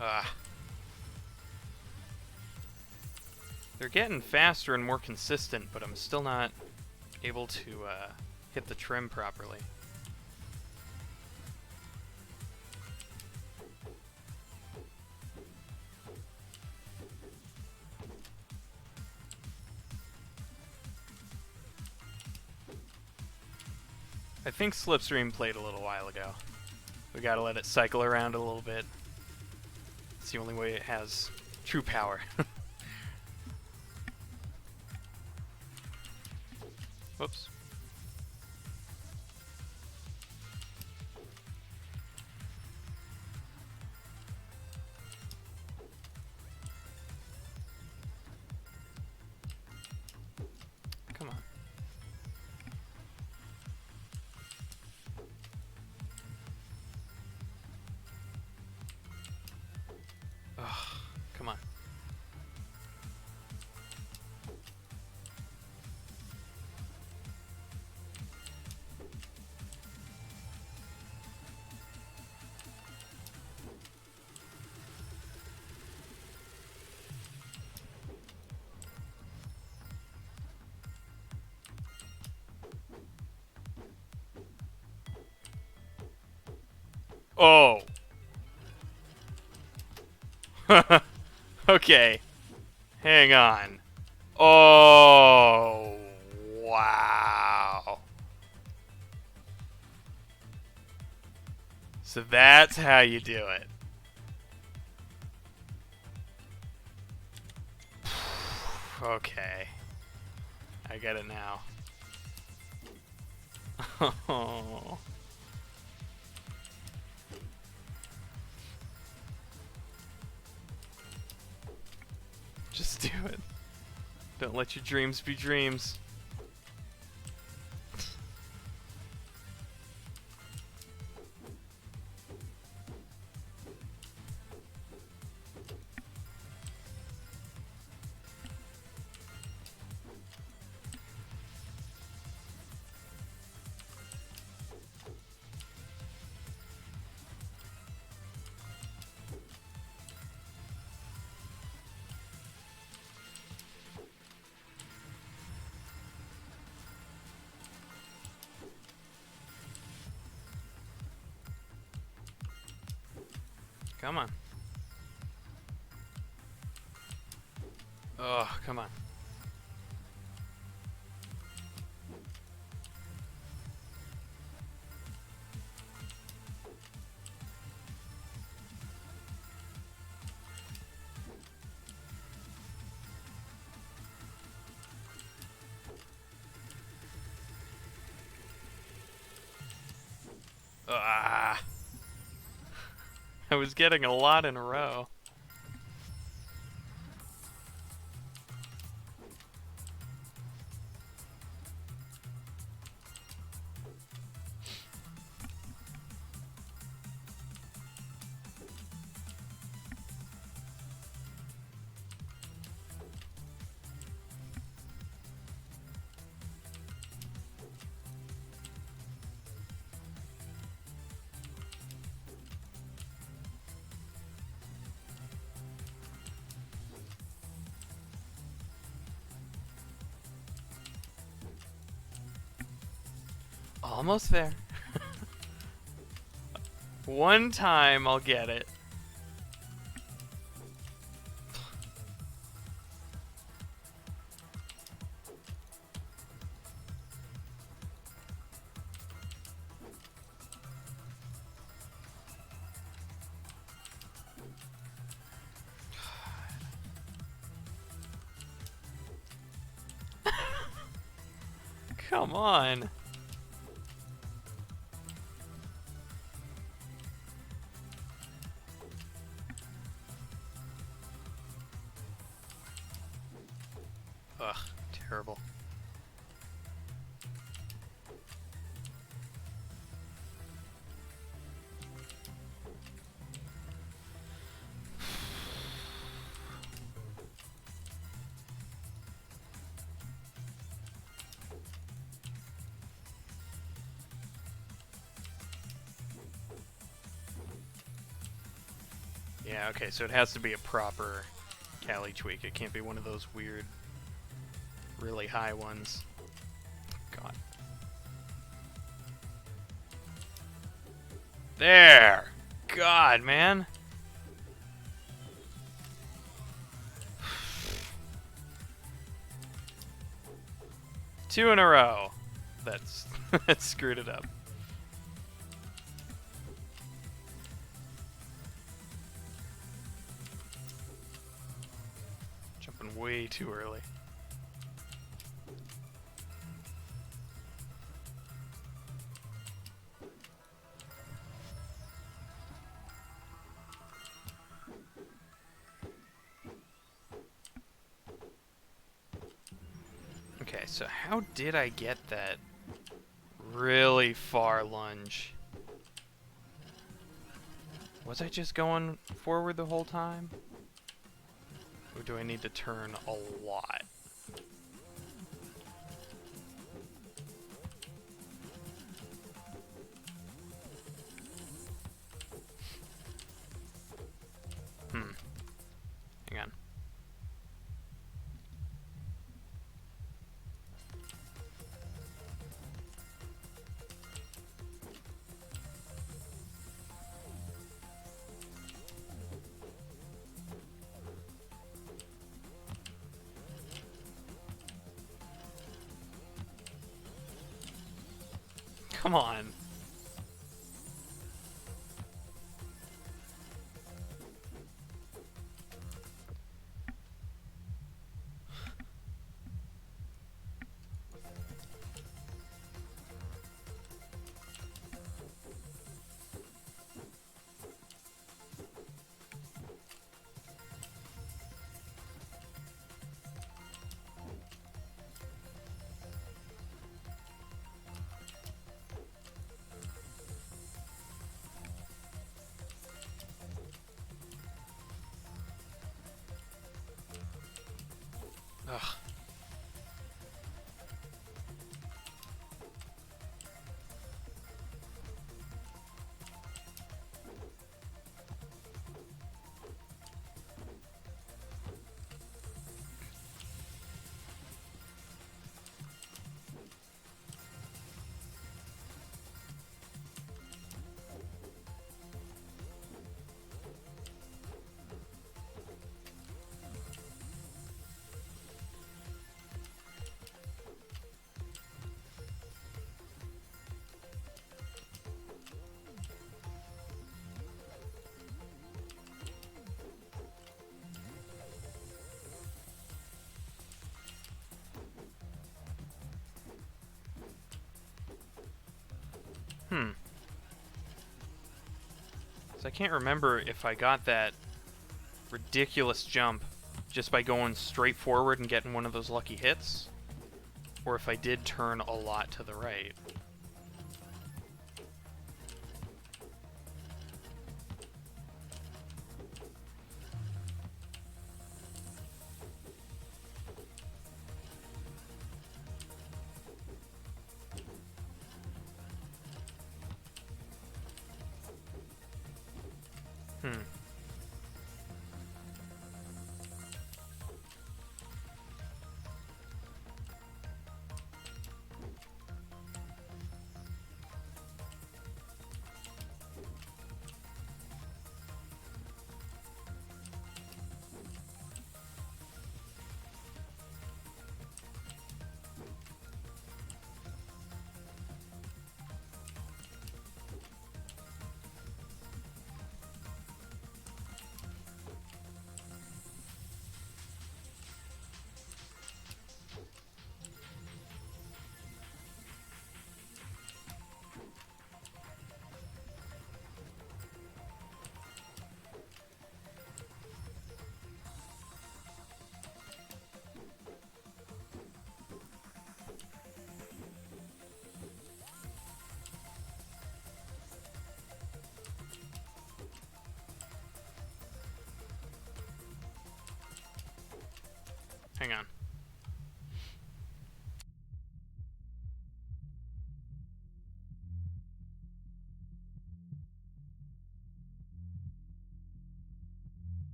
Ah. They're getting faster and more consistent, but I'm still not able to hit the trim properly. I think Slipstream played a little while ago. We gotta let it cycle around a little bit. It's the only way it has true power. Whoops. Come on. Ugh, come on. Oh. Okay. Hang on. Oh. Wow. So that's how you do it. Okay. I get it now. Oh. Just do it. Don't let your dreams be dreams. Come on. Oh, come on. Ah. I was getting a lot in a row. Almost there. One time I'll get it. Come on. Ugh, terrible. Yeah, okay, so it has to be a proper Cali tweak. It can't be one of those weird, really high ones. God. There! God, man. Two in a row. That's that screwed it up. Jumping way too early. Okay, so how did I get that really far lunge? Was I just going forward the whole time? Or do I need to turn a lot? Hang on. Come on. Ugh. Hmm. I can't remember if I got that ridiculous jump just by going straight forward and getting one of those lucky hits, or if I did turn a lot to the right. Hmm. Hang on.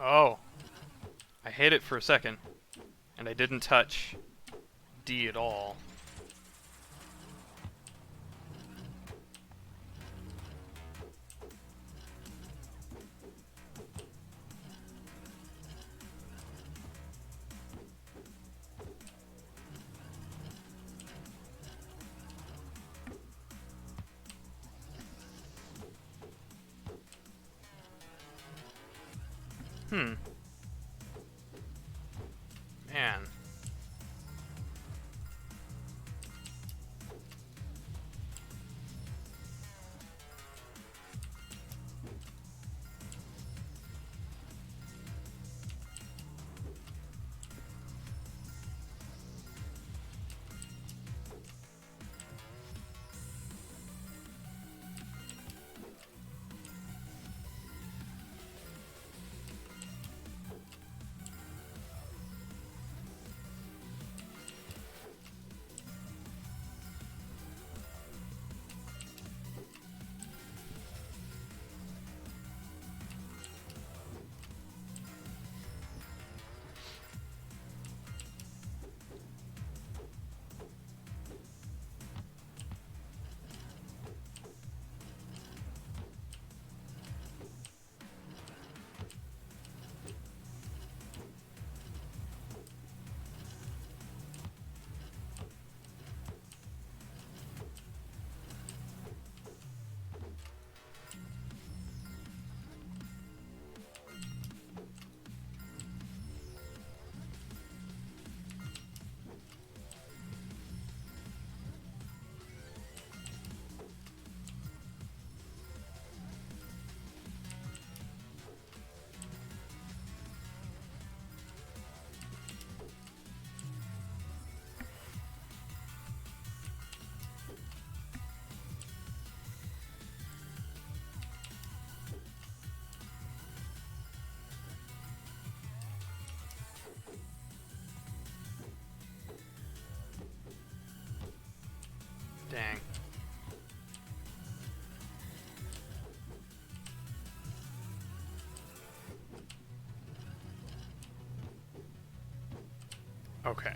Oh. I hit it for a second, and I didn't touch D at all. Hmm. Man. Okay.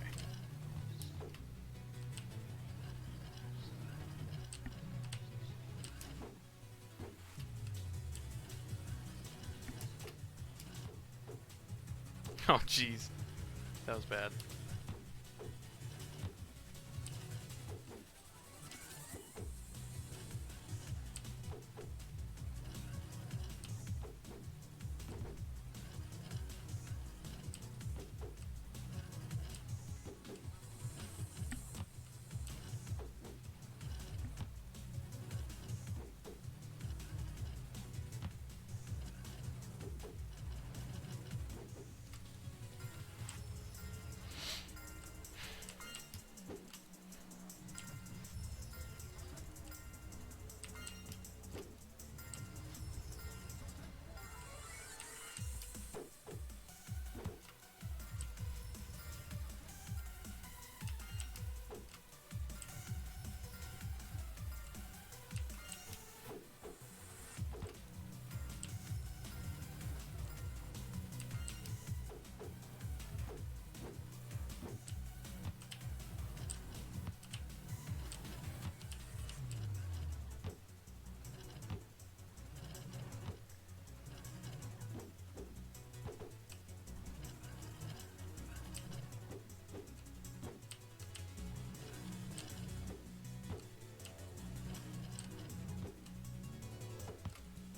Oh, jeez. That was bad.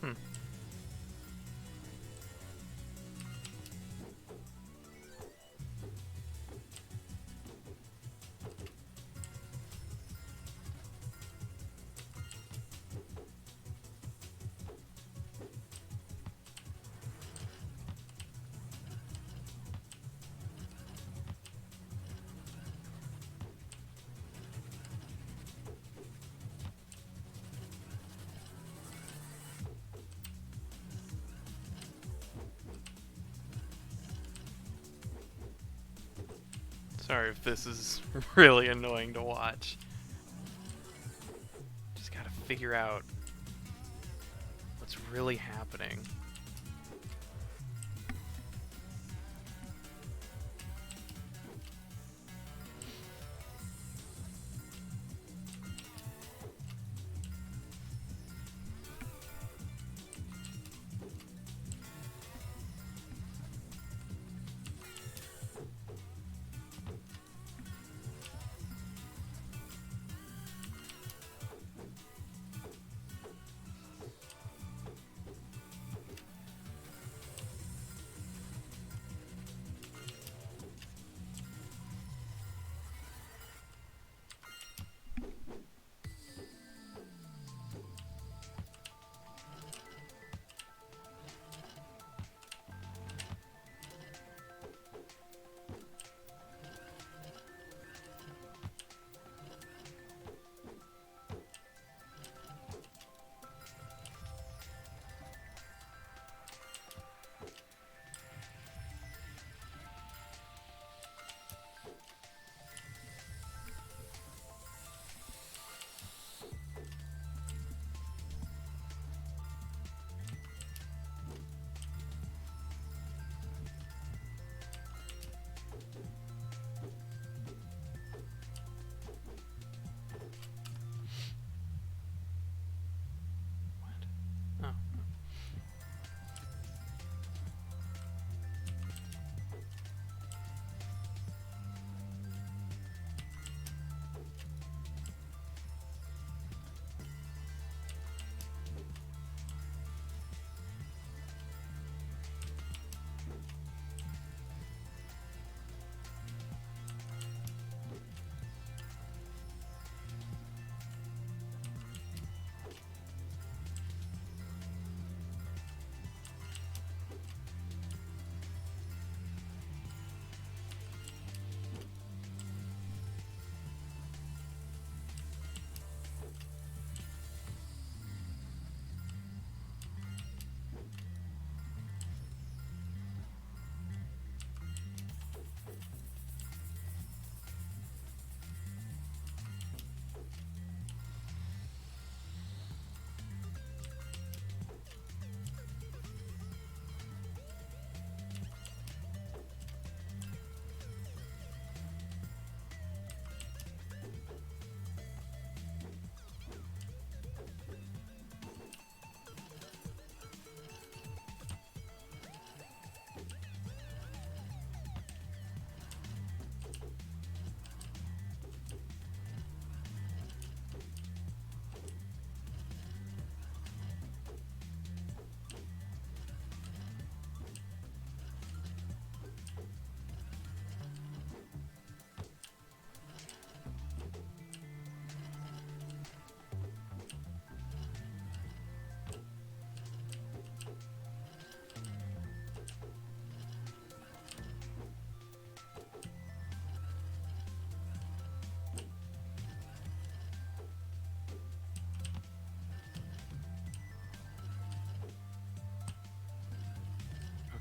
Hmm. Sorry if this is really annoying to watch. Just gotta figure out what's really happening.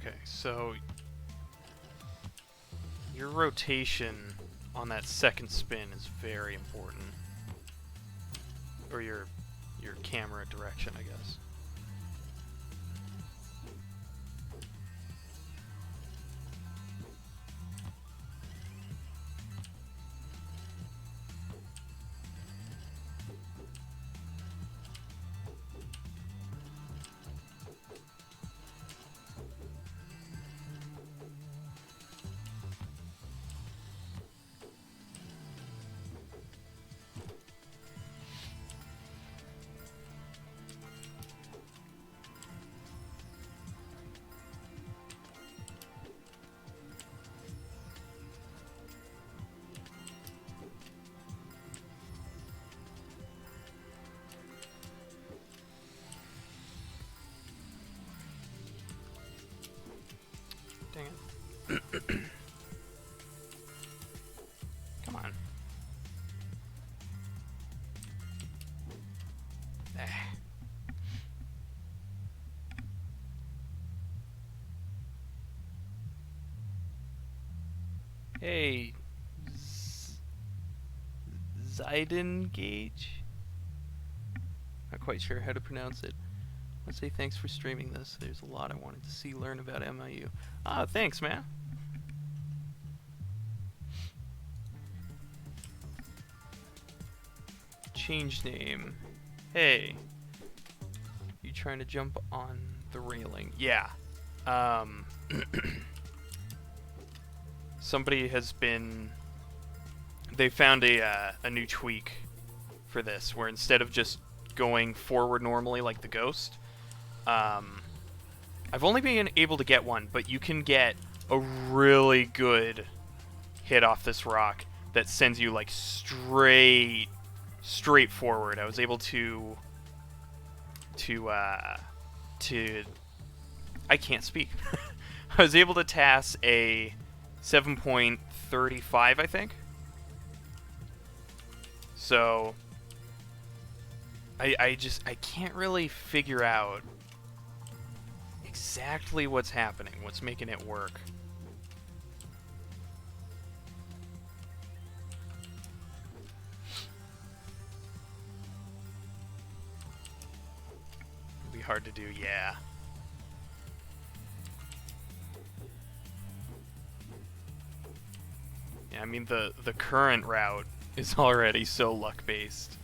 Okay, so your rotation on that second spin is very important. Or your camera direction, I guess. Dang it. Come on. Ah. Hey, Zeidengage? Not quite sure how to pronounce it. Let's say thanks for streaming this. There's a lot I wanted to see, learn about MIU. Ah, thanks, man. Change name. Hey. You trying to jump on the railing? Yeah. Somebody has been... They found a new tweak for this, where instead of just going forward normally like the Ghost, I've only been able to get one, but you can get a really good hit off this rock that sends you like straight forward. I was able to I can't speak. I was able to TAS a 7.35, I think. So I can't really figure out exactly what's happening, what's making it work. It'd be hard to do, yeah. Yeah, I mean the current route is already so luck-based.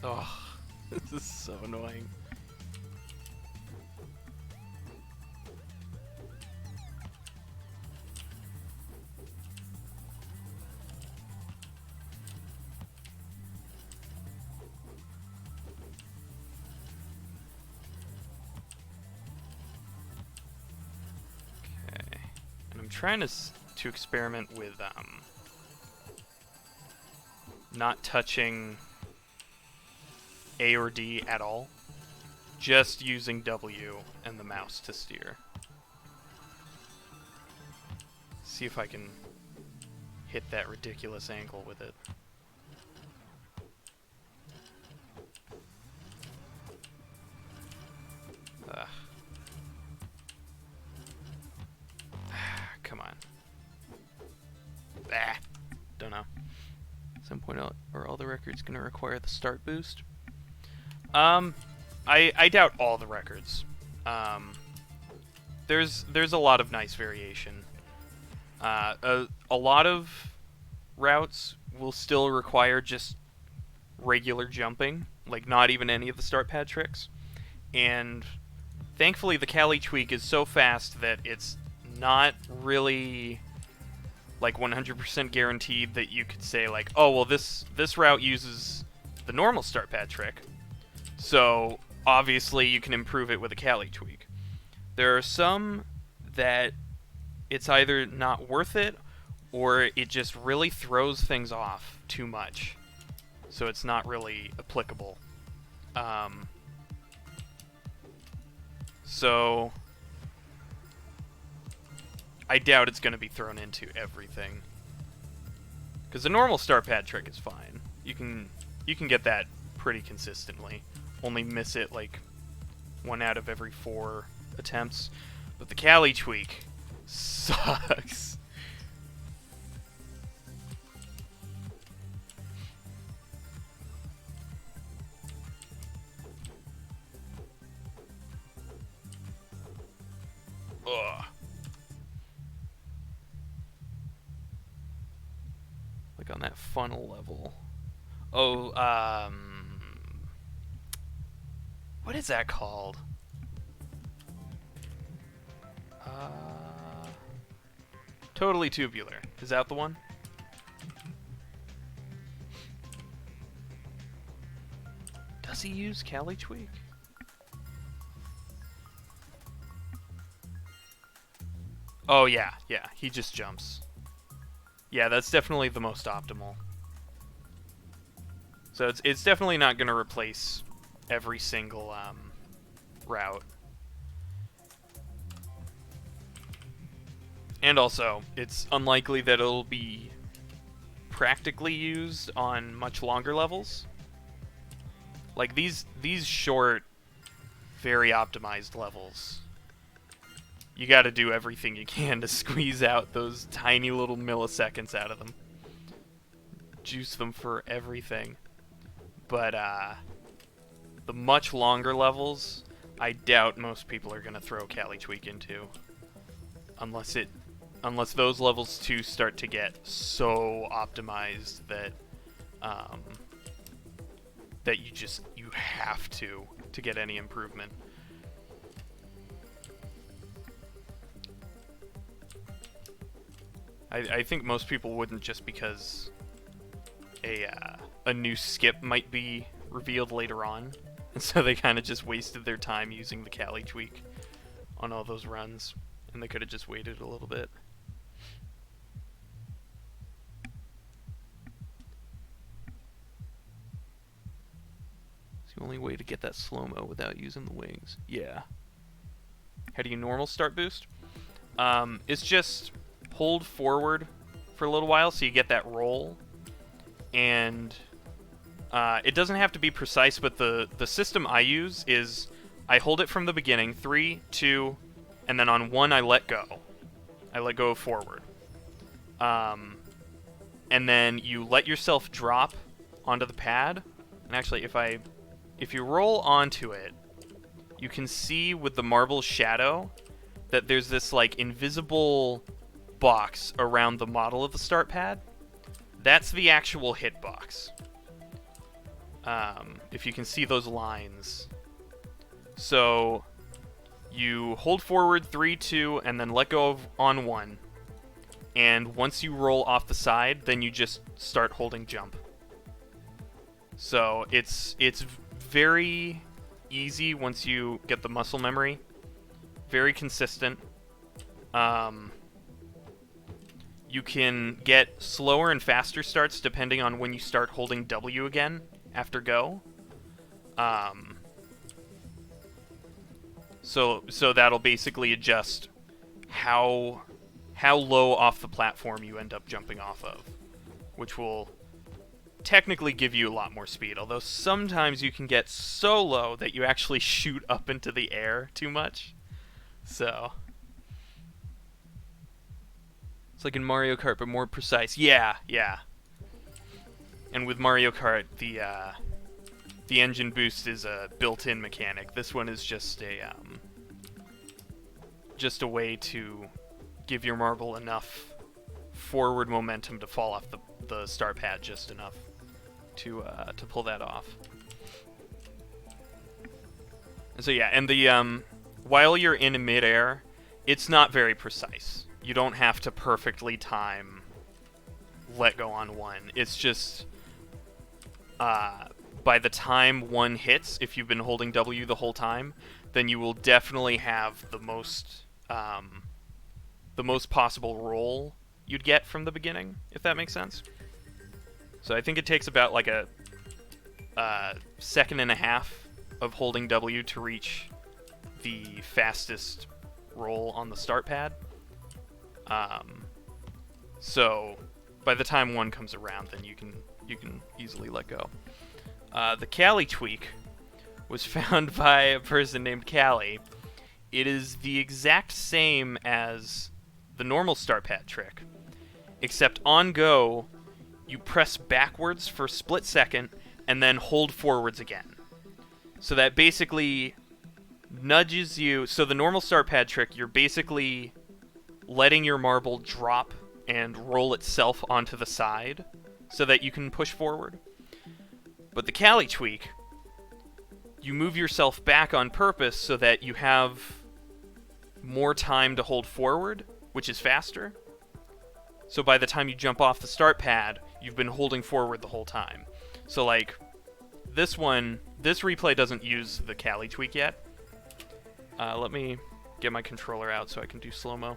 Oh, this is so annoying. Okay, and I'm trying to experiment with not touching A or D at all, just using W and the mouse to steer. See if I can hit that ridiculous angle with it. Ugh. Come on. Ah, don't know. At some point, are all the records going to require the start boost? I doubt all the records. There's a lot of nice variation. A lot of routes will still require just regular jumping, like not even any of the start pad tricks. And thankfully, the Kali tweak is so fast that it's not really like 100% guaranteed that you could say like, oh well, this route uses the normal start pad trick, so obviously you can improve it with a Kali tweak. There are some that it's either not worth it or it just really throws things off too much, so it's not really applicable. So I doubt it's going to be thrown into everything. Because the normal start pad trick is fine. You can get that pretty consistently. Only miss it like 1 out of every 4 attempts. But the Cali tweak sucks. Ugh. Like on that funnel level. Oh, what is that called? Totally Tubular. Is that the one? Does he use Cali Tweak? Oh yeah, he just jumps. Yeah, that's definitely the most optimal. So it's definitely not going to replace every single route. And also, it's unlikely that it'll be practically used on much longer levels. Like these short, very optimized levels, you gotta do everything you can to squeeze out those tiny little milliseconds out of them. Juice them for everything. But the much longer levels, I doubt most people are gonna throw Cali Tweak into. Unless those levels too start to get so optimized that that you have to get any improvement. I think most people wouldn't, just because a new skip might be revealed later on, and so they kind of just wasted their time using the Cali Tweak on all those runs, and they could have just waited a little bit. It's the only way to get that slow-mo without using the wings. Yeah. How do you normal start boost? It's just hold forward for a little while so you get that roll, and it doesn't have to be precise, but the system I use is I hold it from the beginning, 3, 2, and then on 1 I let go. I let go forward. And then you let yourself drop onto the pad. And actually, if you roll onto it, you can see with the marble shadow that there's this like invisible box around the model of the start pad. That's the actual hitbox. If you can see those lines. So you hold forward 3, 2, and then let go on 1. And once you roll off the side, then you just start holding jump. So it's very easy once you get the muscle memory. Very consistent. You can get slower and faster starts depending on when you start holding W again after go. So that'll basically adjust how low off the platform you end up jumping off of, which will technically give you a lot more speed, although sometimes you can get so low that you actually shoot up into the air too much. So it's like in Mario Kart, but more precise. Yeah. And with Mario Kart, the engine boost is a built-in mechanic. This one is just a way to give your marble enough forward momentum to fall off the start pad just enough to pull that off. And so yeah, and the while you're in midair, it's not very precise. You don't have to perfectly time let go on 1. It's just by the time 1 hits, if you've been holding W the whole time, then you will definitely have the most possible roll you'd get from the beginning, if that makes sense. So I think it takes about like a second and a half of holding W to reach the fastest roll on the start pad. So by the time one comes around, then you can easily let go. The Callie tweak was found by a person named Callie. It is the exact same as the normal start pad trick, except on go, you press backwards for a split second and then hold forwards again. So that basically nudges you. So the normal start pad trick, you're basically letting your marble drop and roll itself onto the side so that you can push forward. But the Callie tweak, you move yourself back on purpose so that you have more time to hold forward, which is faster. So by the time you jump off the start pad, you've been holding forward the whole time. So like this replay doesn't use the Callie tweak yet. Let me get my controller out so I can do slow-mo.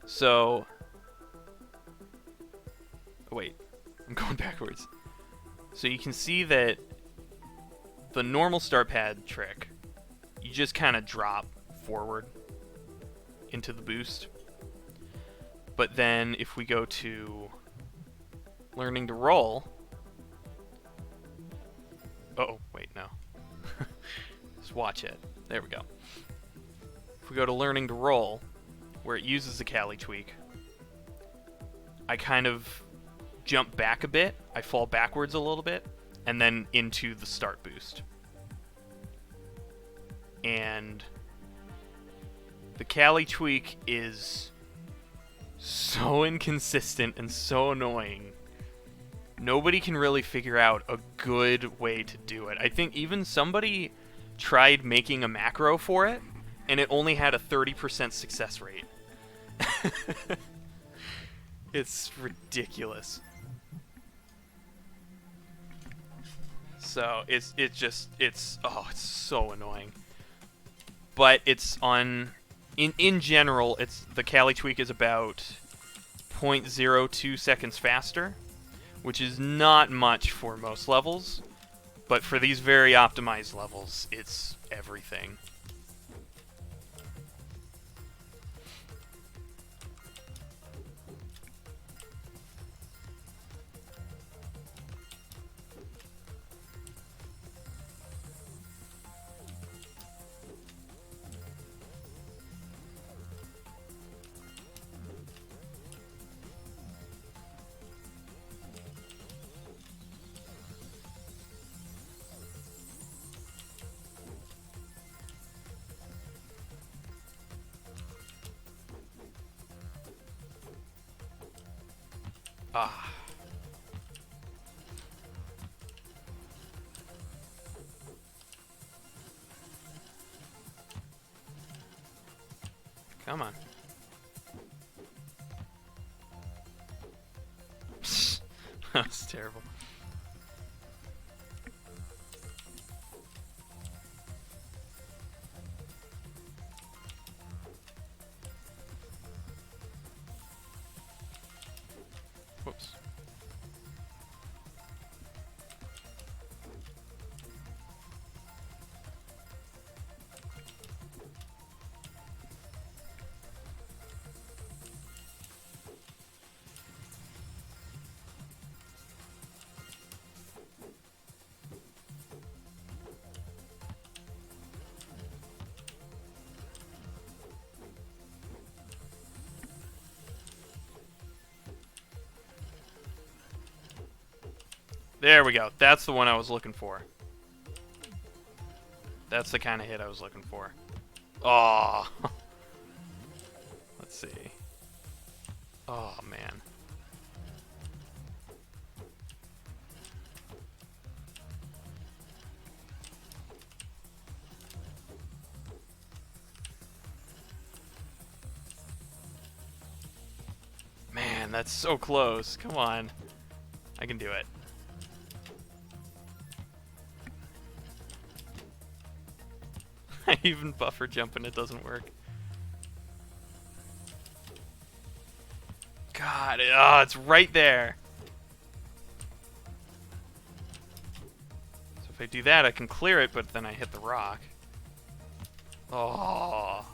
So, wait, I'm going backwards. So you can see that the normal start pad trick, you just kind of drop forward into the boost. But then if we go to learning to roll, oh, wait, no. Just watch it. There we go. If we go to learning to roll, where it uses the Callie tweak, I kind of jump back a bit, I fall backwards a little bit, and then into the start boost. And the Callie tweak is so inconsistent and so annoying. Nobody can really figure out a good way to do it. I think even somebody tried making a macro for it, and it only had a 30% success rate. It's ridiculous. So it's so annoying. But it's on in general, the Callie tweak is about 0.02 seconds faster, which is not much for most levels, but for these very optimized levels, it's everything. Ah. Come on. That was terrible. Whoops. There we go. That's the one I was looking for. That's the kind of hit I was looking for. Oh. Let's see. Oh, man. Man, that's so close. Come on. I can do it. I even buffer jump and it doesn't work. God, it's right there. So if I do that, I can clear it, but then I hit the rock. Oh.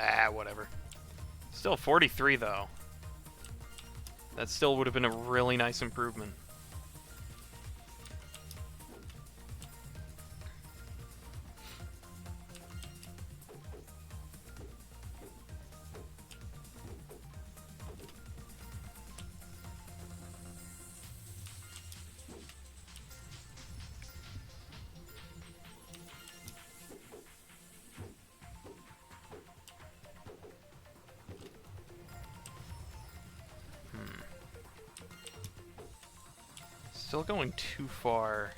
Ah, whatever. Still 43 though. That still would have been a really nice improvement. Still going too far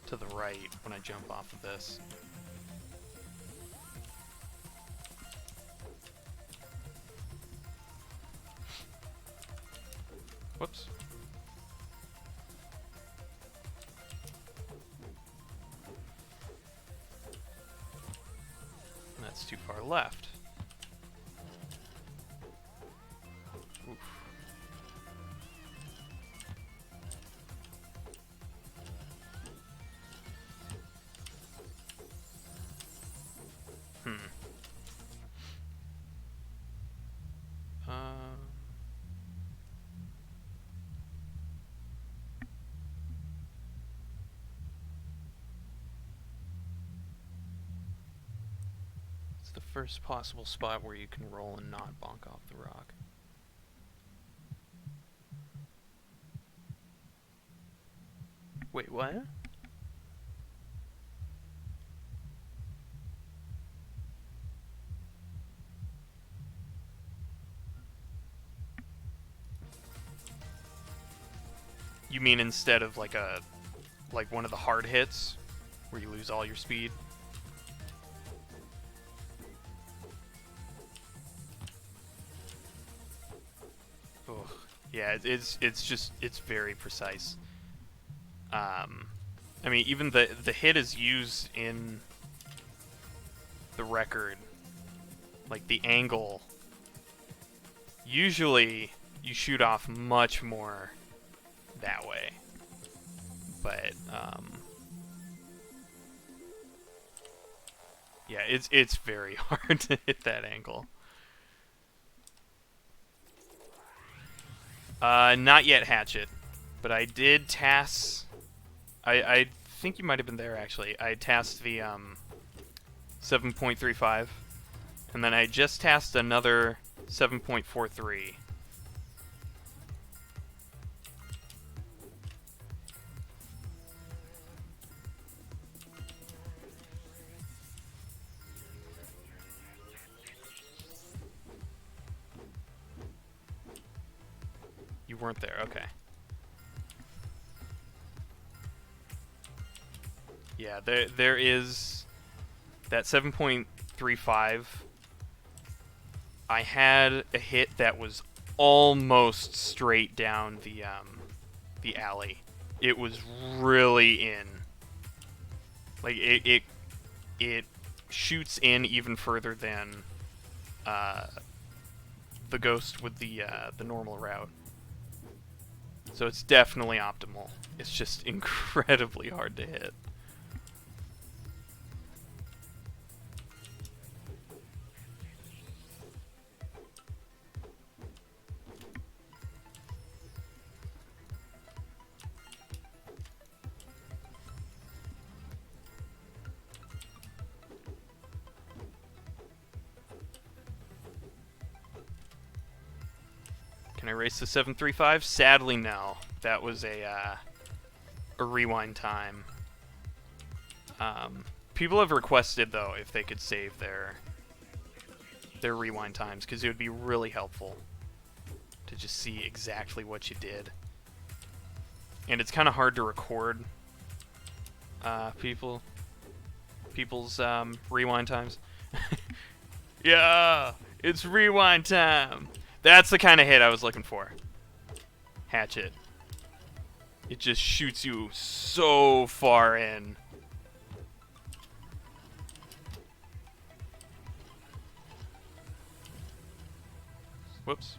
to the right when I jump off of this. Whoops. That's too far left. Oof. It's the first possible spot where you can roll and not bonk off the rock. Wait, what? You mean instead of like one of the hard hits where you lose all your speed? Ugh. Yeah, it's very precise. I mean, even the hit is used in the record, like the angle. Usually, you shoot off much more that way, but yeah, it's very hard to hit that angle. Not yet, Hatchet, but I did task. I think you might have been there actually. I tasked the 7.35, and then I just tasked another 7.43. You weren't there, okay. Yeah, there is that 7.35. I had a hit that was almost straight down the alley. It was really in. Like it shoots in even further than the ghost with the normal route. So it's definitely optimal. It's just incredibly hard to hit. Can I race the 735? Sadly, no. That was a rewind time. People have requested, though, if they could save their rewind times, because it would be really helpful to just see exactly what you did. And it's kind of hard to record people's rewind times. Yeah, it's rewind time. That's the kind of hit I was looking for. Hatchet. It just shoots you so far in. Whoops.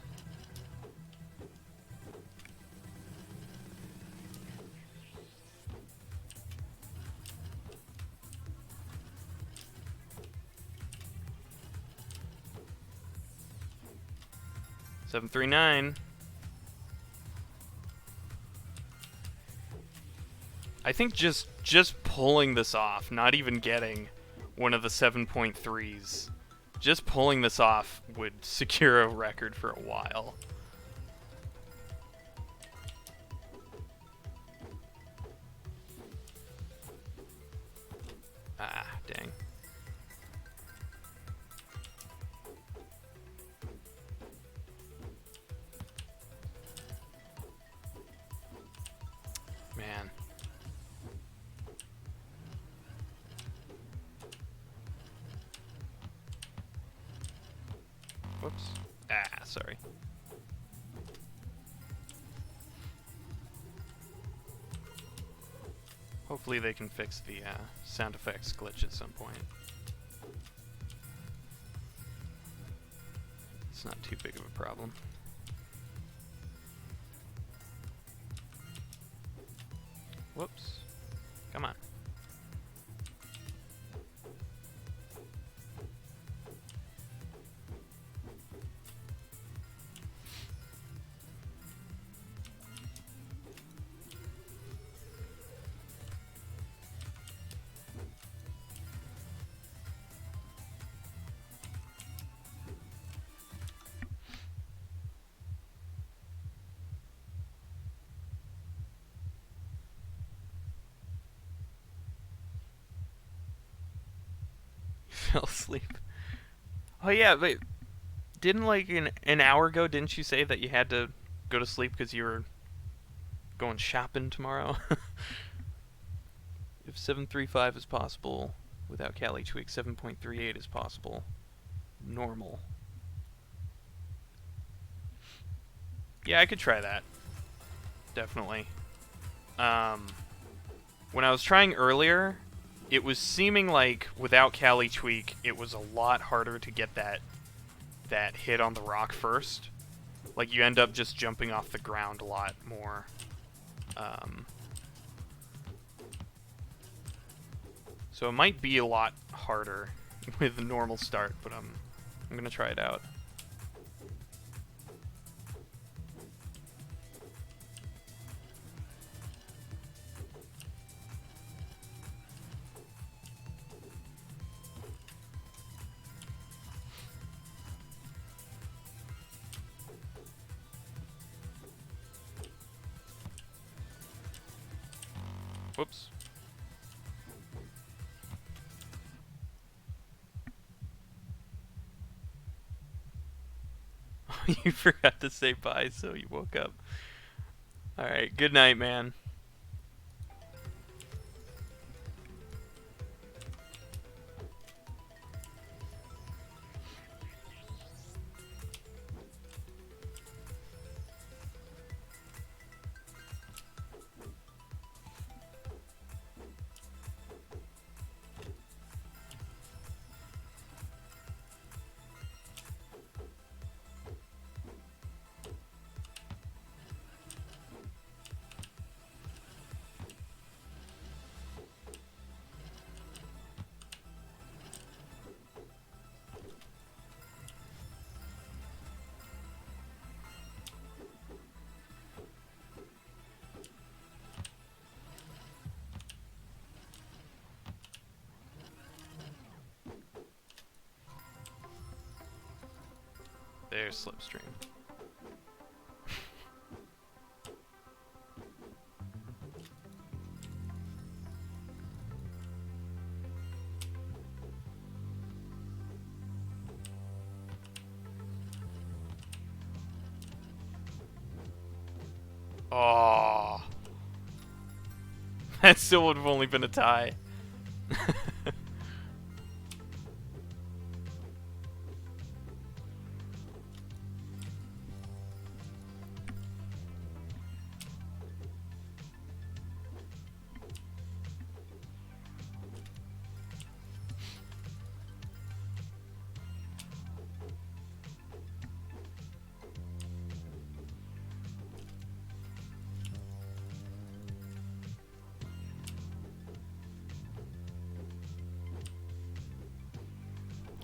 739. I think just pulling this off, not even getting one of the 7.3s, just pulling this off would secure a record for a while. Ah, dang. Man. Whoops. Ah, sorry. Hopefully they can fix the sound effects glitch at some point. It's not too big of a problem. Whoops. Come on. Fell asleep. Oh yeah, wait. Didn't like an hour ago, didn't you say that you had to go to sleep because you were going shopping tomorrow? If 735 is possible without Kali tweak, 7.38 is possible. Normal. Yeah, I could try that. Definitely. When I was trying earlier, it was seeming like without Kali tweak, it was a lot harder to get that hit on the rock first. Like you end up just jumping off the ground a lot more. So it might be a lot harder with the normal start, but I'm gonna try it out. Whoops. You forgot to say bye, so you woke up. Alright, good night, man. There's Slipstream. Oh, that still would have only been a tie.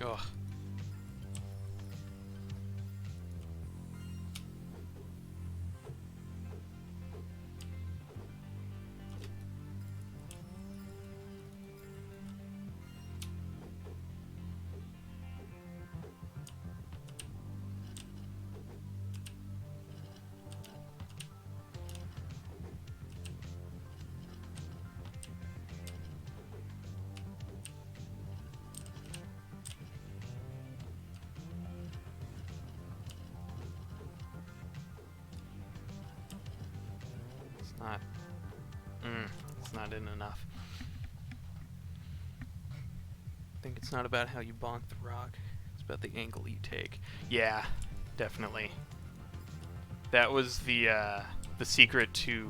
Ugh. not... it's not in enough. I think it's not about how you bonk the rock. It's about the angle you take. Yeah, definitely. That was the secret to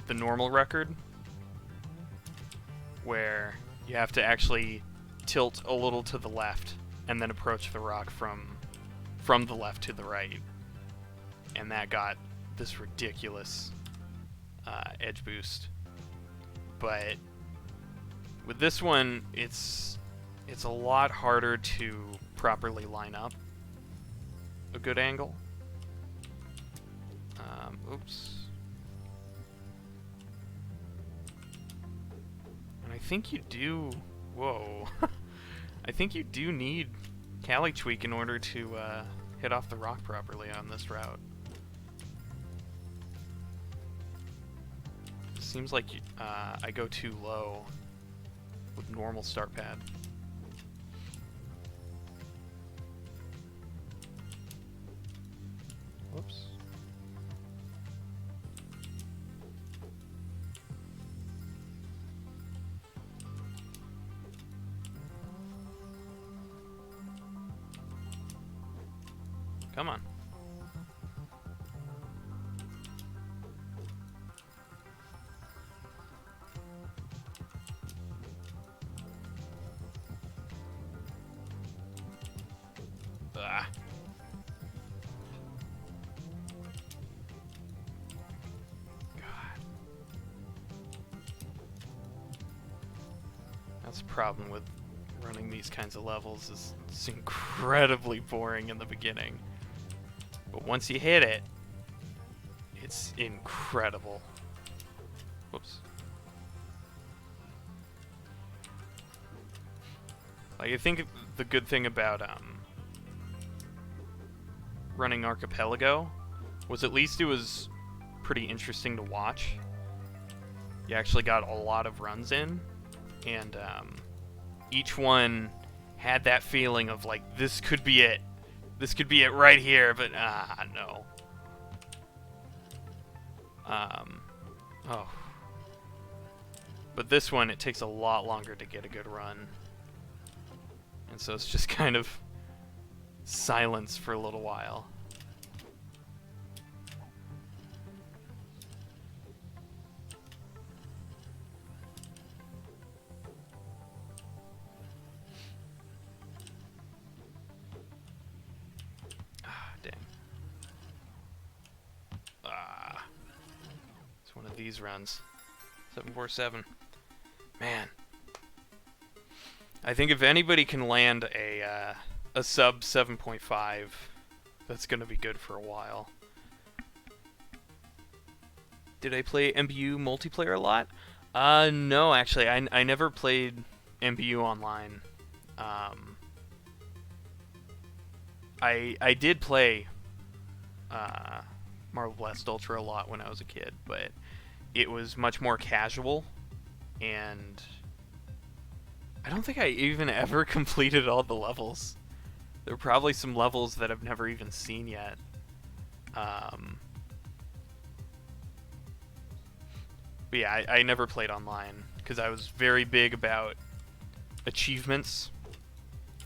the normal record, where you have to actually tilt a little to the left and then approach the rock from the left to the right. And that got this ridiculous edge boost. But with this one, it's a lot harder to properly line up a good angle. Oops. And I think you do... Whoa. I think you do need Cali Tweak in order to hit off the rock properly on this route. It seems like I go too low with normal start pad. Whoops. Come on. Ah. God. That's the problem with running these kinds of levels, is it's incredibly boring in the beginning. But once you hit it, it's incredible. Whoops. Like, I think the good thing about running Archipelago was at least it was pretty interesting to watch. You actually got a lot of runs in, and each one had that feeling of like, this could be it. This could be it right here, but no. Oh. But this one, it takes a lot longer to get a good run. And so it's just kind of silence for a little while. These runs. 747. Man. I think if anybody can land a sub 7.5, that's going to be good for a while. Did I play MBU multiplayer a lot? No, actually. I never played MBU online. I did play Marble Blast Ultra a lot when I was a kid, but it was much more casual, and I don't think I even ever completed all the levels. There are probably some levels that I've never even seen yet. But yeah, I never played online, because I was very big about achievements,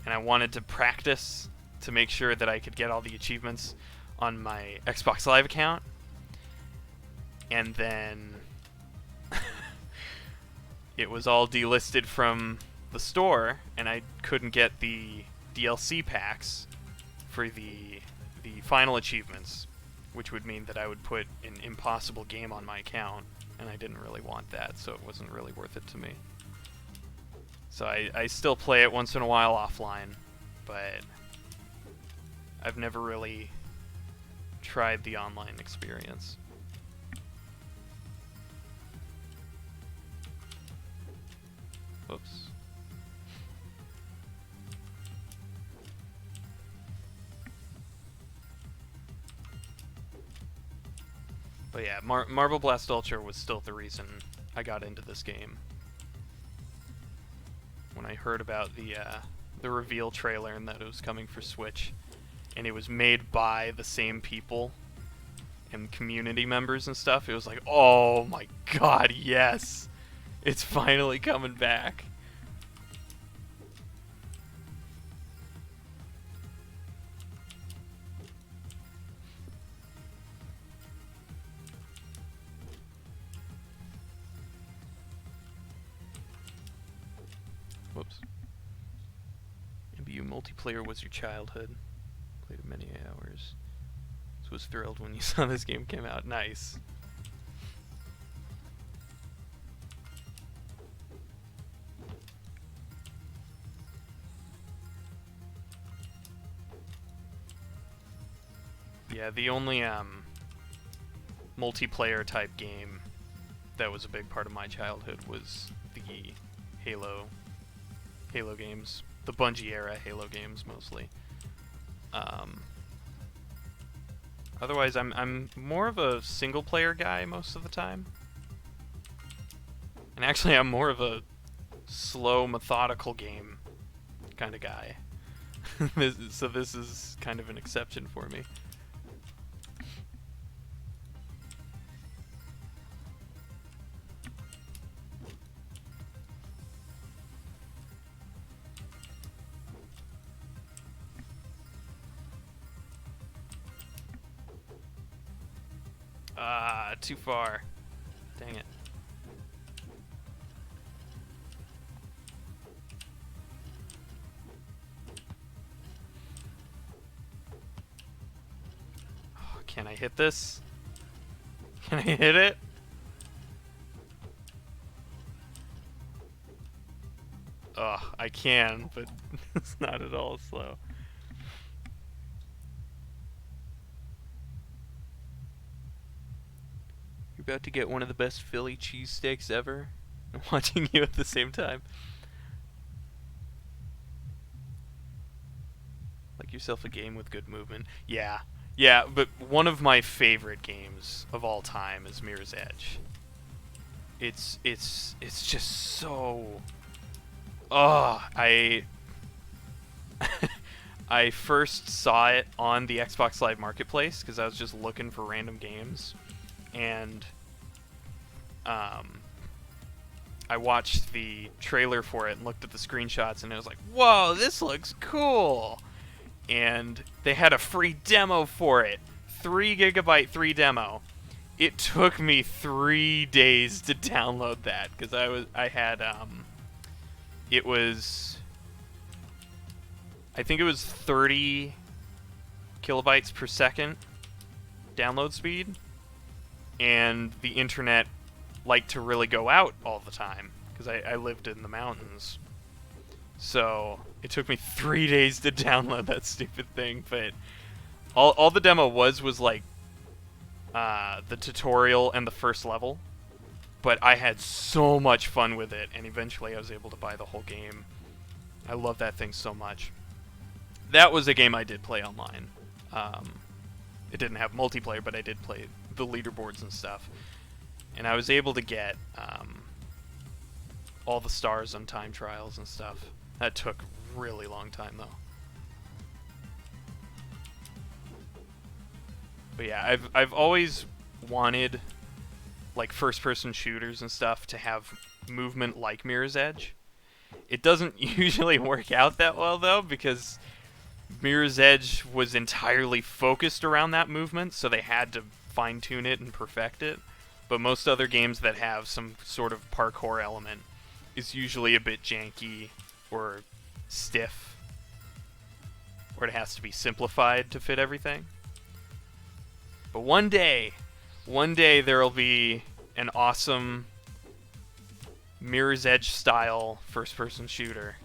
and I wanted to practice to make sure that I could get all the achievements on my Xbox Live account. And then it was all delisted from the store, and I couldn't get the DLC packs for the final achievements, which would mean that I would put an impossible game on my account, and I didn't really want that, so it wasn't really worth it to me. So I still play it once in a while offline, but I've never really tried the online experience. Whoops. But yeah, Marble Blast Ultra was still the reason I got into this game. When I heard about the reveal trailer and that it was coming for Switch, and it was made by the same people, and community members and stuff, it was like, oh my god, yes! It's finally coming back. Whoops. MBU multiplayer was your childhood. Played many hours. So was thrilled when you saw this game came out. Nice. Yeah, the only multiplayer type game that was a big part of my childhood was the Halo games, the Bungie era Halo games mostly. Otherwise, I'm more of a single player guy most of the time, and actually I'm more of a slow, methodical game kind of guy. So this is kind of an exception for me. Too far. Dang it. Oh, can I hit this? Can I hit it? Ugh, I can, but it's not at all slow. You're about to get one of the best Philly cheesesteaks ever. I'm watching you at the same time. Like yourself a game with good movement. Yeah. Yeah, but one of my favorite games of all time is Mirror's Edge. It's just so... Oh, I first saw it on the Xbox Live Marketplace because I was just looking for random games, and I watched the trailer for it and looked at the screenshots, and I was like, whoa, this looks cool! And they had a free demo for it. 3 GB free demo. It took me 3 days to download that because I think it was 30 kilobytes per second download speed, and the internet liked to really go out all the time because I lived in the mountains. So it took me 3 days to download that stupid thing, but all the demo was like the tutorial and the first level. But I had so much fun with it, and eventually I was able to buy the whole game. I love that thing so much. That was a game I did play online. It didn't have multiplayer, but I did play the leaderboards and stuff. And I was able to get all the stars on time trials and stuff. That took a really long time, though. But yeah, I've always wanted, like, first-person shooters and stuff to have movement like Mirror's Edge. It doesn't usually work out that well, though, because Mirror's Edge was entirely focused around that movement, so they had to fine-tune it and perfect it. But most other games that have some sort of parkour element is usually a bit janky or stiff, or it has to be simplified to fit everything. But one day there'll be an awesome Mirror's Edge style first-person shooter.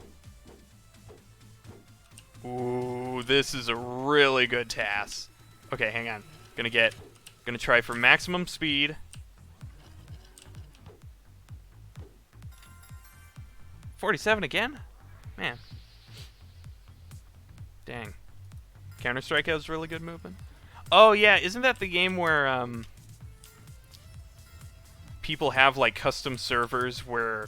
Ooh, this is a really good task. Okay, hang on. Gonna try for maximum speed. .47 again? Man. Dang. Counter-Strike has really good movement. Oh yeah, isn't that the game where people have like custom servers where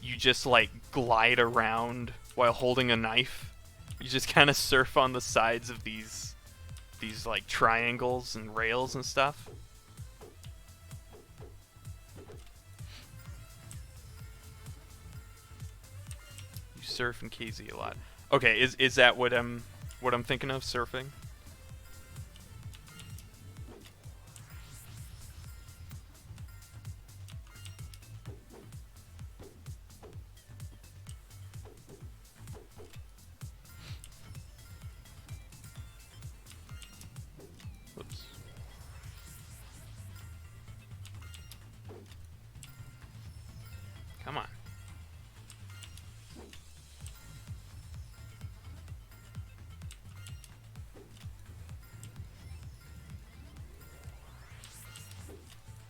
you just like glide around while holding a knife? You just kind of surf on the sides of these these like triangles and rails and stuff. You surf in KZ a lot. Okay, is that what I'm thinking of, surfing? Whoops. Come on.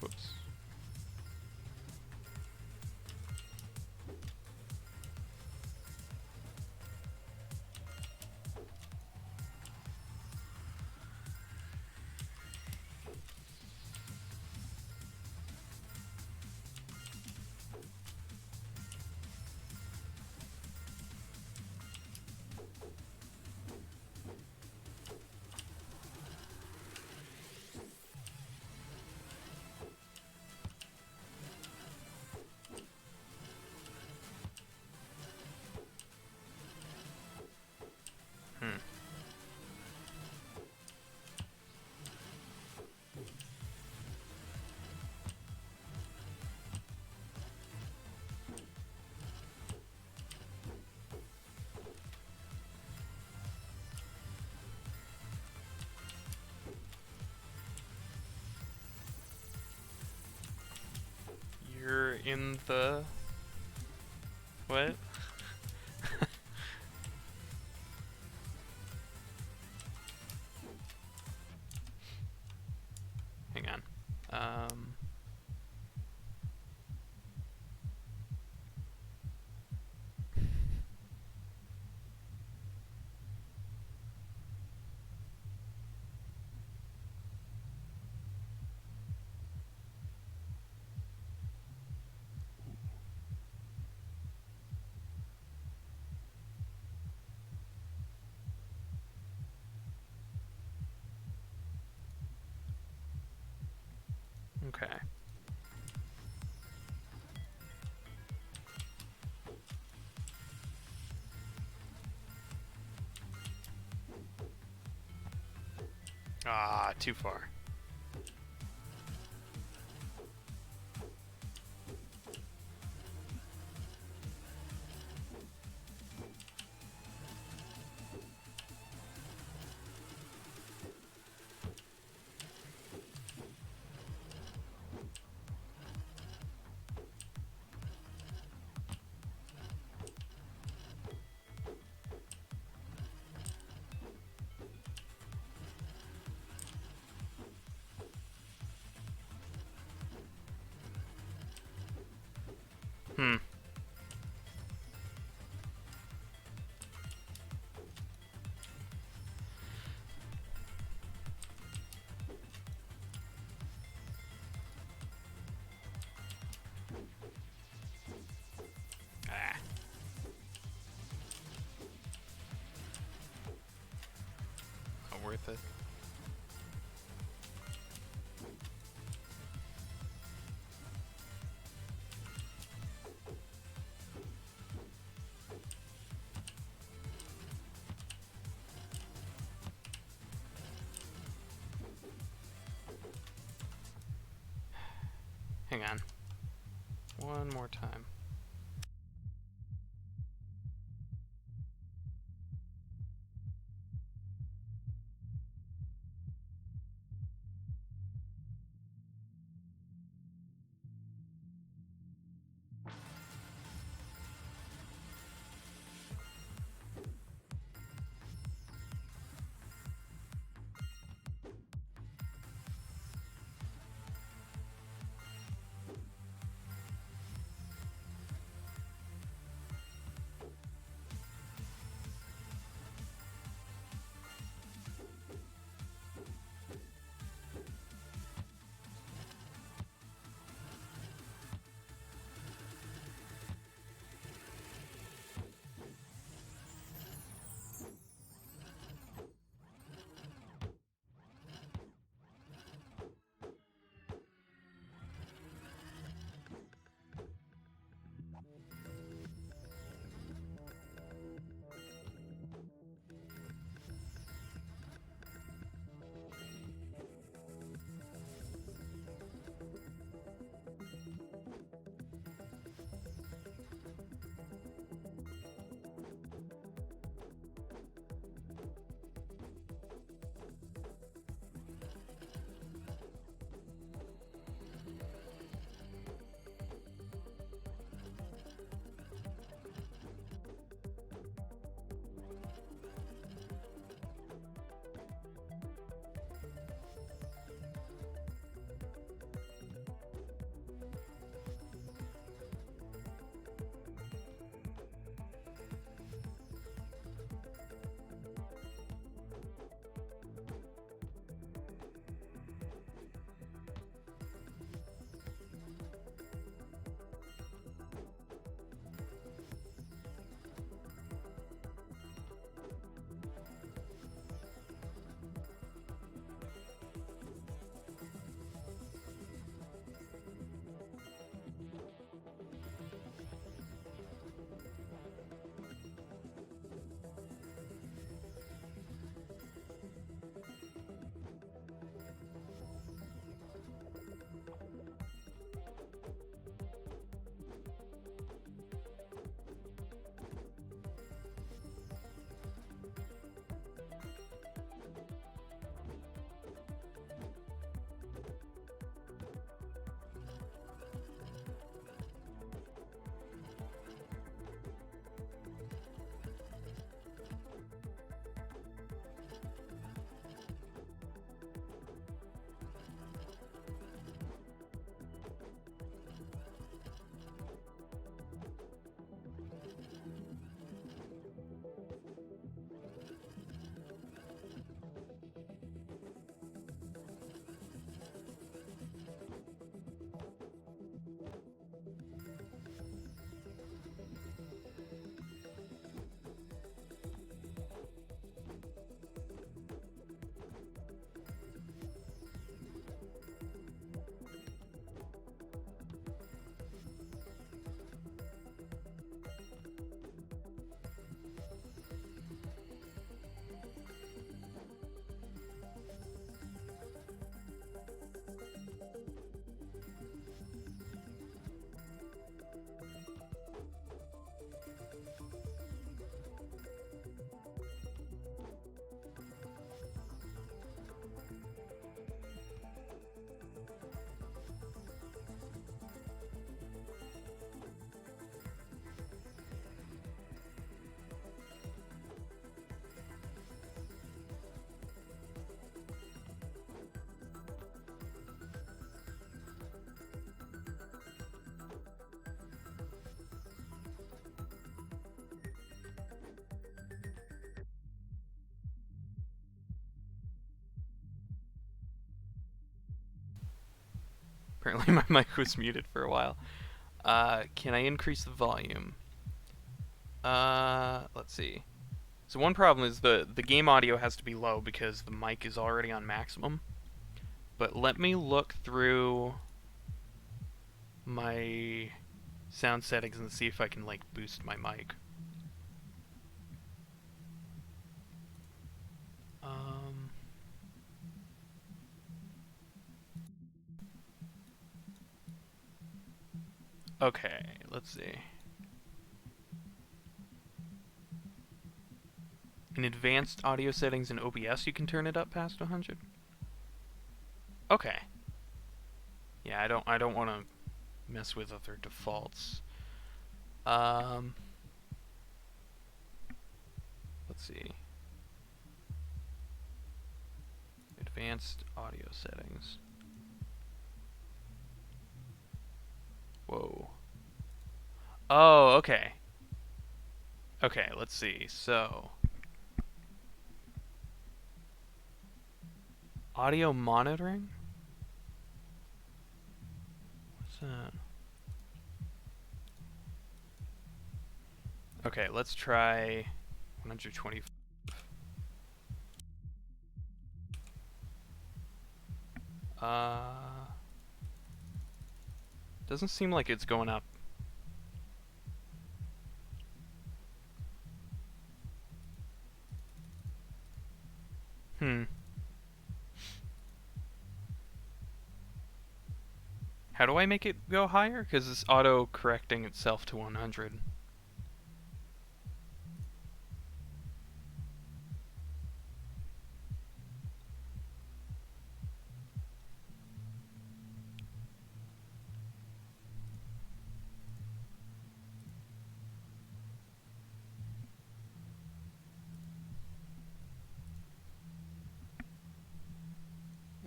Whoops. Hmm. You're in the... What? Hang on. Okay. Ah, too far. Hmm. Ah. Not worth it. Hang on. One more time. Apparently my mic was muted for a while. Can I increase the volume? Let's see. So one problem is the game audio has to be low because the mic is already on maximum. But let me look through my sound settings and see if I can like boost my mic. Okay, let's see. In advanced audio settings in OBS, you can turn it up past 100. Okay. Yeah, I don't want to mess with other defaults. Let's see. Advanced audio settings. Whoa. Oh, okay. Okay, let's see. So, audio monitoring? What's that? Okay, let's try 120. Doesn't seem like it's going up. How do I make it go higher? Because it's auto-correcting itself to 100.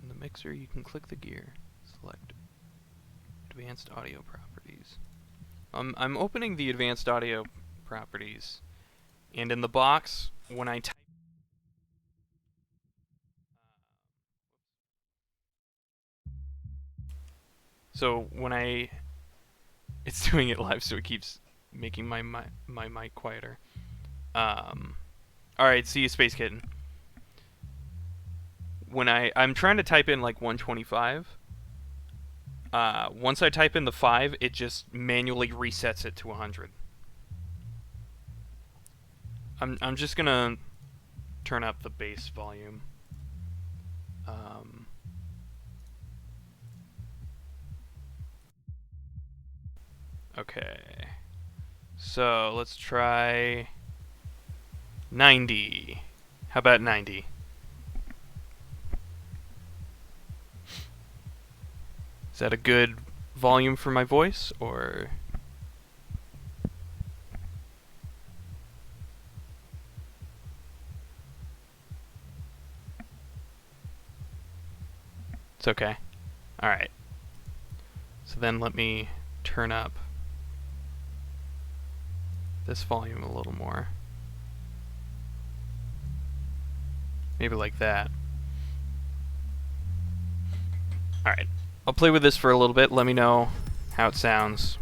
In the mixer, you can click the gear, select Advanced Audio Properties. I'm opening the Advanced Audio Properties, and in the box, when I type it's doing it live, so it keeps making my mic quieter. Alright, see you, Space Kitten. When I'm trying to type in like 125, once I type in the 5, it just manually resets it to 100. I'm just gonna turn up the bass volume. Okay. So let's try 90. How about 90? Is that a good volume for my voice, or? It's okay. Alright. So then let me turn up this volume a little more. Maybe like that. Alright. I'll play with this for a little bit. Let me know how it sounds.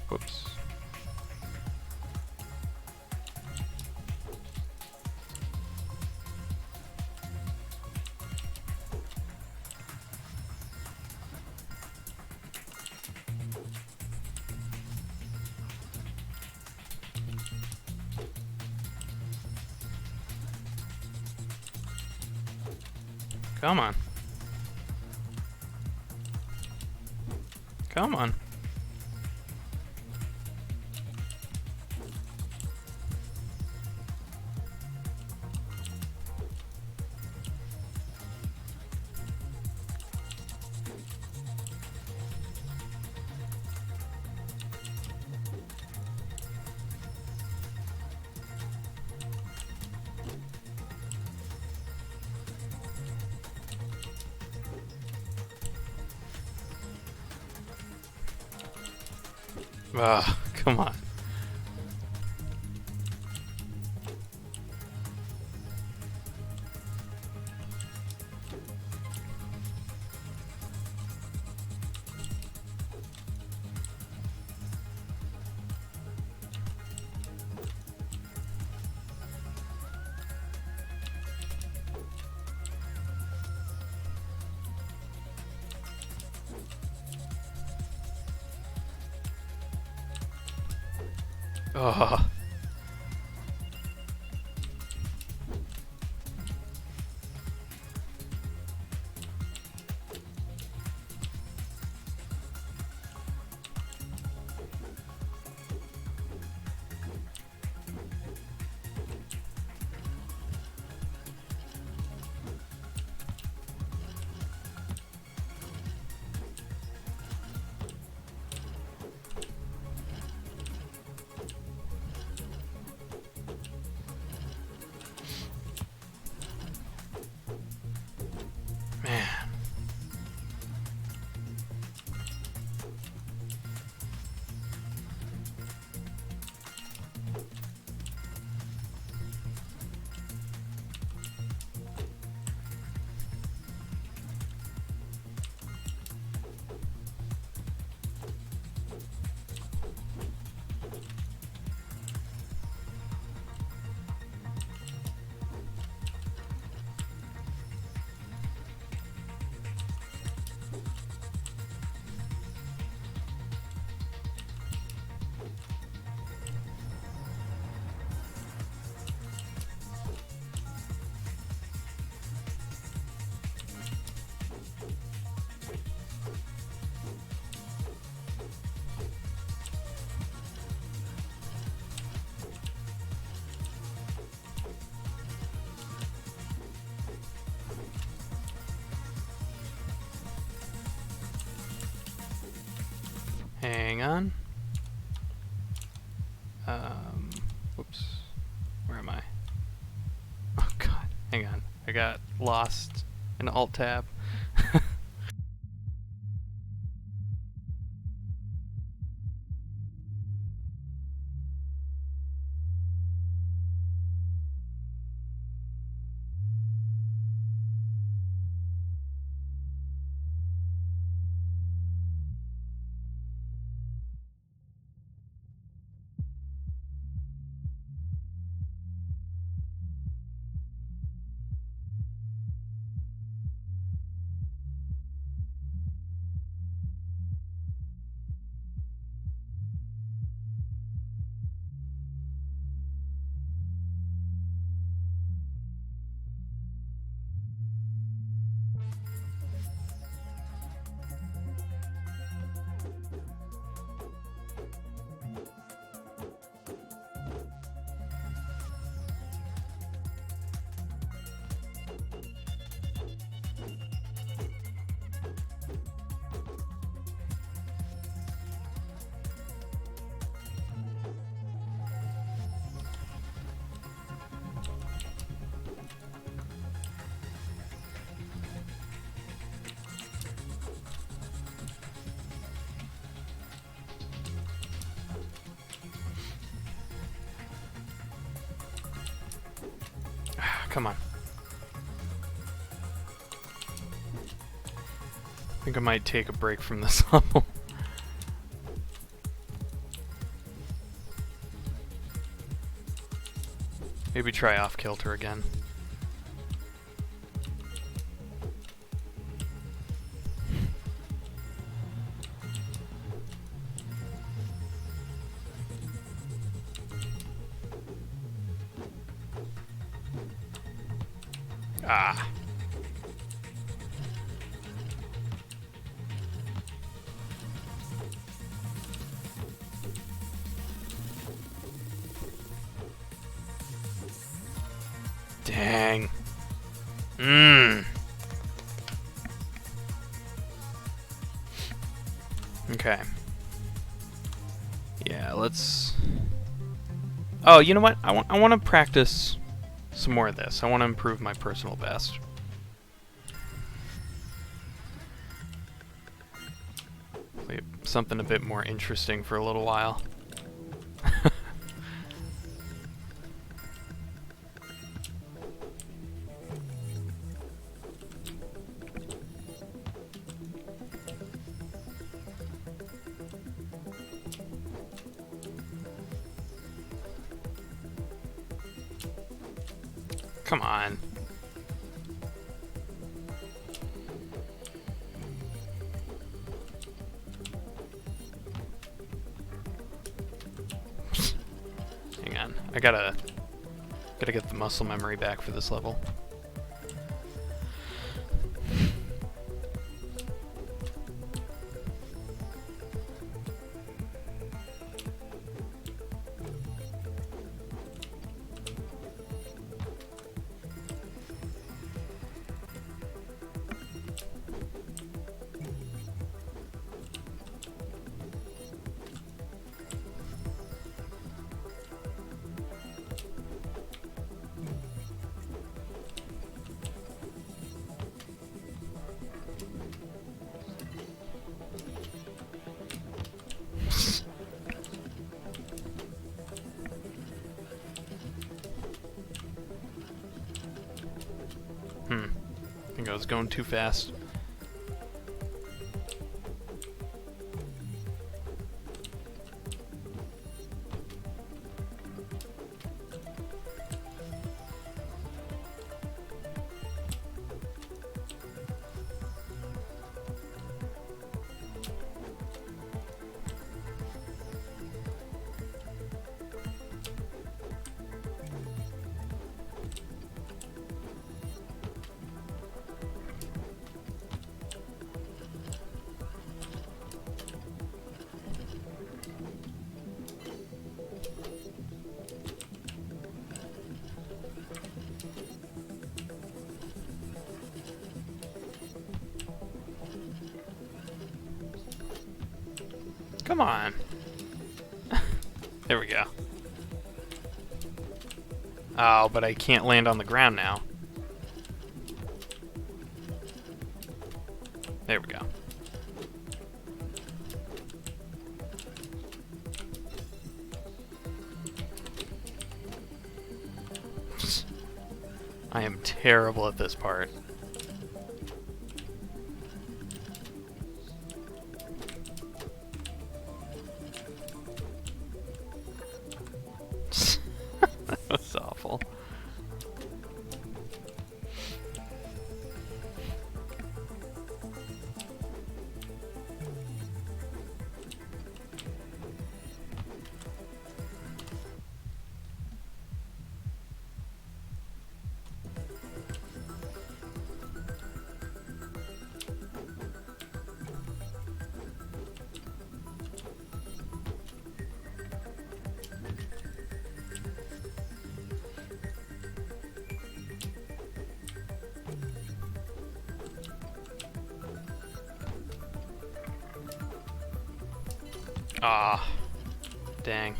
Whoops. Come on. Come on. Ugh, come on. Ugh. Man. Hang on. Whoops. Where am I? Oh god, hang on. I got lost in Alt Tab. Come on. I think I might take a break from this level. Maybe try Off Kilter again. Ah. Dang. Okay. Yeah, let's... Oh, you know what? I want to practice some more of this. I want to improve my personal best. something a bit more interesting for a little while. Come on. Hang on. I gotta get the muscle memory back for this level. I think I was going too fast. Come on. There we go. Oh, but I can't land on the ground now. There we go. I am terrible at this part. That's awful. Ah, dang.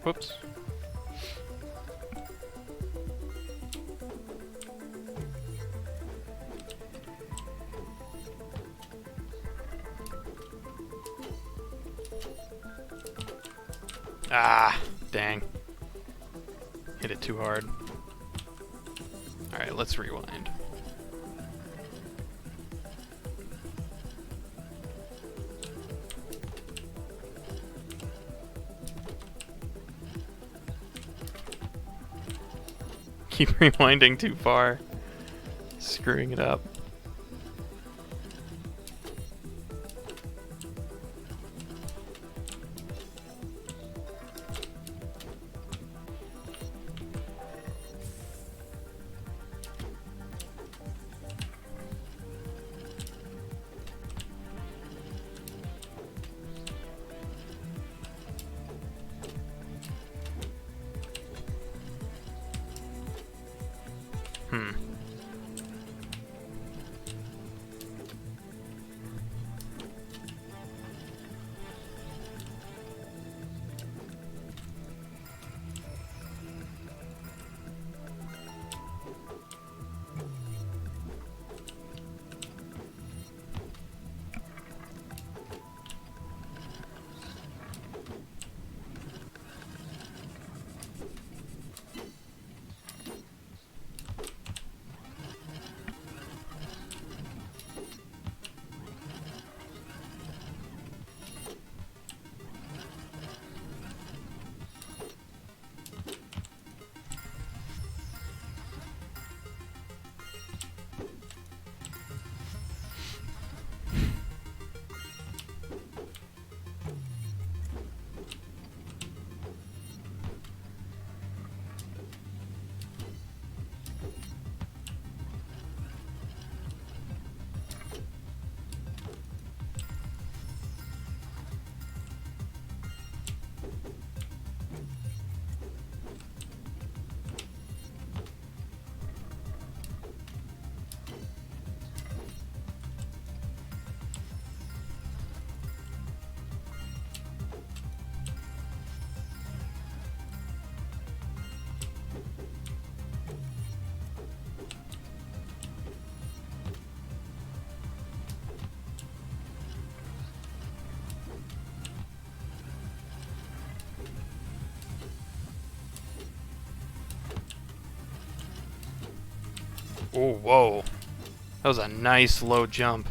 Whoops. Ah, dang. Hit it too hard. Alright, let's rewind. Keep rewinding too far. Screwing it up. Oh, whoa. That was a nice low jump.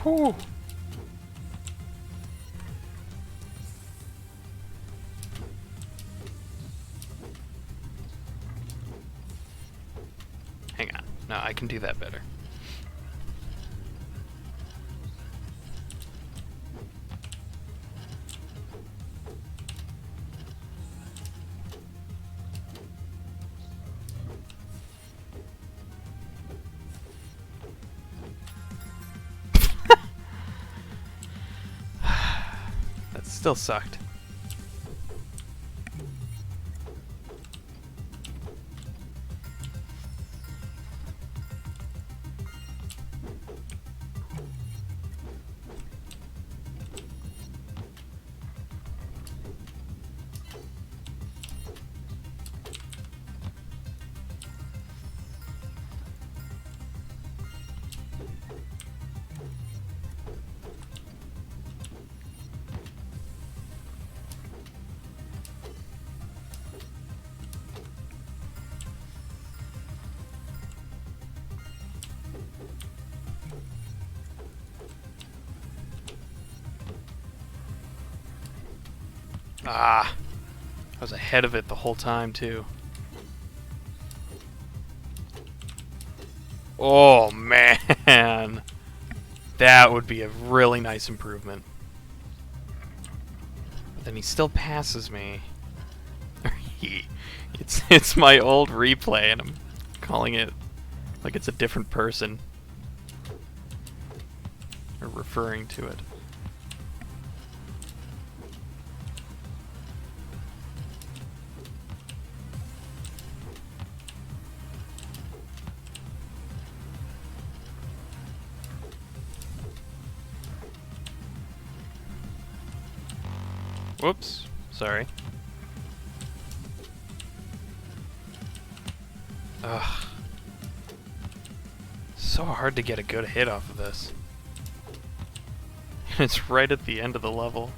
Whew. Hang on. No, I can do that better. That still sucked. Ah, I was ahead of it the whole time, too. Oh, man. That would be a really nice improvement. But then he still passes me. It's my old replay, and I'm calling it like it's a different person. Or referring to it. Whoops. Sorry. Ugh. So hard to get a good hit off of this. And it's right at the end of the level.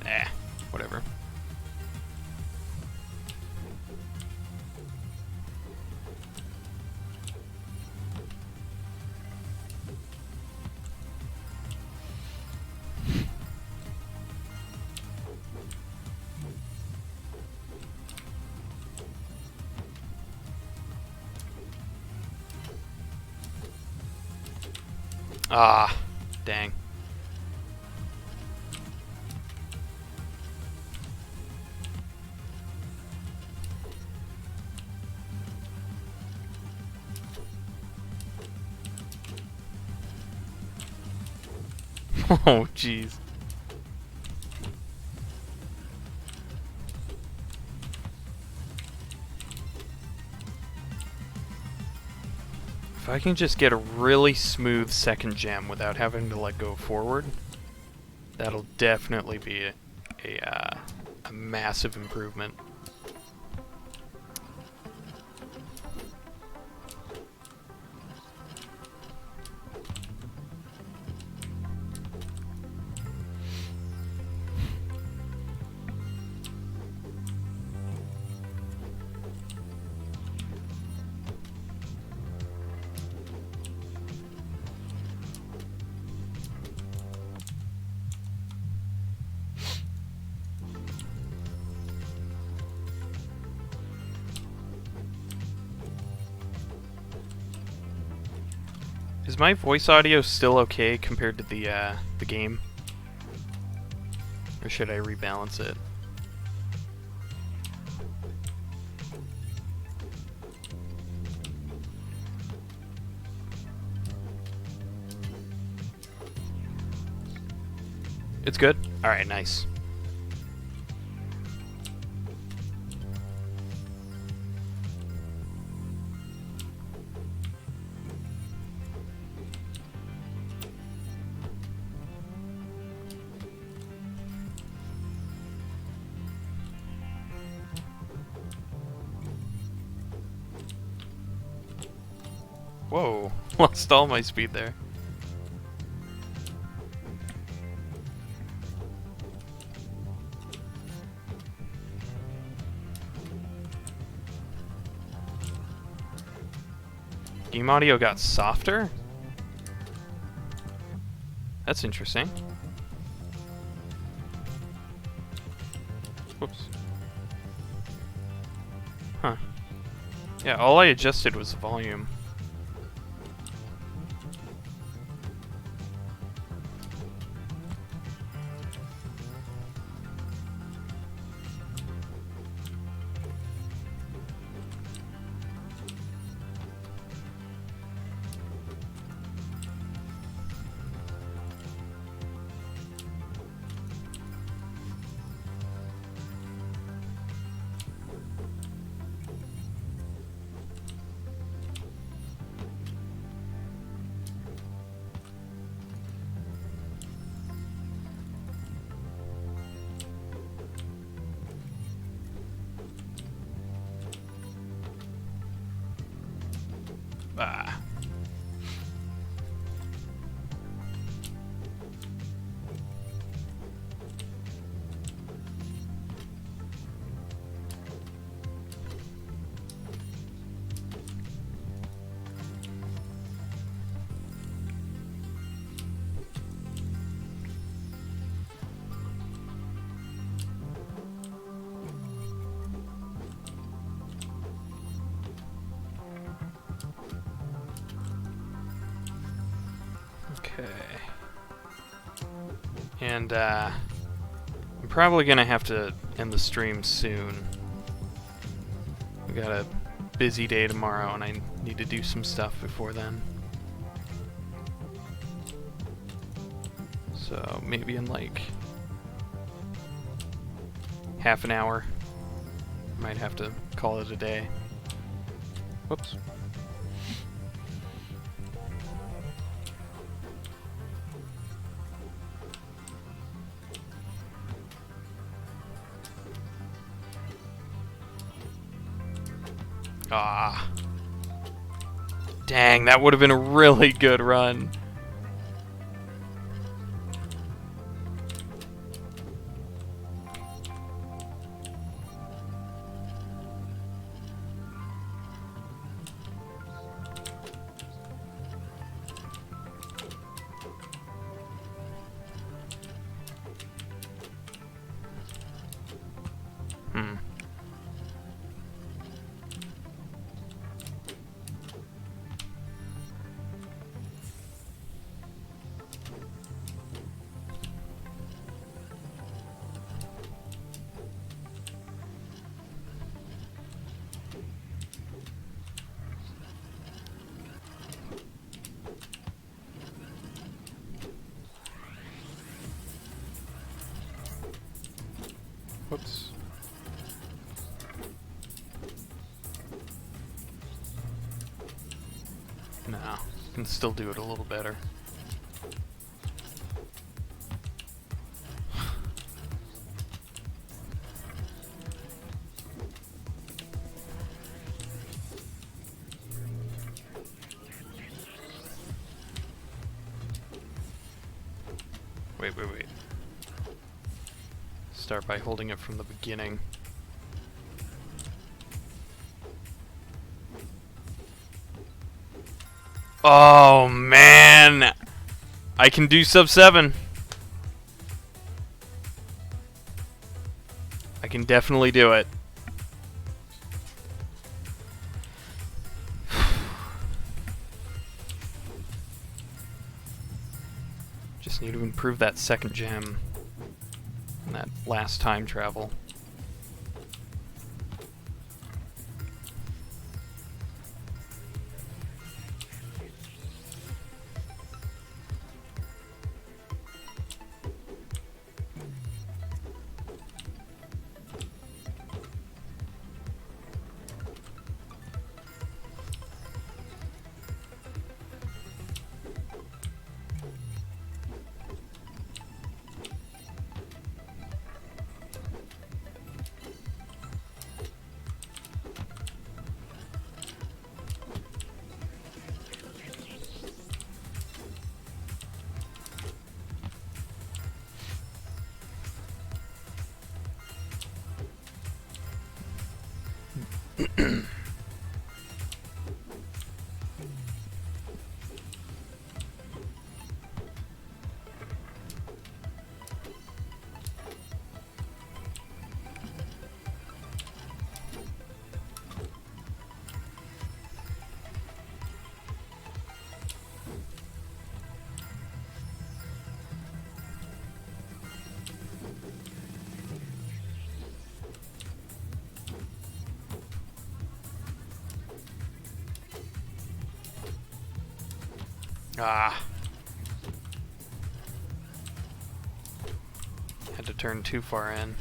Eh, whatever. Ah, dang. Oh, jeez. If I can just get a really smooth second gem without having to let go forward, that'll definitely be a massive improvement. Is my voice audio still okay compared to the game? Or should I rebalance it? It's good? Alright, nice. Whoa, lost all my speed there. Game audio got softer? That's interesting. Whoops. Huh. Yeah, all I adjusted was the volume. Ah. Okay. And, I'm probably gonna have to end the stream soon. We got a busy day tomorrow and I need to do some stuff before then. So, maybe in like half an hour. Might have to call it a day. Whoops. Ah. Dang, that would have been a really good run. Whoops. No, can still do it a little better. Wait. Start by holding it from the beginning. Oh man! I can do sub 7. I can definitely do it. improve that second gem in that last time travel. Ah. Had to turn too far in.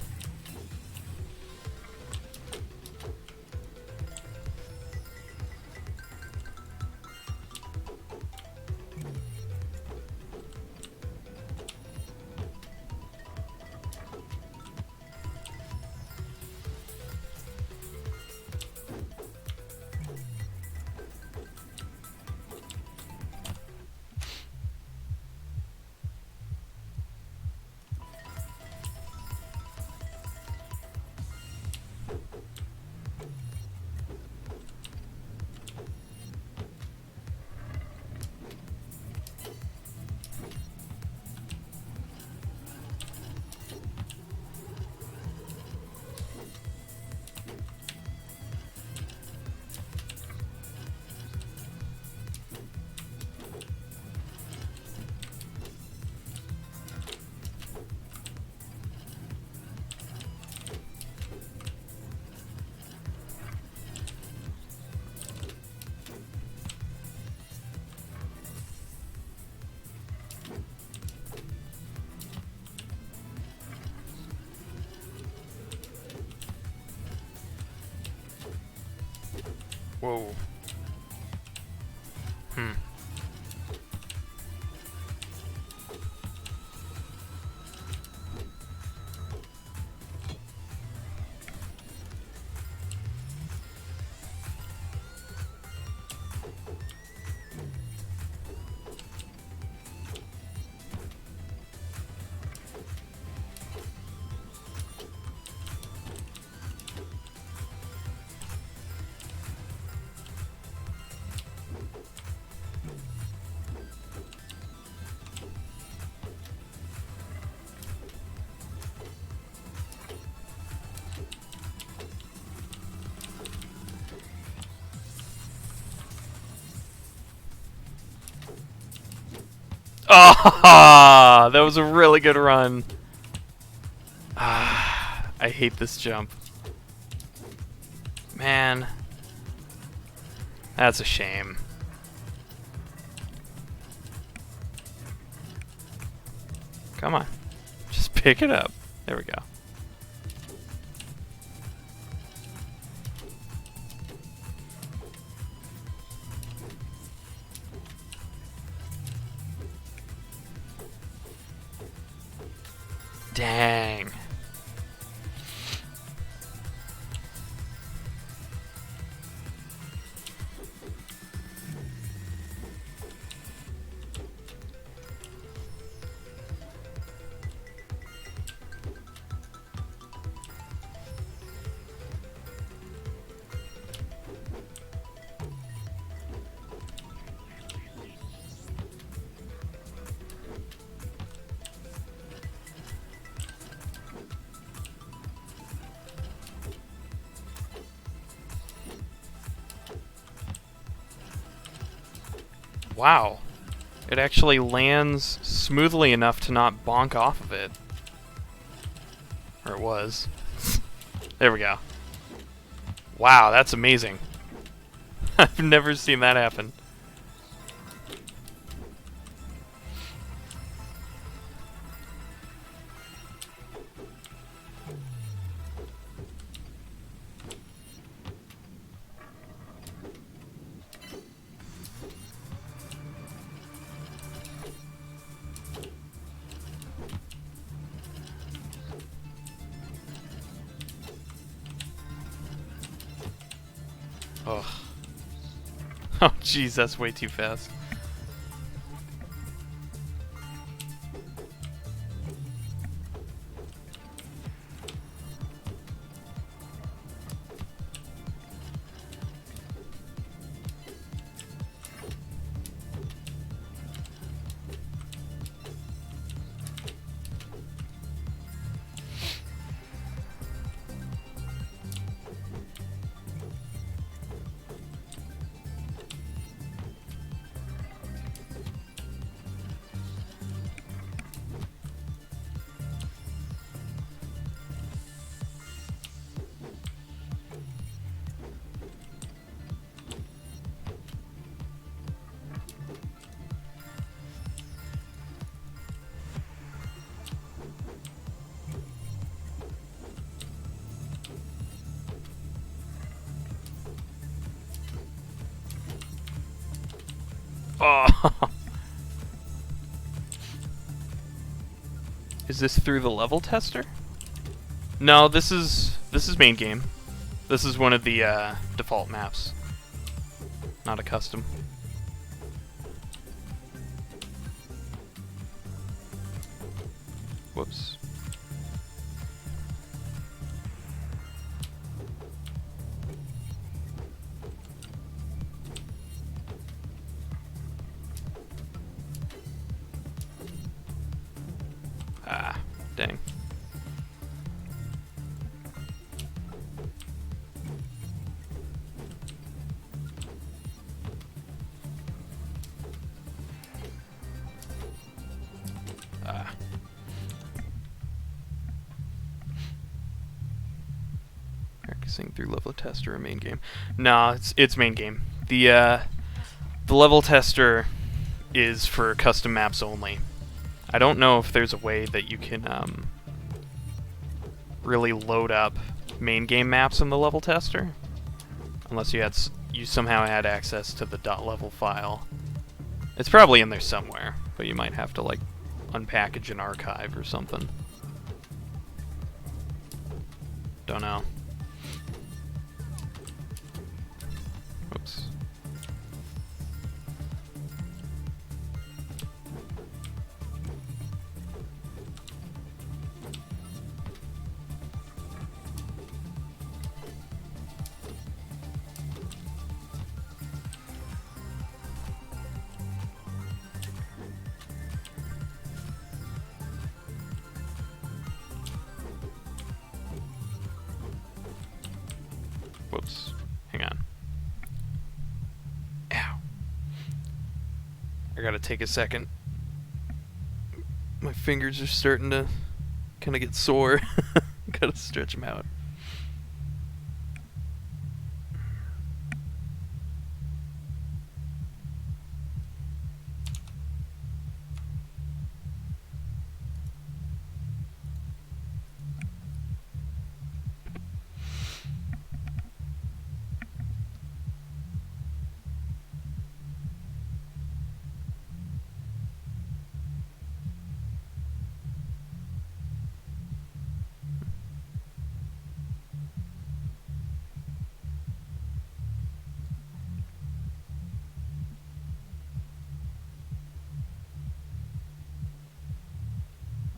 Whoa. Ah, that was a really good run. Ah, I hate this jump. Man. That's a shame. Come on. Just pick it up. There we go. Dang. Wow. It actually lands smoothly enough to not bonk off of it. Or it was. There we go. Wow, that's amazing. I've never seen that happen. Ugh. Oh, jeez, that's way too fast. Oh. Is this through the level tester? No, this is main game. This is one of the default maps, not a custom. Whoops. Ah, dang. Ah. Practicing through level tester or main game. No, it's main game. The level tester is for custom maps only. I don't know if there's a way that you can really load up main game maps in the level tester, unless you somehow had access to the .level file. It's probably in there somewhere, but you might have to like unpackage an archive or something. Don't know. Oops. Whoops. Hang on. Ow. I gotta take a second. My fingers are starting to kind of get sore. Gotta stretch them out.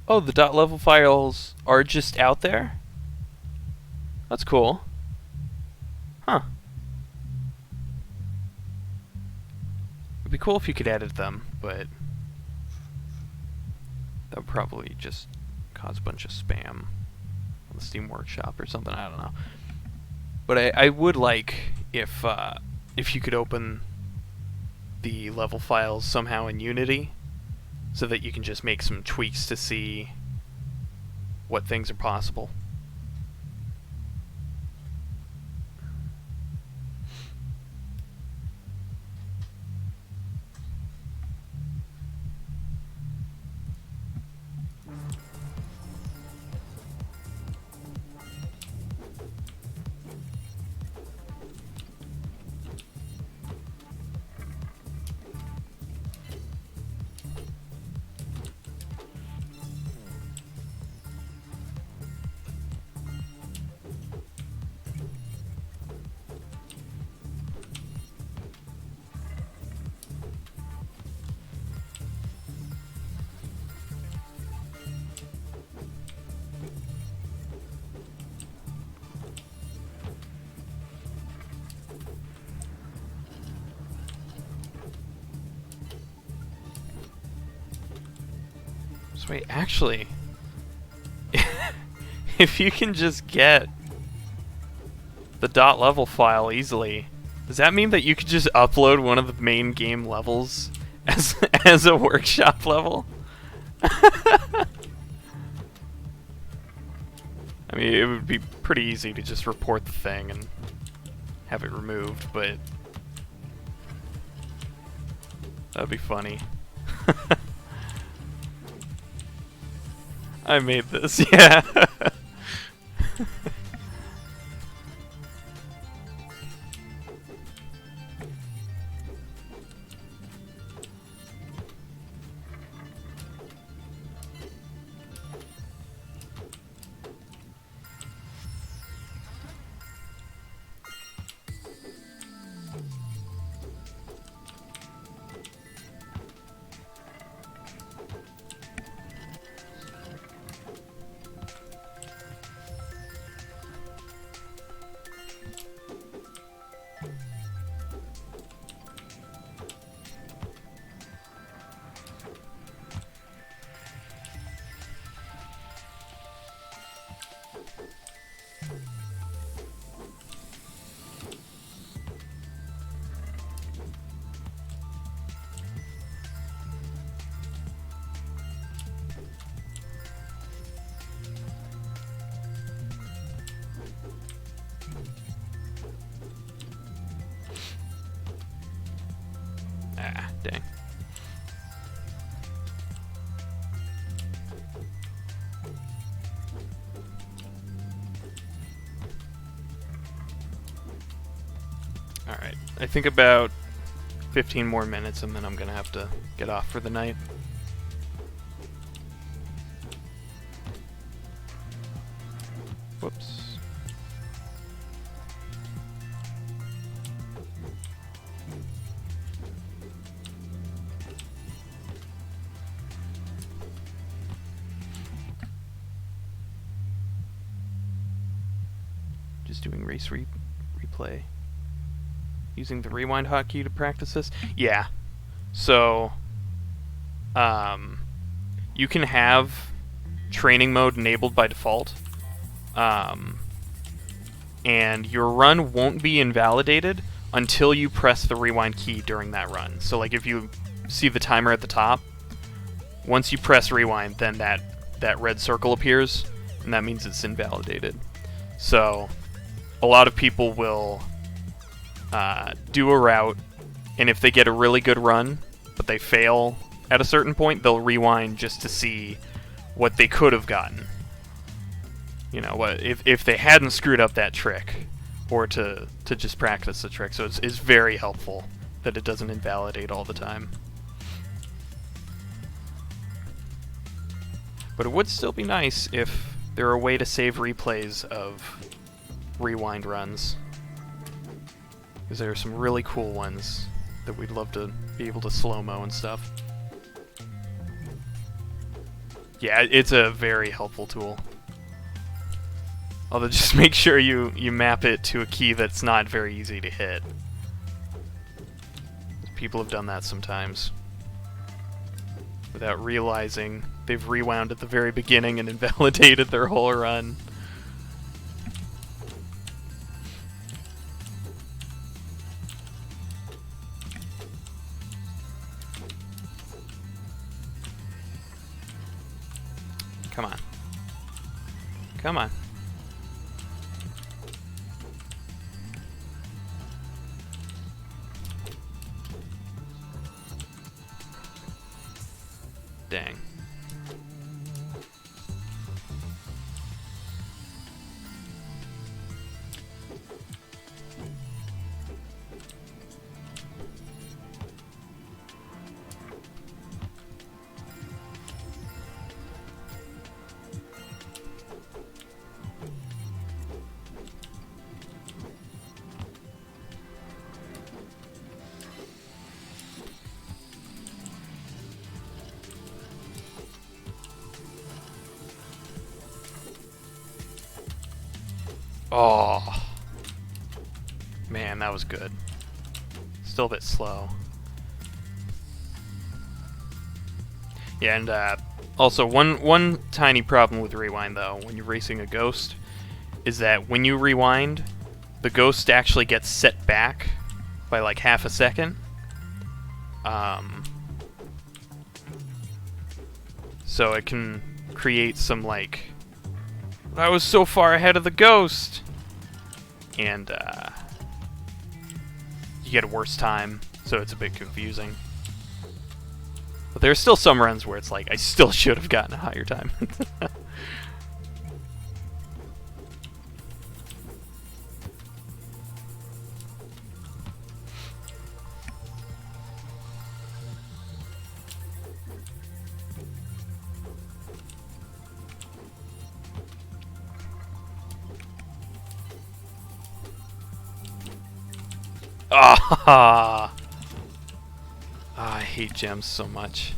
Oh, the .level files are just out there? That's cool. Huh. It'd be cool if you could edit them, but that would probably just cause a bunch of spam on the Steam Workshop or something. I don't know. But I would like if you could open the level files somehow in Unity so that you can just make some tweaks to see what things are possible. So wait, actually, if you can just get the .level file easily, does that mean that you could just upload one of the main game levels as a workshop level? I mean, it would be pretty easy to just report the thing and have it removed, but that'd be funny. I made this, yeah. Ah, dang. Alright, I think about 15 more minutes and then I'm gonna have to get off for the night. Whoops. Just doing race replay. Using the rewind hotkey to practice this? Yeah. So, you can have training mode enabled by default, and your run won't be invalidated until you press the rewind key during that run. So, like, if you see the timer at the top, once you press rewind, then that red circle appears, and that means it's invalidated. So, a lot of people will do a route, and if they get a really good run, but they fail at a certain point, they'll rewind just to see what they could have gotten. You know, what if they hadn't screwed up that trick, or to just practice the trick. So it's very helpful that it doesn't invalidate all the time. But it would still be nice if there were a way to save replays of rewind runs, because there are some really cool ones that we'd love to be able to slow-mo and stuff. Yeah, it's a very helpful tool. Although just make sure you map it to a key that's not very easy to hit. People have done that sometimes without realizing they've rewound at the very beginning and invalidated their whole run. Come on. Come on. Dang. Oh. Man, that was good. Still a bit slow. Yeah, and also one tiny problem with Rewind, though, when you're racing a Ghost, is that when you rewind, the Ghost actually gets set back by like half a second. So it can create some, like, I was so far ahead of the Ghost! And, you get a worse time, so it's a bit confusing. But there's still some runs where it's like, I still should have gotten a higher time. Ah! I hate gems so much.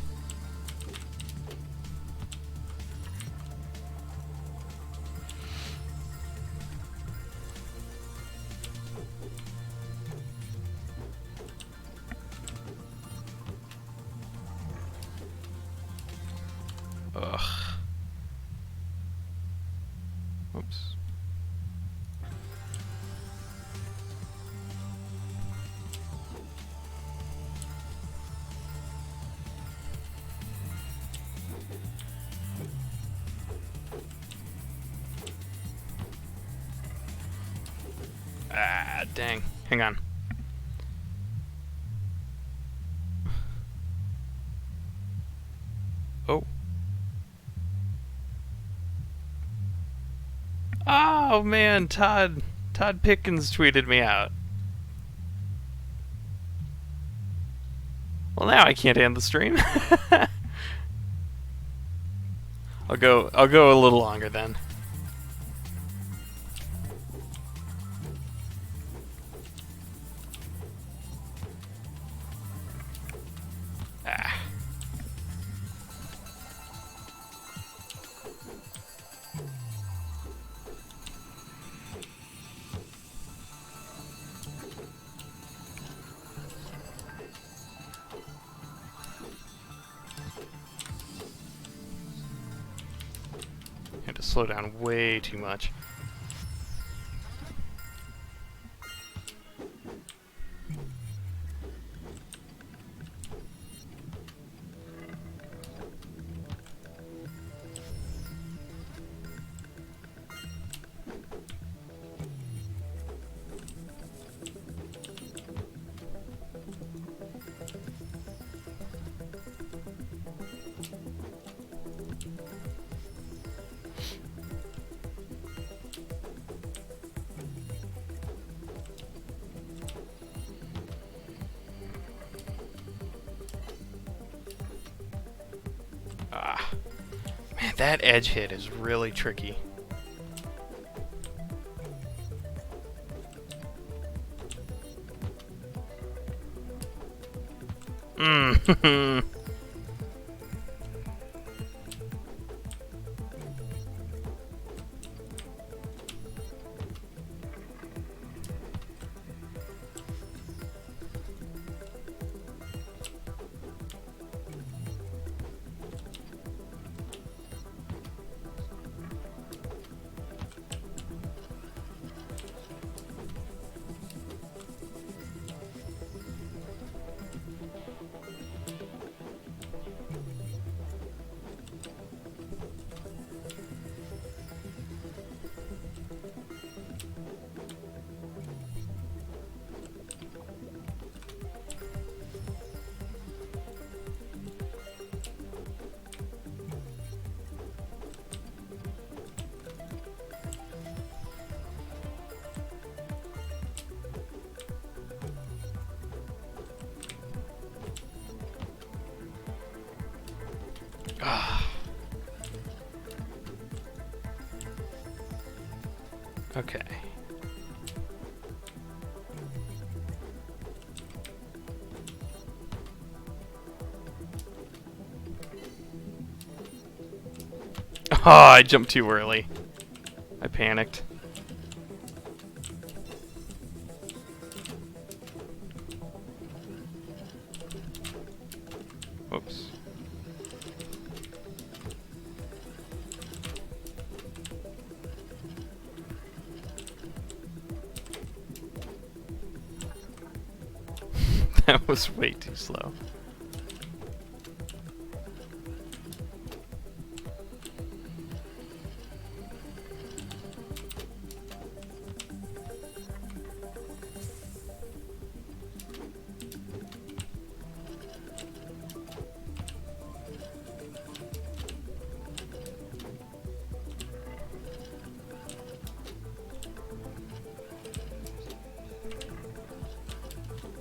Ugh. Oops. Ah, dang. Hang on. Oh. Oh, man, Todd Pickens tweeted me out. Well, now I can't end the stream. I'll go a little longer then. Ah. Had to slow down way too much. Ah. Man, that edge hit is really tricky. Mmm. Ah. Okay. Oh, I jumped too early. I panicked. Whoops. That was way too slow.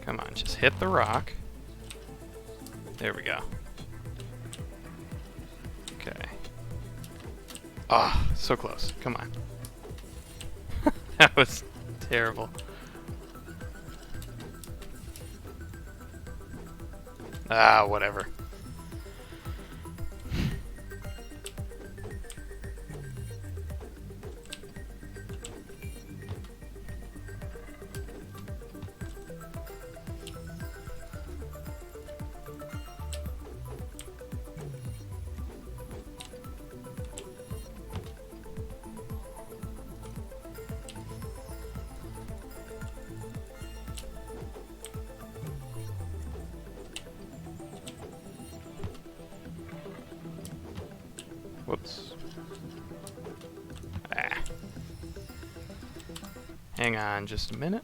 Come on, just hit the rock. There we go. Okay. Ah, so close. Come on. That was terrible. Ah, whatever. Whoops. Ah. Hang on just a minute.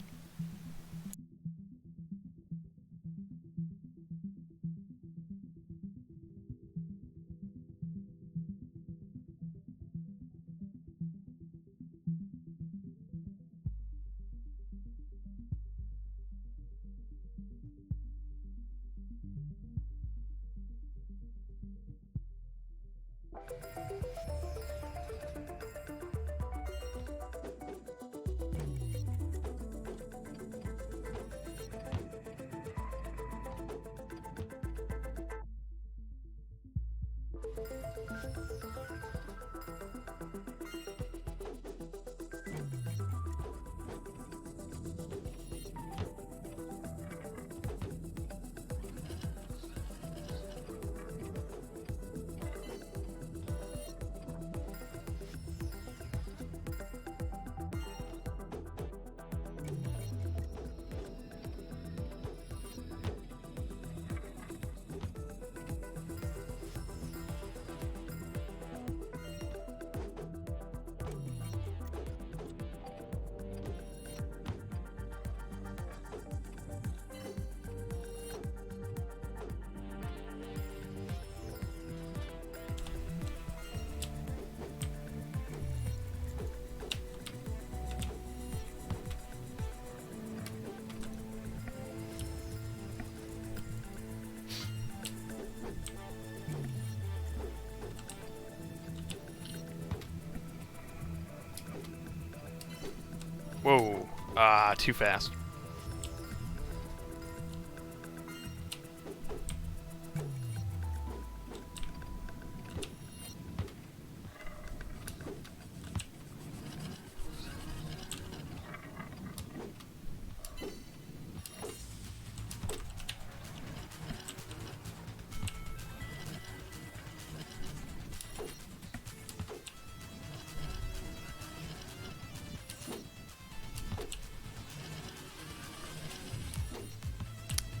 Whoa. Ah, too fast.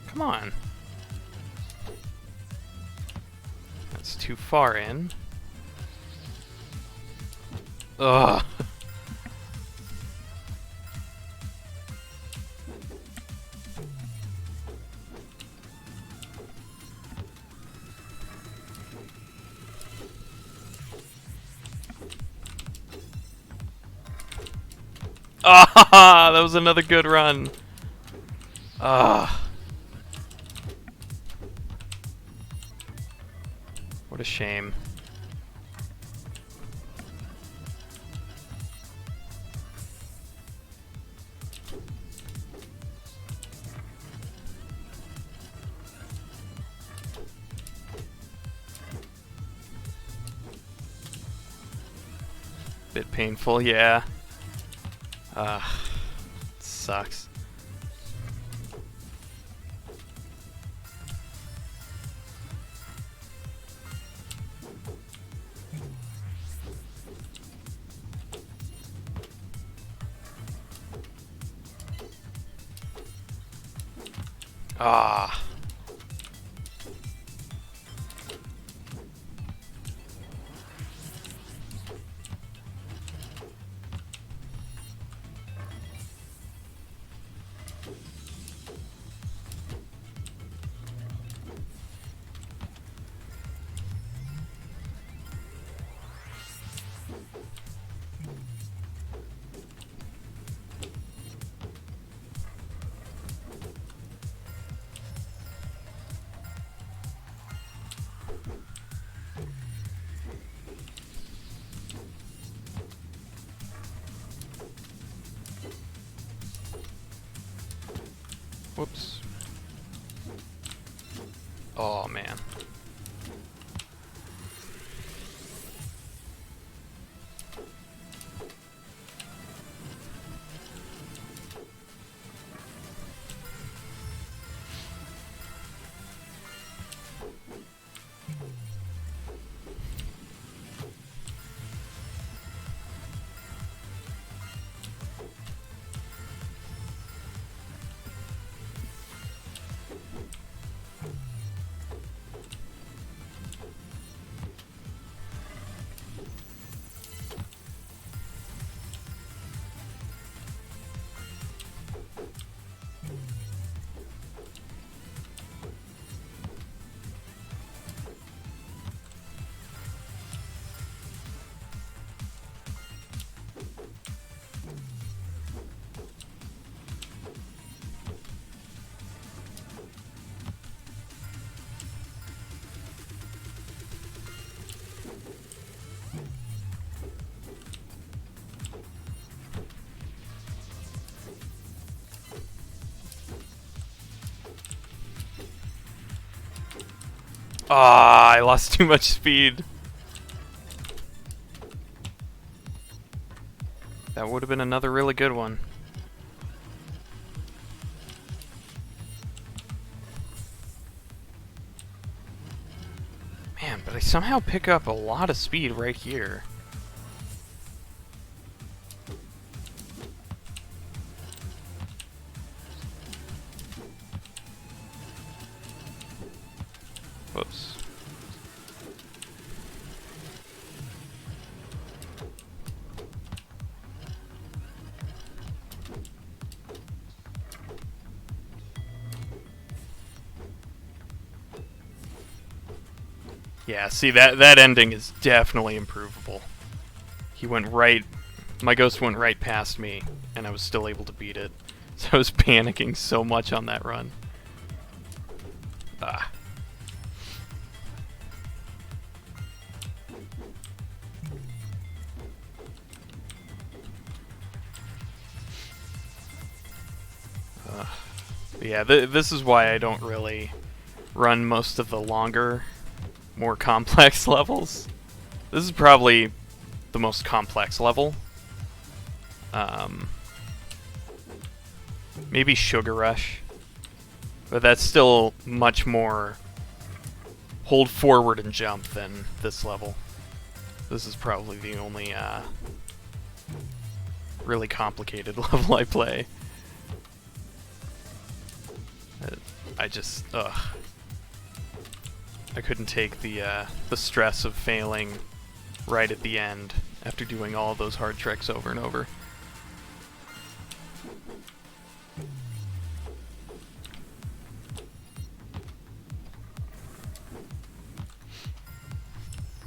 Come on. That's too far in. Ugh. Ah, that was another good run. Ah. What a shame. Bit painful, yeah. Sucks. Ah. Whoops. Oh, man. Ah, I lost too much speed. That would have been another really good one. Man, but I somehow pick up a lot of speed right here. Whoops. Yeah, see, that ending is definitely improvable. He went right... My ghost went right past me, and I was still able to beat it. So I was panicking so much on that run. Ah. But yeah, this is why I don't really run most of the longer, more complex levels. This is probably the most complex level. Maybe Sugar Rush. But that's still much more hold forward and jump than this level. This is probably the only really complicated level I play. I just, ugh. I couldn't take the stress of failing right at the end after doing all those hard tricks over and over.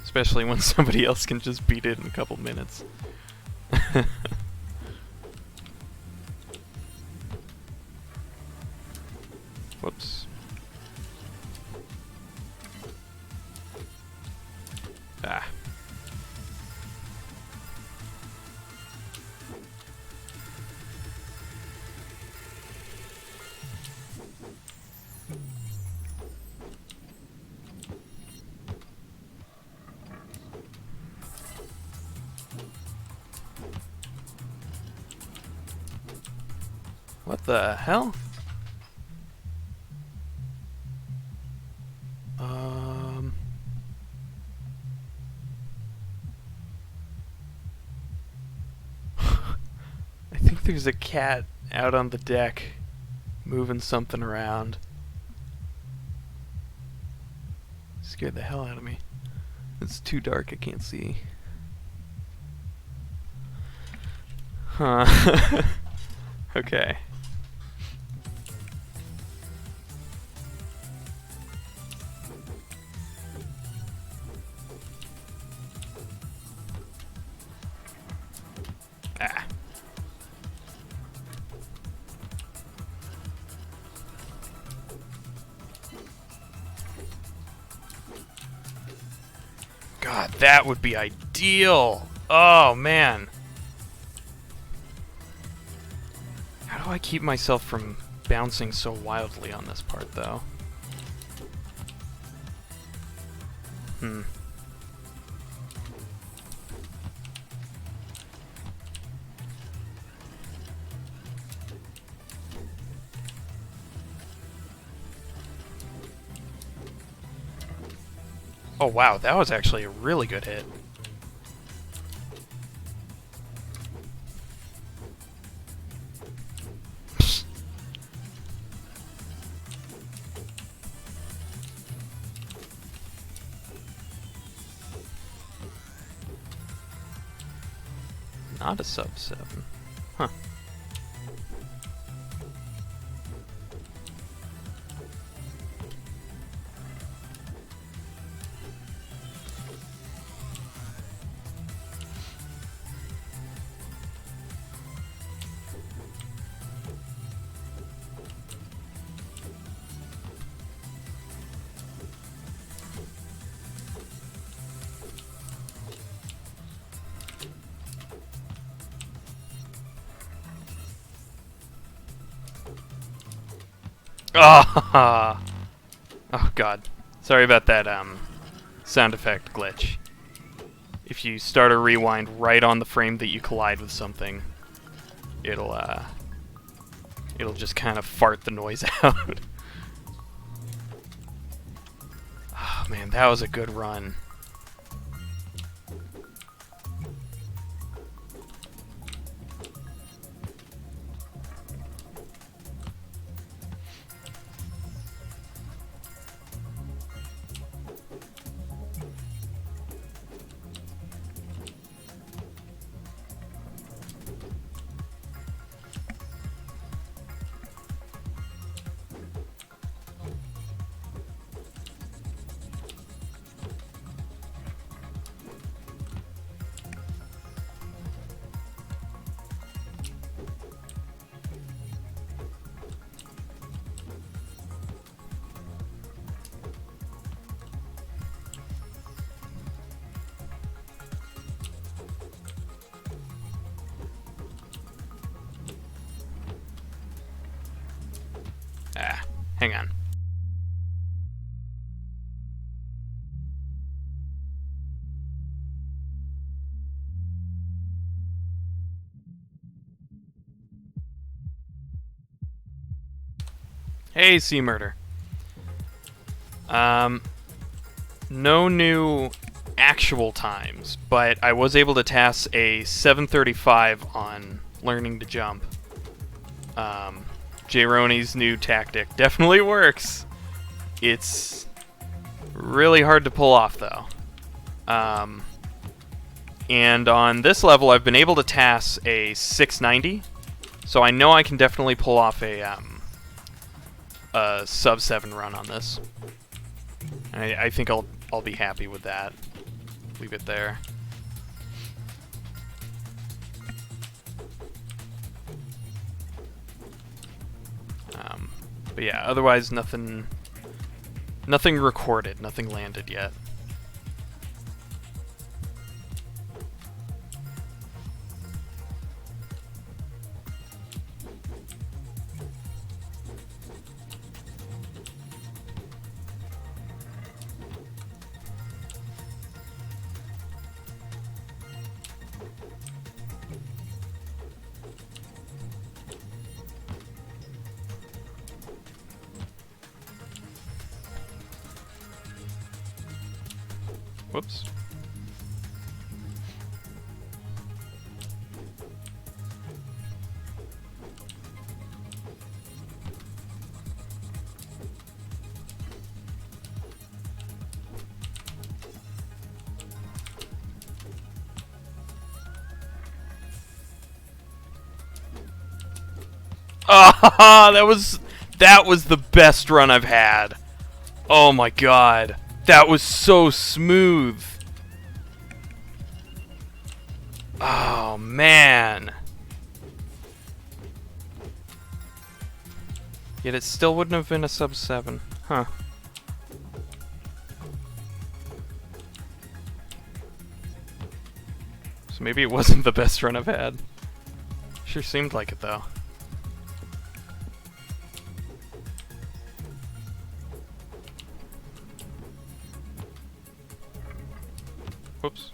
Especially when somebody else can just beat it in a couple minutes. Whoops. What the hell? I think there's a cat out on the deck moving something around. Scared the hell out of me. It's too dark, I can't see. Huh. Okay. Ah. God, that would be ideal. Oh, man. How do I keep myself from bouncing so wildly on this part, though? Oh, wow, that was actually a really good hit. Not a sub-7. Huh. Oh, oh god. Sorry about that sound effect glitch. If you start a rewind right on the frame that you collide with something, it'll just kind of fart the noise out. Oh man, that was a good run. Ah, hang on. Hey, Sea Murder. No new actual times, but I was able to task a 7:35 on learning to jump. Jayroni's new tactic definitely works. It's really hard to pull off, though. And on this level, I've been able to task a 690, so I know I can definitely pull off a sub-7 run on this. I think I'll be happy with that. Leave it there. But yeah, otherwise nothing recorded, nothing landed yet. Whoops. Ah, that was the best run I've had. Oh my god. That was so smooth. Oh man. Yet it still wouldn't have been a sub 7. Huh. So maybe it wasn't the best run I've had. Sure seemed like it though. Whoops.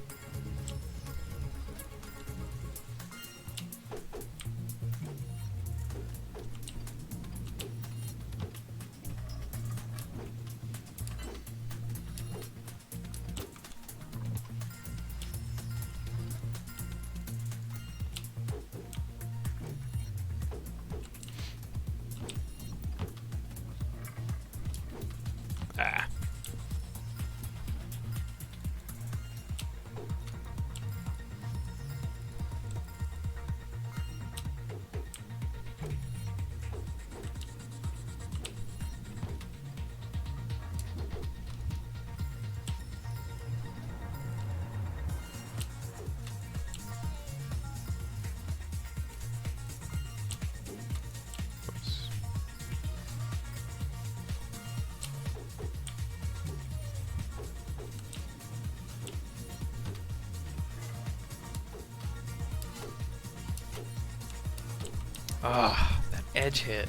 Ah. Whoops. Ah, that edge hit.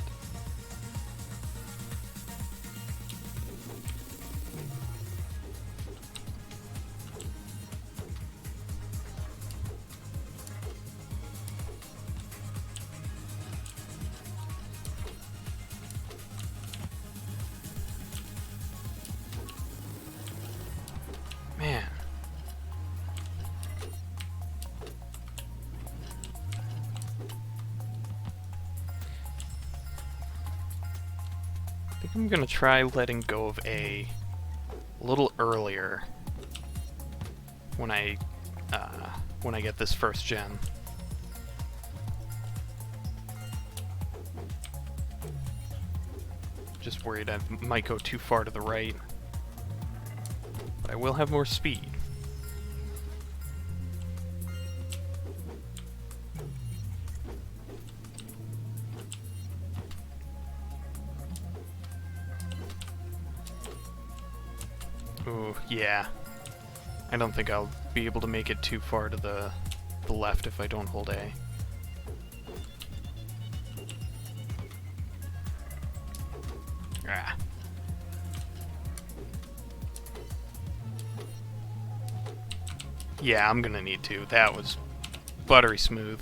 Man. I think I'm gonna try letting go of A little earlier when I get this first gen. Just worried I might go too far to the right. But I will have more speed. Ooh, yeah. I don't think I'll be able to make it too far to the left if I don't hold A. Ah. Yeah, I'm gonna need to. That was buttery smooth.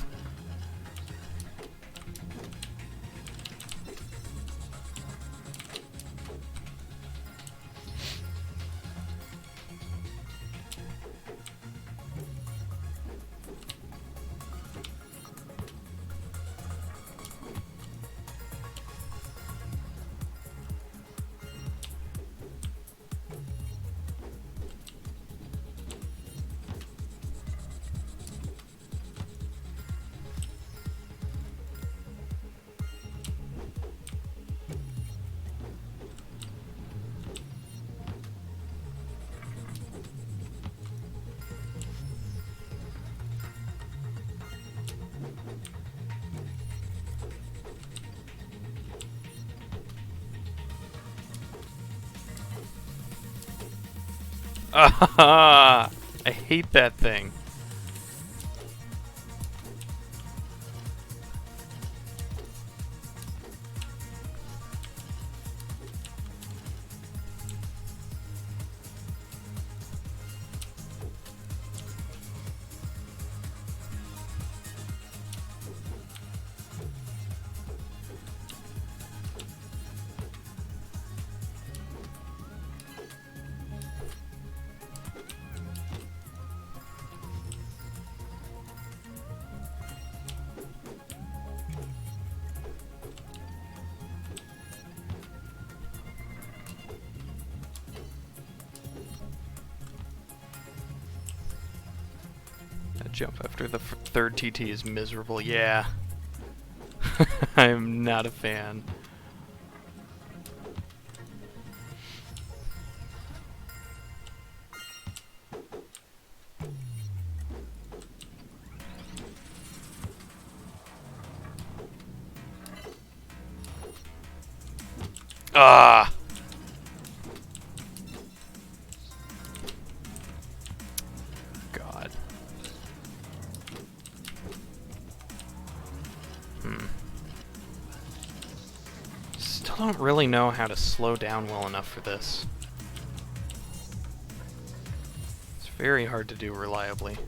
Ah, I hate that thing. jump after the third TT is miserable. Yeah. I'm not a fan. Ah! God. Still don't really know how to slow down well enough for this. It's very hard to do reliably.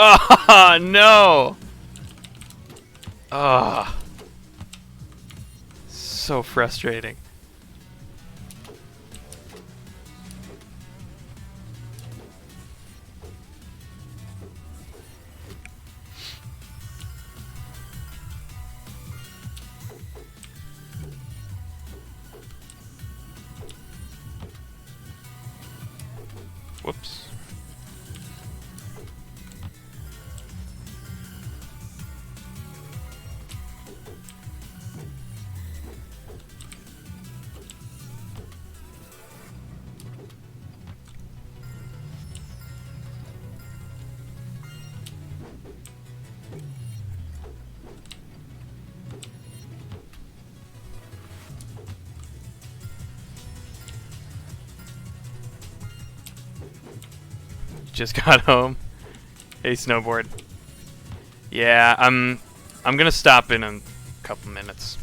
Ah, no! Ah. So frustrating. Whoops. Just got home. Hey, snowboard. Yeah, I'm gonna stop in a couple minutes.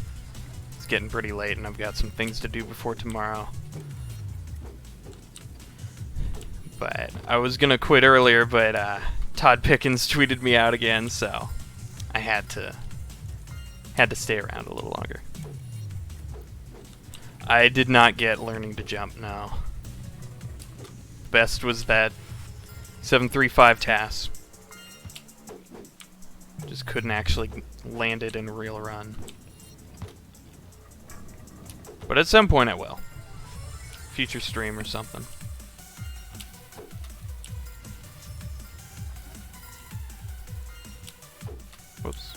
It's getting pretty late and I've got some things to do before tomorrow. But I was gonna quit earlier, but Todd Pickens tweeted me out again, so I had to stay around a little longer. I did not get learning to jump, no. Best was that 735 TAS. Just couldn't actually land it in a real run. But at some point I will. Future stream or something. Whoops.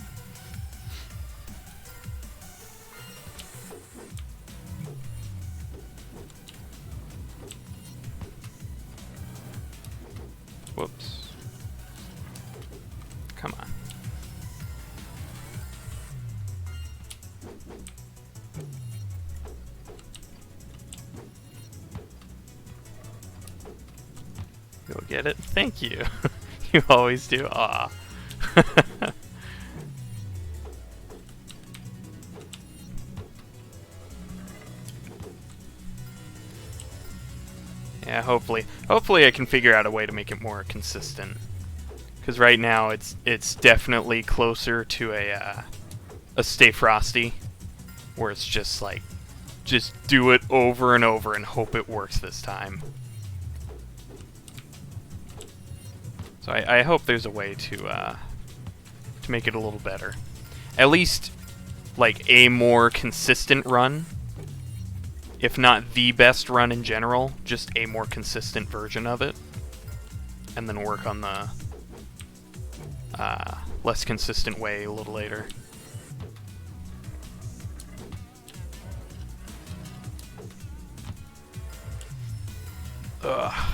Whoops. Come on. You'll get it? Thank you. You always do. Aw. Yeah, hopefully I can figure out a way to make it more consistent. Because right now it's definitely closer to a Stay Frosty, where it's just like, just do it over and over and hope it works this time. So I hope there's a way to make it a little better. At least, like, a more consistent run. If not the best run in general, just a more consistent version of it. And then work on the less consistent way a little later. Ugh.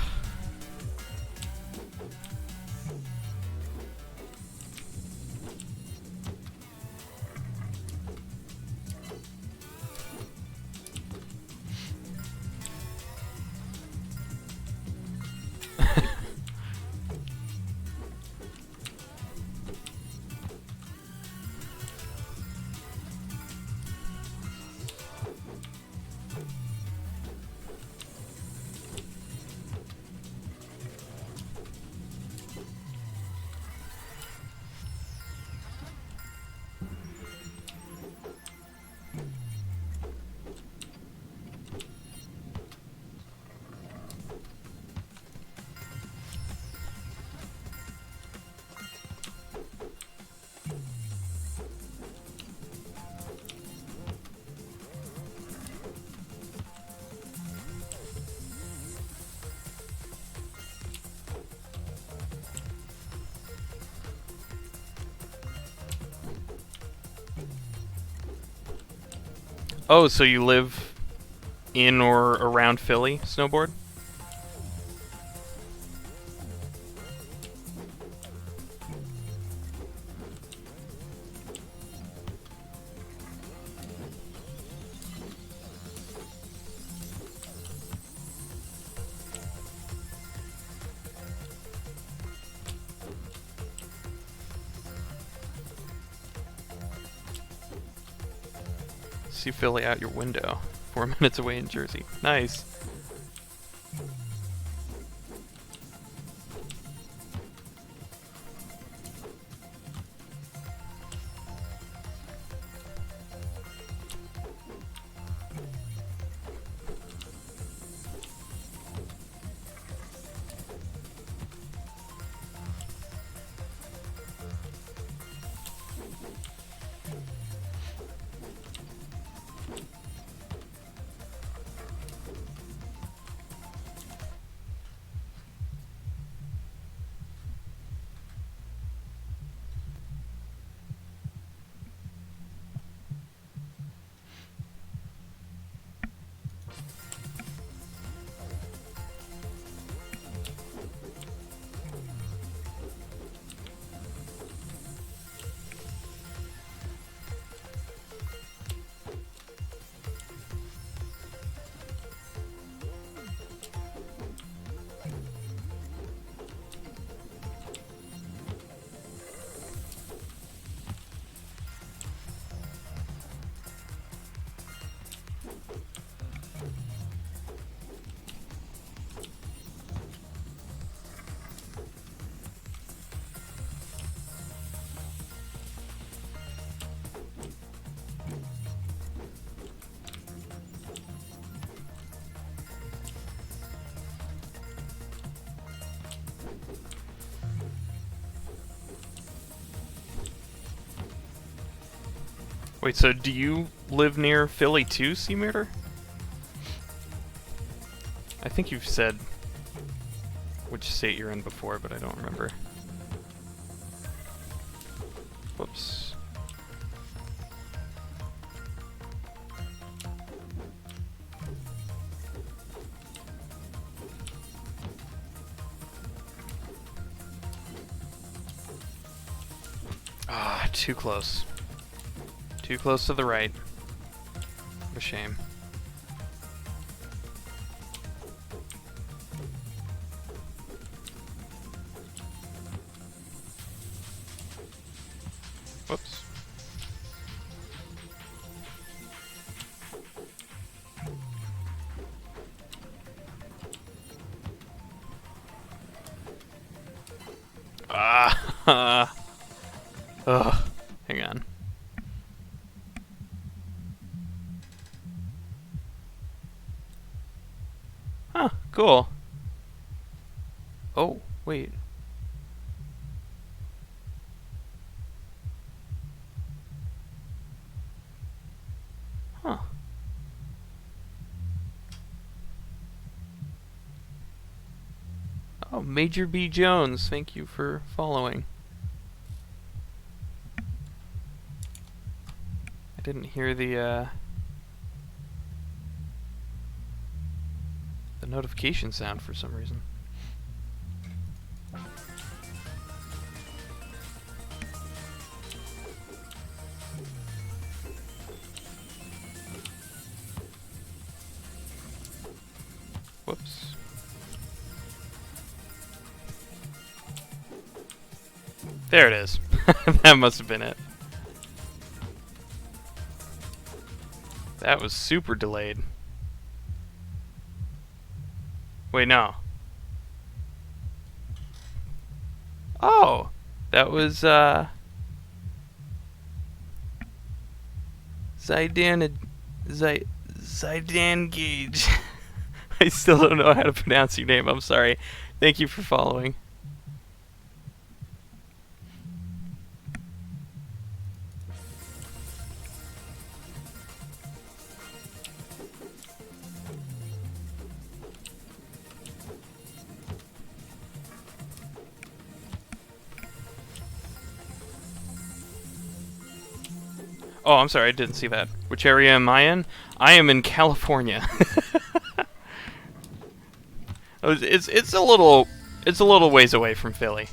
Oh, so you live in or around Philly, Snowboard? See Philly out your window. 4 minutes away in Jersey. Nice. Wait, so do you live near Philly too, Seamurder? I think you've said which state you're in before, but I don't remember. Whoops. Ah, too close. Too close to the right. What a shame. Whoops. Ah. Ugh. Hang on. Huh, cool. Oh, wait. Huh. Oh, Major B. Jones, thank you for following. didn't hear the notification sound for some reason. Whoops. There it is. That must have been it. That was super delayed. Wait, no. Oh! That was, Zydan Gage. I still don't know how to pronounce your name. I'm sorry. Thank you for following. Oh, I'm sorry. I didn't see that. Which area am I in? I am in California. It's a little ways away from Philly.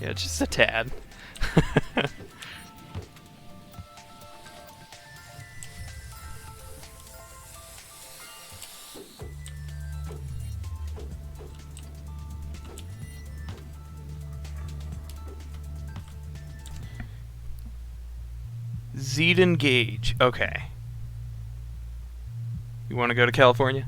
Yeah, just a tad. Zydan Gage. Okay. You want to go to California?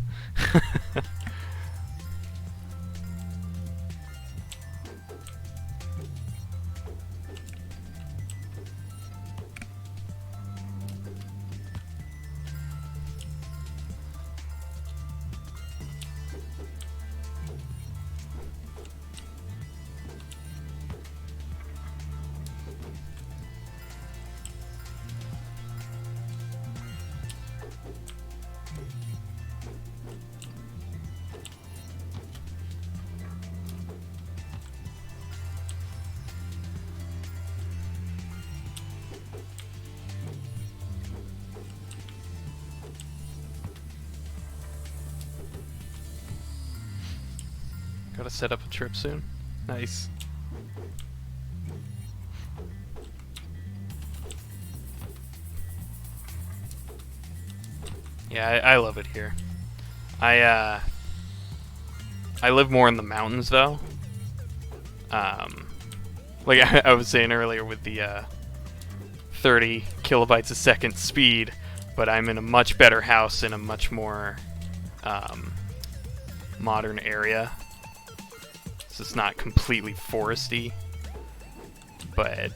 Gotta set up a trip soon. Nice. Yeah, I love it here. I live more in the mountains though. Like I was saying earlier with the 30 kilobytes a second speed, but I'm in a much better house in a much more modern area. So it's not completely foresty, but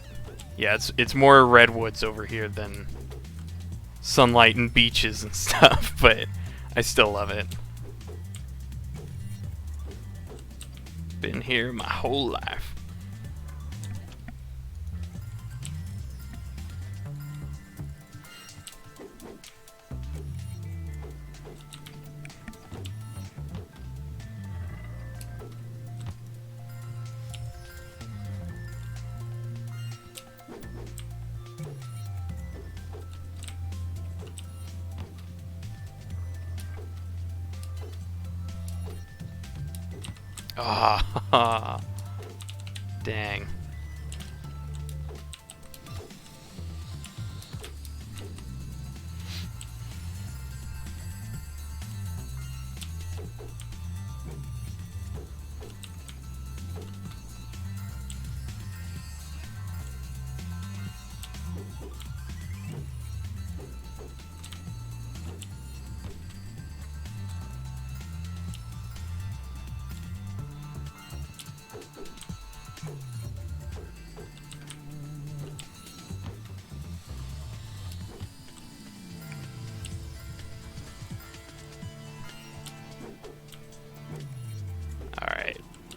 yeah, it's more redwoods over here than sunlight and beaches and stuff, but I still love it. Been here my whole life. Ah, dang.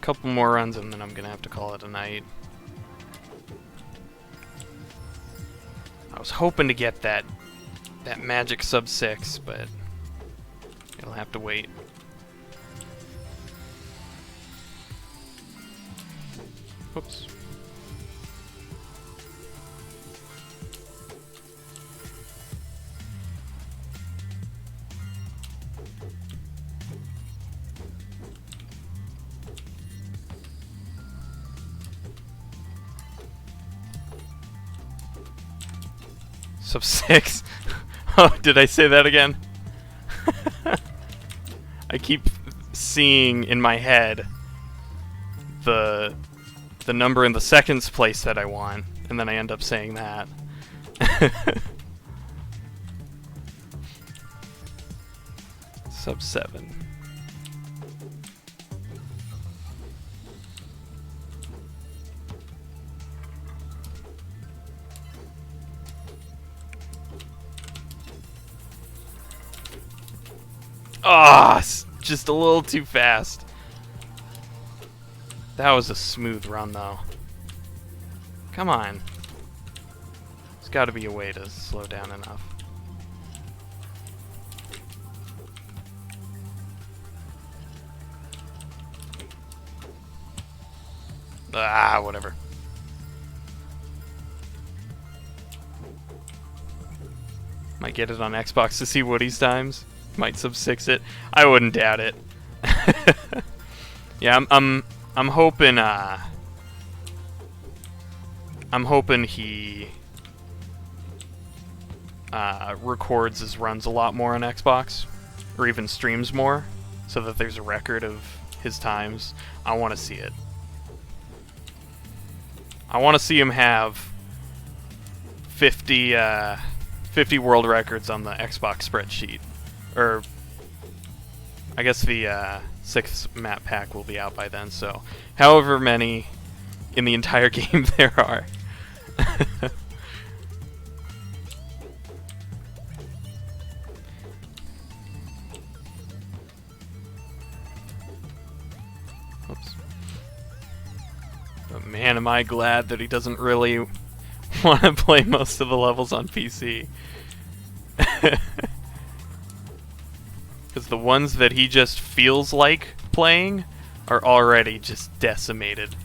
Couple more runs and then I'm gonna have to call it a night. I was hoping to get that magic sub 6, but it'll have to wait. Oops. Sub 6. Oh, did I say that again? I keep seeing in my head the number in the seconds place that I want, and then I end up saying that. Sub 7. Ah, just a little too fast. That was a smooth run, though. Come on. There's got to be a way to slow down enough. Ah, whatever. Might get it on Xbox to see Woody's times. Might sub 6 it. I wouldn't doubt it. Yeah, I'm hoping I'm hoping he records his runs a lot more on Xbox, or even streams more, so that there's a record of his times. I want to see it. I want to see him have 50 world records on the Xbox spreadsheet. Or, I guess the 6th map pack will be out by then, so however many in the entire game there are. Oops. But man, am I glad that he doesn't really want to play most of the levels on PC. Because the ones that he just feels like playing are already just decimated.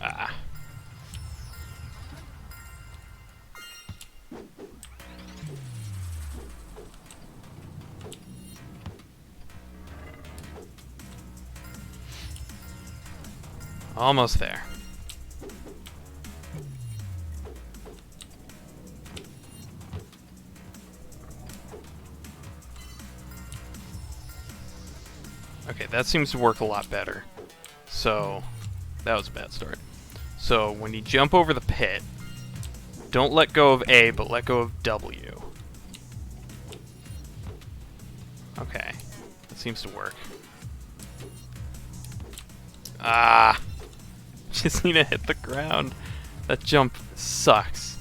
Ah. Almost there. Okay, that seems to work a lot better. So, that was a bad start. So, when you jump over the pit, don't let go of A, but let go of W. Okay, that seems to work. Ah! Just need to hit the ground. That jump sucks.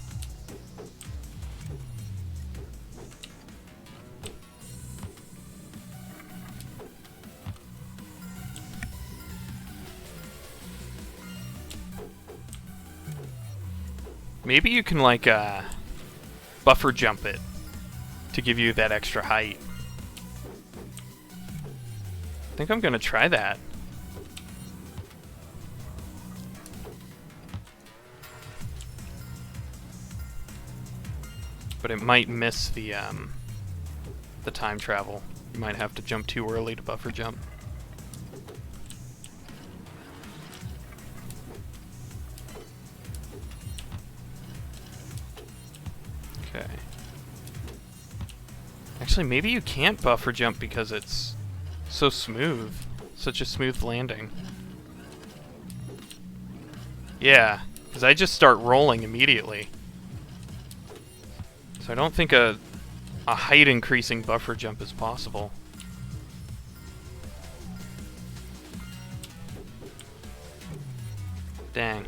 Maybe you can, like, buffer jump it to give you that extra height. I think I'm gonna try that. But it might miss the time travel. You might have to jump too early to buffer jump. Okay. Actually, maybe you can't buffer jump because it's so smooth. Such a smooth landing. Yeah, because I just start rolling immediately. So I don't think a height increasing buffer jump is possible. Dang.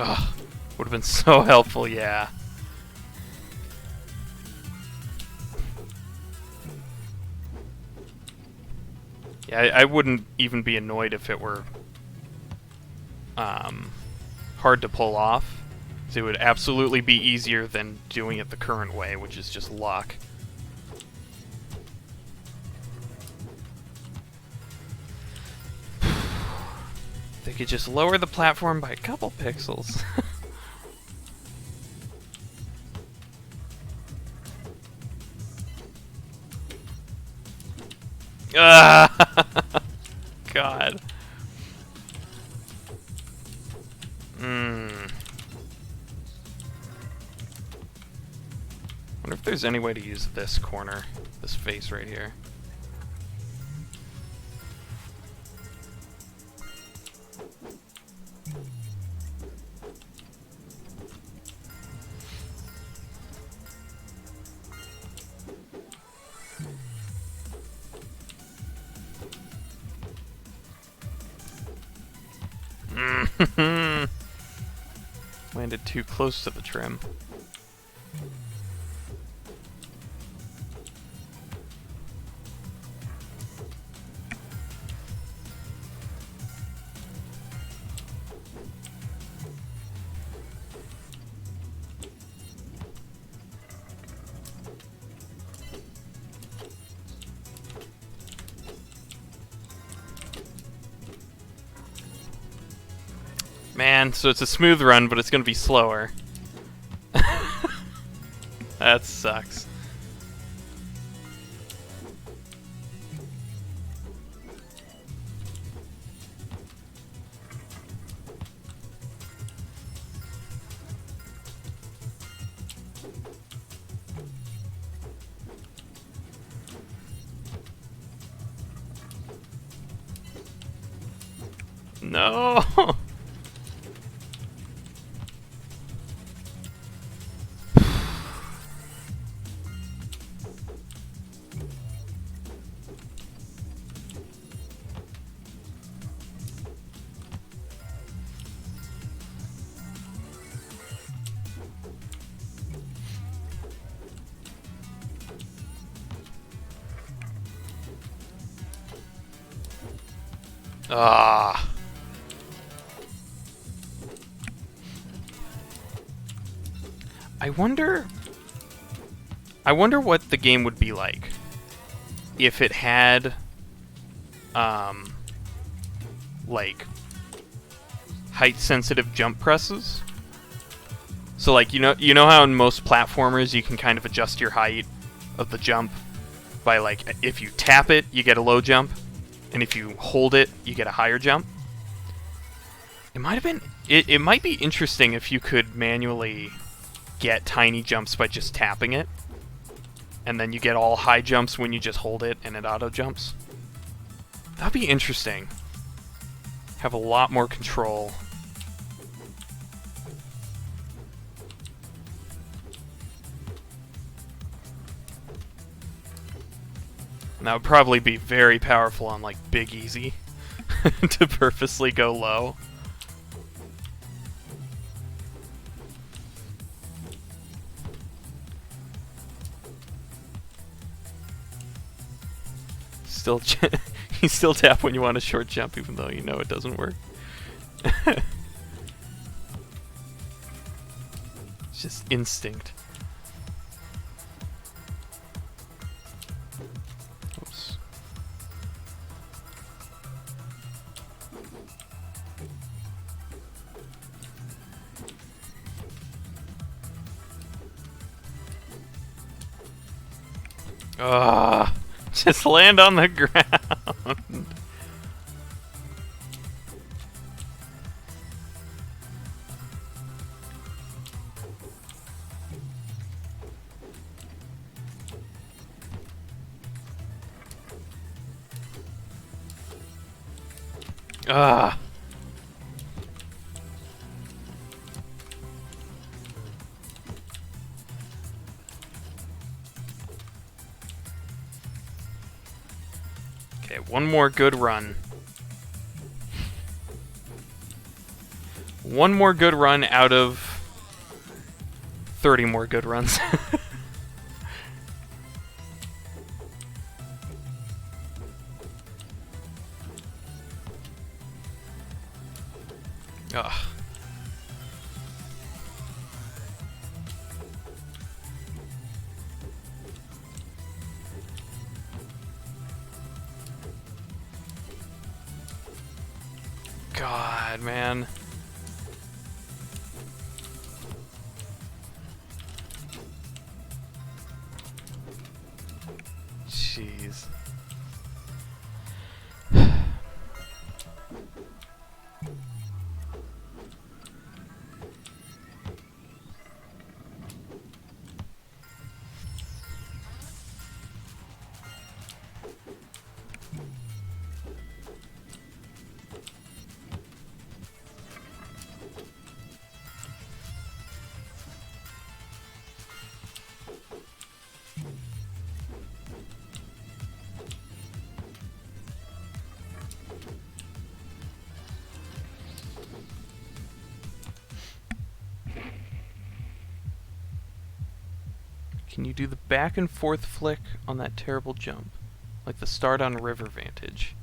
Ugh, would have been so helpful, yeah. Yeah, I wouldn't even be annoyed if it were hard to pull off. So it would absolutely be easier than doing it the current way, which is just luck. They could just lower the platform by a couple pixels. Ah! God. Wonder if there's any way to use this corner, this face right here. Landed too close to the trim. Man, so it's a smooth run, but it's gonna be slower. That sucks. No! Ah. I wonder what the game would be like if it had like height sensitive jump presses. So like you know how in most platformers you can kind of adjust your height of the jump by like if you tap it you get a low jump and if you hold it you get a higher jump. It might be interesting if you could manually get tiny jumps by just tapping it, and then you get all high jumps when you just hold it and it auto jumps. That'd be interesting. Have a lot more control. And that would probably be very powerful on like Big Easy to purposely go low. Still, you still tap when you want a short jump, even though you know it doesn't work. It's just instinct. Oops. Ah. Just land on the ground. Ah. Okay, one more good run. One more good run out of 30 more good runs. Ugh. God, man. Jeez. Can you do the back and forth flick on that terrible jump? Like the start on River Vantage.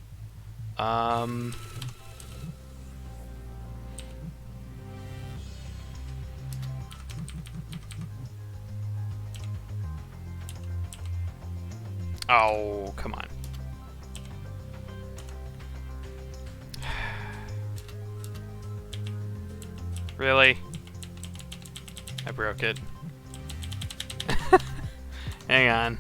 Oh, come on. Really? I broke it. Hang on.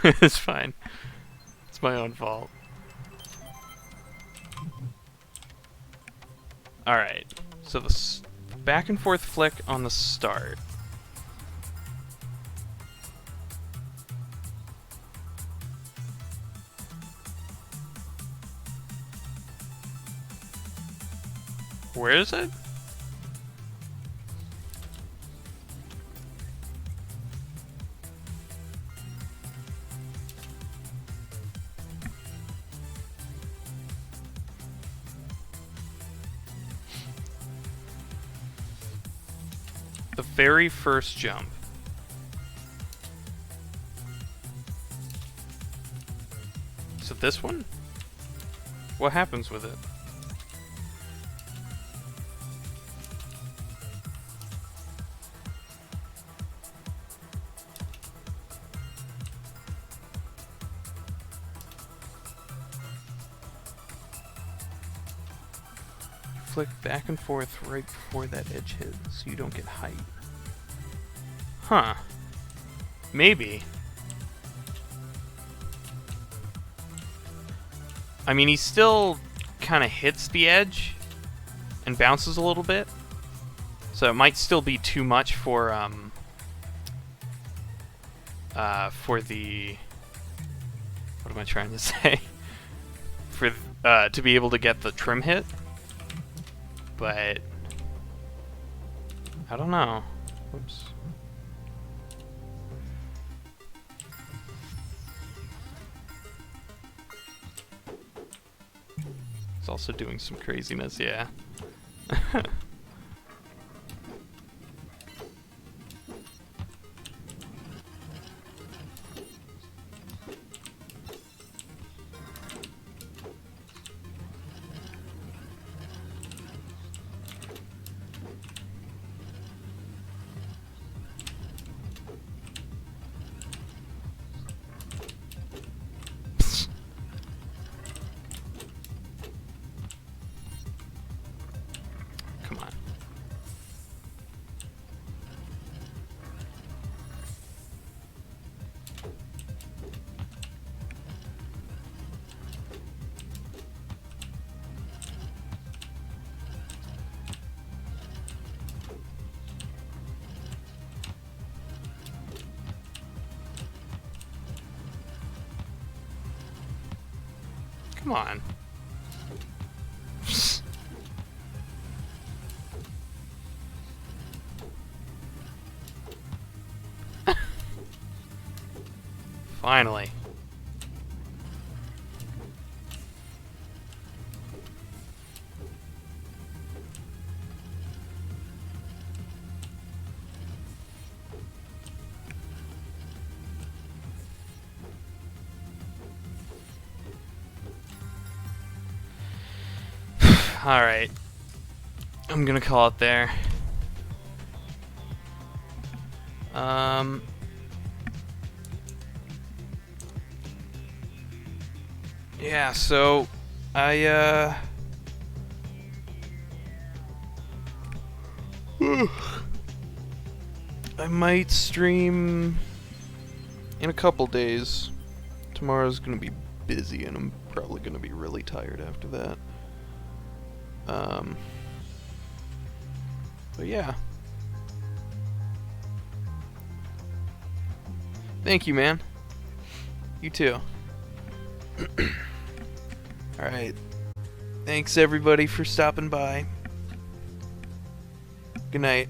It's fine. It's my own fault. Alright. So the back and forth flick on the start. Where is it? The very first jump. Is it this one? What happens with it? Flick back and forth right before that edge hit, so you don't get height. Huh. Maybe. I mean, he still kind of hits the edge and bounces a little bit, so it might still be too much for the... What am I trying to say? For to be able to get the trim hit. But I don't know. Whoops. It's also doing some craziness, yeah. Come on. Finally. Alright. I'm gonna call it there. Yeah, so I I might stream in a couple days. Tomorrow's gonna be busy and I'm probably gonna be really tired after that. But yeah. Thank you, man. You too. Alright. Thanks everybody for stopping by. Good night.